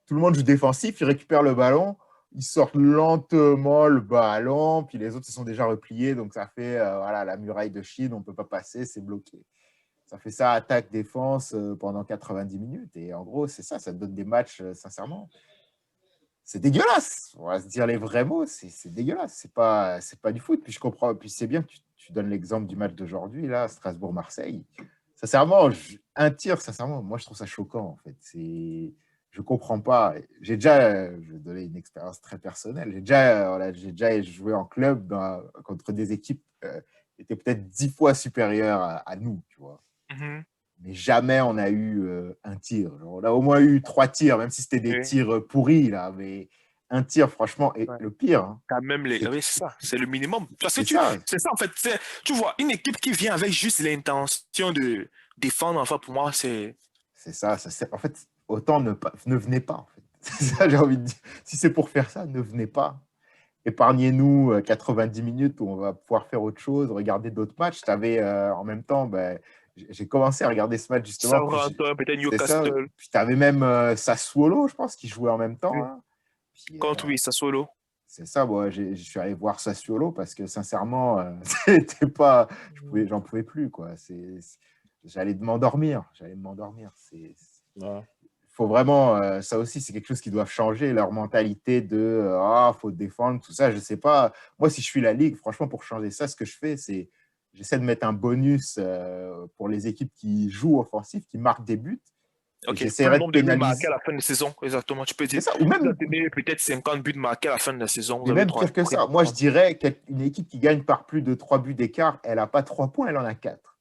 Speaker 1: tout le monde joue défensif, il récupère le ballon. Ils sortent lentement le ballon, puis les autres se sont déjà repliés, donc ça fait la muraille de Chine, on ne peut pas passer, c'est bloqué. Ça fait ça, attaque-défense pendant 90 minutes, et en gros, c'est ça donne des matchs, sincèrement. C'est dégueulasse, on va se dire les vrais mots, c'est dégueulasse, c'est pas du foot, puis je comprends, puis c'est bien que tu donnes l'exemple du match d'aujourd'hui, là, Strasbourg-Marseille. Sincèrement, un tir, sincèrement, moi je trouve ça choquant, en fait, je ne comprends pas. Je vais donner une expérience très personnelle. J'ai déjà joué en club contre des équipes qui étaient peut-être 10 fois supérieures à nous, tu vois. Mais jamais on a eu un tir. On a au moins eu 3 tirs, même si c'était des tirs pourris, là. Mais un tir, franchement, est le pire. Hein.
Speaker 2: Quand même, oui, c'est ça. C'est le minimum. Parce que c'est ça, en fait. Tu vois, une équipe qui vient avec juste l'intention de défendre, enfin, pour moi, c'est...
Speaker 1: C'est ça. En fait, autant ne venez pas, en fait. C'est ça, j'ai envie de dire. Si c'est pour faire ça, ne venez pas. Épargnez-nous 90 minutes où on va pouvoir faire autre chose, regarder d'autres matchs. En même temps, j'ai commencé à regarder ce match justement.
Speaker 2: Southampton, peut-être
Speaker 1: C'est ça.
Speaker 2: Newcastle.
Speaker 1: Puis tu avais même Sassuolo, je pense, qui jouait en même temps.
Speaker 2: Oui.
Speaker 1: Hein. Puis,
Speaker 2: Contre, oui, Sassuolo.
Speaker 1: c'est ça, moi, je suis allé voir Sassuolo parce que sincèrement, c'était pas, j'en pouvais plus, quoi. J'allais m'endormir.
Speaker 3: Ouais.
Speaker 1: Faut vraiment, ça aussi, c'est quelque chose qui doit changer, leur mentalité de faut défendre, tout ça. Je sais pas. Moi, si je suis la Ligue, franchement, pour changer ça, ce que je fais, c'est j'essaie de mettre un bonus pour les équipes qui jouent offensif, qui marquent des buts.
Speaker 2: Ok,
Speaker 1: J'essaierai
Speaker 2: le
Speaker 1: de
Speaker 2: nombre de buts marqués
Speaker 1: pénaliser.
Speaker 2: à la fin de la saison, exactement. Tu peux dire,
Speaker 1: C'est ça, ou
Speaker 2: vous
Speaker 1: même,
Speaker 2: avez peut-être 50 buts marqués à la fin de la saison. Vous
Speaker 1: mais
Speaker 2: avez
Speaker 1: même
Speaker 2: 3
Speaker 1: pire que ça. Moi, je dirais qu'une équipe qui gagne par plus de 3 buts d'écart, elle n'a pas 3 points, elle en a 4.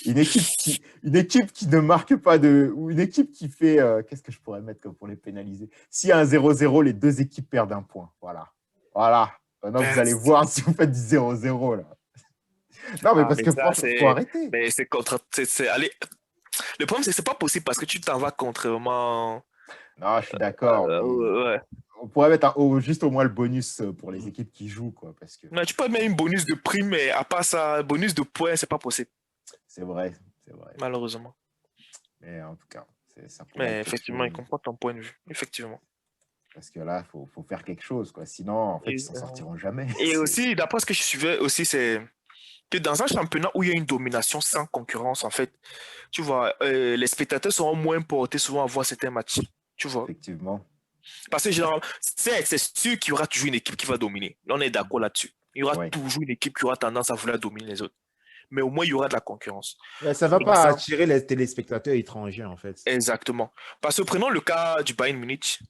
Speaker 1: Une équipe qui ne marque pas ou une équipe qui fait. Qu'est-ce que je pourrais mettre comme pour les pénaliser? S'il y a un 0-0, les deux équipes perdent un point. Voilà. Maintenant, vous allez voir si vous faites du 0-0 là. Non, mais parce que franchement, il faut arrêter.
Speaker 2: Mais c'est contre. Allez. Le problème, c'est que c'est pas possible parce que tu t'en vas contrairement.
Speaker 1: Non, je suis d'accord.
Speaker 2: Ouais.
Speaker 1: On pourrait mettre juste au moins le bonus pour les équipes qui jouent, quoi. Parce que...
Speaker 2: Non, tu peux mettre une bonus de prime, mais à part ça, bonus de points, c'est pas possible.
Speaker 1: C'est vrai.
Speaker 2: Malheureusement.
Speaker 1: Mais en tout cas, ça pourrait
Speaker 2: Mais
Speaker 1: être
Speaker 2: effectivement, il comprend ton point de vue. Effectivement.
Speaker 1: Parce que là, il faut faire quelque chose, quoi. Sinon, en fait, ils s'en sortiront jamais.
Speaker 2: Et aussi, d'après ce que je suivais aussi, c'est que dans un championnat où il y a une domination sans concurrence, en fait, tu vois, les spectateurs seront moins portés souvent à voir certains matchs. Tu vois.
Speaker 1: Effectivement.
Speaker 2: Parce que généralement, c'est sûr qu'il y aura toujours une équipe qui va dominer. Là, on est d'accord là-dessus. Il y aura toujours une équipe qui aura tendance à vouloir dominer les autres. Mais au moins, il y aura de la concurrence.
Speaker 3: Ouais, ça ne va pas attirer les téléspectateurs étrangers, en fait.
Speaker 2: Exactement. Parce que prenons le cas du Bayern Munich.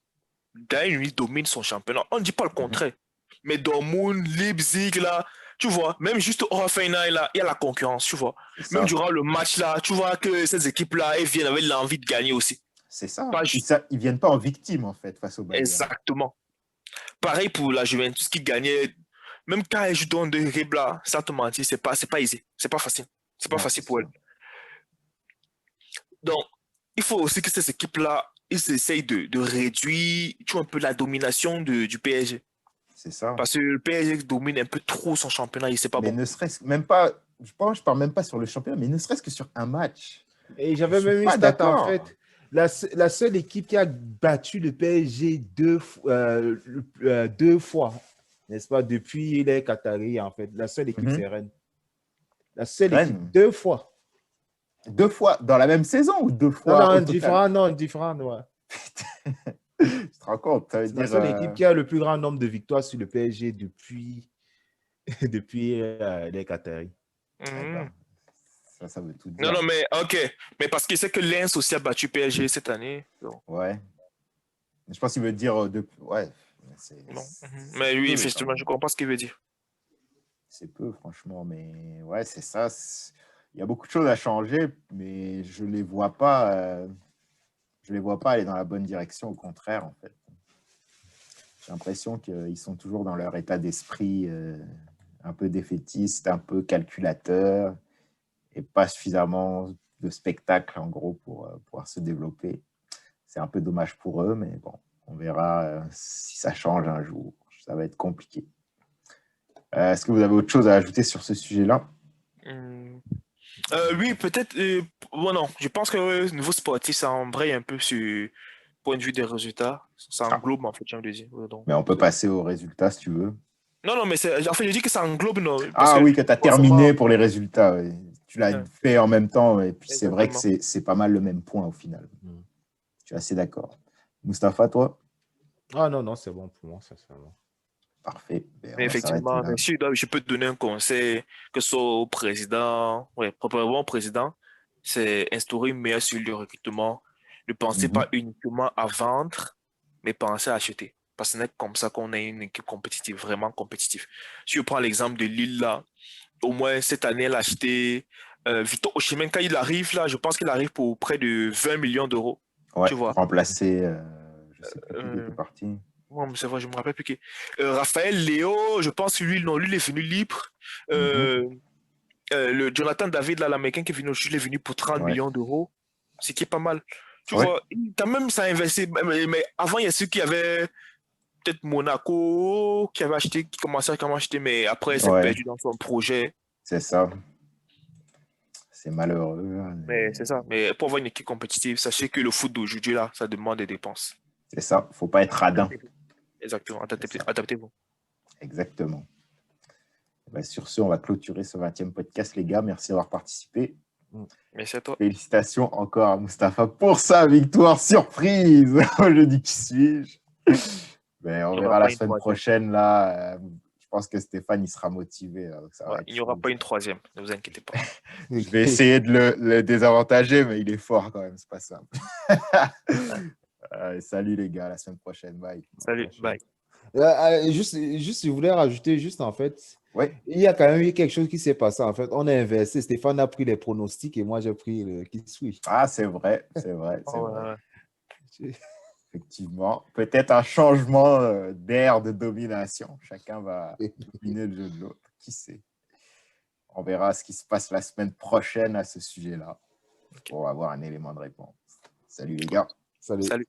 Speaker 2: Bayern Munich domine son championnat. On ne dit pas le contraire. Mais Dortmund, Leipzig, là, tu vois, même juste au Hoffenheim, là, il y a la concurrence, tu vois. Même durant le match, là, tu vois que ces équipes-là, elles viennent avec l'envie de gagner aussi.
Speaker 1: C'est ça. Ils ne viennent pas en victime, en fait, face au Bayern.
Speaker 2: Exactement. Pareil pour la Juventus qui gagnait. Même quand elle joue dans de Ribla, sans te mentir, c'est pas easy. C'est pas facile. C'est pas facile pour elle. Donc, il faut aussi que ces équipes-là, ils essayent de réduire un peu la domination du PSG.
Speaker 1: C'est ça.
Speaker 2: Parce que le PSG domine un peu trop son championnat, c'est pas bon.
Speaker 1: Mais ne serait-ce même pas, je parle même pas sur le championnat, mais ne serait-ce que sur un match.
Speaker 3: Et j'avais même une stat en fait. La seule équipe qui a battu le PSG deux fois, n'est-ce pas, depuis les Qataris, en fait. La seule équipe, c'est Rennes. La seule équipe, 2 fois.
Speaker 1: 2 fois dans la même saison ou 2 fois
Speaker 3: différent, ouais.
Speaker 1: Tu te rends compte, ça veut dire...
Speaker 3: la seule équipe qui a le plus grand nombre de victoires sur le PSG depuis les Qataris.
Speaker 1: Ça veut tout dire.
Speaker 2: Non, mais ok. Mais parce que c'est que Lens aussi a battu PSG cette année. Donc.
Speaker 1: Ouais. Je pense qu'il veut dire... Ouais.
Speaker 2: Non. Mais oui, effectivement, je comprends ce qu'il veut dire.
Speaker 1: C'est peu, franchement. Mais ouais, c'est ça. Il y a beaucoup de choses à changer, mais je ne les vois pas... Je les vois pas aller dans la bonne direction, au contraire, en fait. J'ai l'impression qu'ils sont toujours dans leur état d'esprit un peu défaitiste, un peu calculateur, et pas suffisamment de spectacle, en gros, pour pouvoir se développer. C'est un peu dommage pour eux, mais bon, on verra si ça change un jour. Ça va être compliqué. Est-ce que vous avez autre chose à ajouter sur ce sujet-là?
Speaker 2: Oui, peut-être. Non, je pense que niveau sportif, ça embraye un peu sur le point de vue des résultats. Ça englobe, en fait, j'ai envie de dire. Donc,
Speaker 1: mais on peut passer aux résultats, si tu veux.
Speaker 2: Non, mais en fait, je dis que ça englobe. Non,
Speaker 1: oui, que tu as terminé pour les résultats. Ouais. Tu l'as fait en même temps, et puis c'est vrai que c'est pas mal le même point au final. Je suis assez d'accord. Mustapha, toi?
Speaker 3: Ah non, c'est bon pour moi, ça c'est bon.
Speaker 1: Parfait.
Speaker 2: Mais effectivement, si je peux te donner un conseil, que ce soit au président, proprement au président, c'est instaurer une meilleure suivi de recrutement. Ne pensez pas uniquement à vendre, mais pensez à acheter. Parce que c'est comme ça qu'on a une équipe compétitive, vraiment compétitive. Si je prends l'exemple de Lille, là, au moins cette année, elle a acheté Victor Osimhen. Quand il arrive, là, je pense qu'il arrive pour près de 20 millions d'euros.
Speaker 1: Ouais,
Speaker 2: tu vois.
Speaker 1: Remplacer, je sais plus qui était parti.
Speaker 2: Ouais, mais c'est vrai, je me rappelle plus qui. Raphaël Léo, je pense que lui, il est venu libre. Le Jonathan David, là, l'américain qui est venu, il est venu pour 30 millions d'euros. Ce qui est pas mal. Tu
Speaker 1: Ouais.
Speaker 2: vois, quand même, ça a investi. Mais avant, il y a ceux qui avaient peut-être Monaco, qui avaient acheté, qui commençaient à quand même acheter, mais après, c'est
Speaker 1: Ouais,
Speaker 2: perdu dans son projet.
Speaker 1: c'est ça. C'est malheureux, hein,
Speaker 2: Mais c'est ça. Mais pour avoir une équipe compétitive, sachez que le foot d'aujourd'hui, là, ça demande des dépenses.
Speaker 1: c'est ça. Faut pas être radin.
Speaker 2: Exactement.
Speaker 1: C'est ça.
Speaker 2: Adaptez-vous.
Speaker 1: Exactement. Ben, sur ce, on va clôturer ce 20e podcast, les gars. Merci d'avoir participé.
Speaker 2: Merci à toi.
Speaker 1: Félicitations encore à Mustapha pour sa victoire surprise au jeudi qui suis-je. Ben, on
Speaker 2: Il n'y
Speaker 1: verra
Speaker 2: aura
Speaker 1: la
Speaker 2: pas une
Speaker 1: semaine
Speaker 2: troisième.
Speaker 1: prochaine. Là, je pense que Stéphane, il sera motivé. Donc ça
Speaker 2: Ouais,
Speaker 1: va être
Speaker 2: il n'y aura
Speaker 1: chaud.
Speaker 2: pas une troisième. Ne vous inquiétez pas.
Speaker 1: Je vais essayer de le désavantager, mais il est fort quand même. C'est pas simple. Salut les gars, à la semaine prochaine. Bye.
Speaker 2: Salut. Bye.
Speaker 3: Juste, je voulais rajouter, juste en fait,
Speaker 1: Ouais.
Speaker 3: il y a quand même eu quelque chose qui s'est passé. En fait, on a inversé. Stéphane a pris les pronostics et moi, j'ai pris le qui suit.
Speaker 1: Ah, c'est vrai. C'est vrai. C'est
Speaker 2: Oh,
Speaker 1: vrai.
Speaker 2: ouais.
Speaker 1: Effectivement. Peut-être un changement d'air de domination. Chacun va dominer le jeu de l'autre. Qui sait? On verra ce qui se passe la semaine prochaine à ce sujet-là pour avoir un élément de réponse. Salut les gars.
Speaker 3: Salut.
Speaker 2: Salut.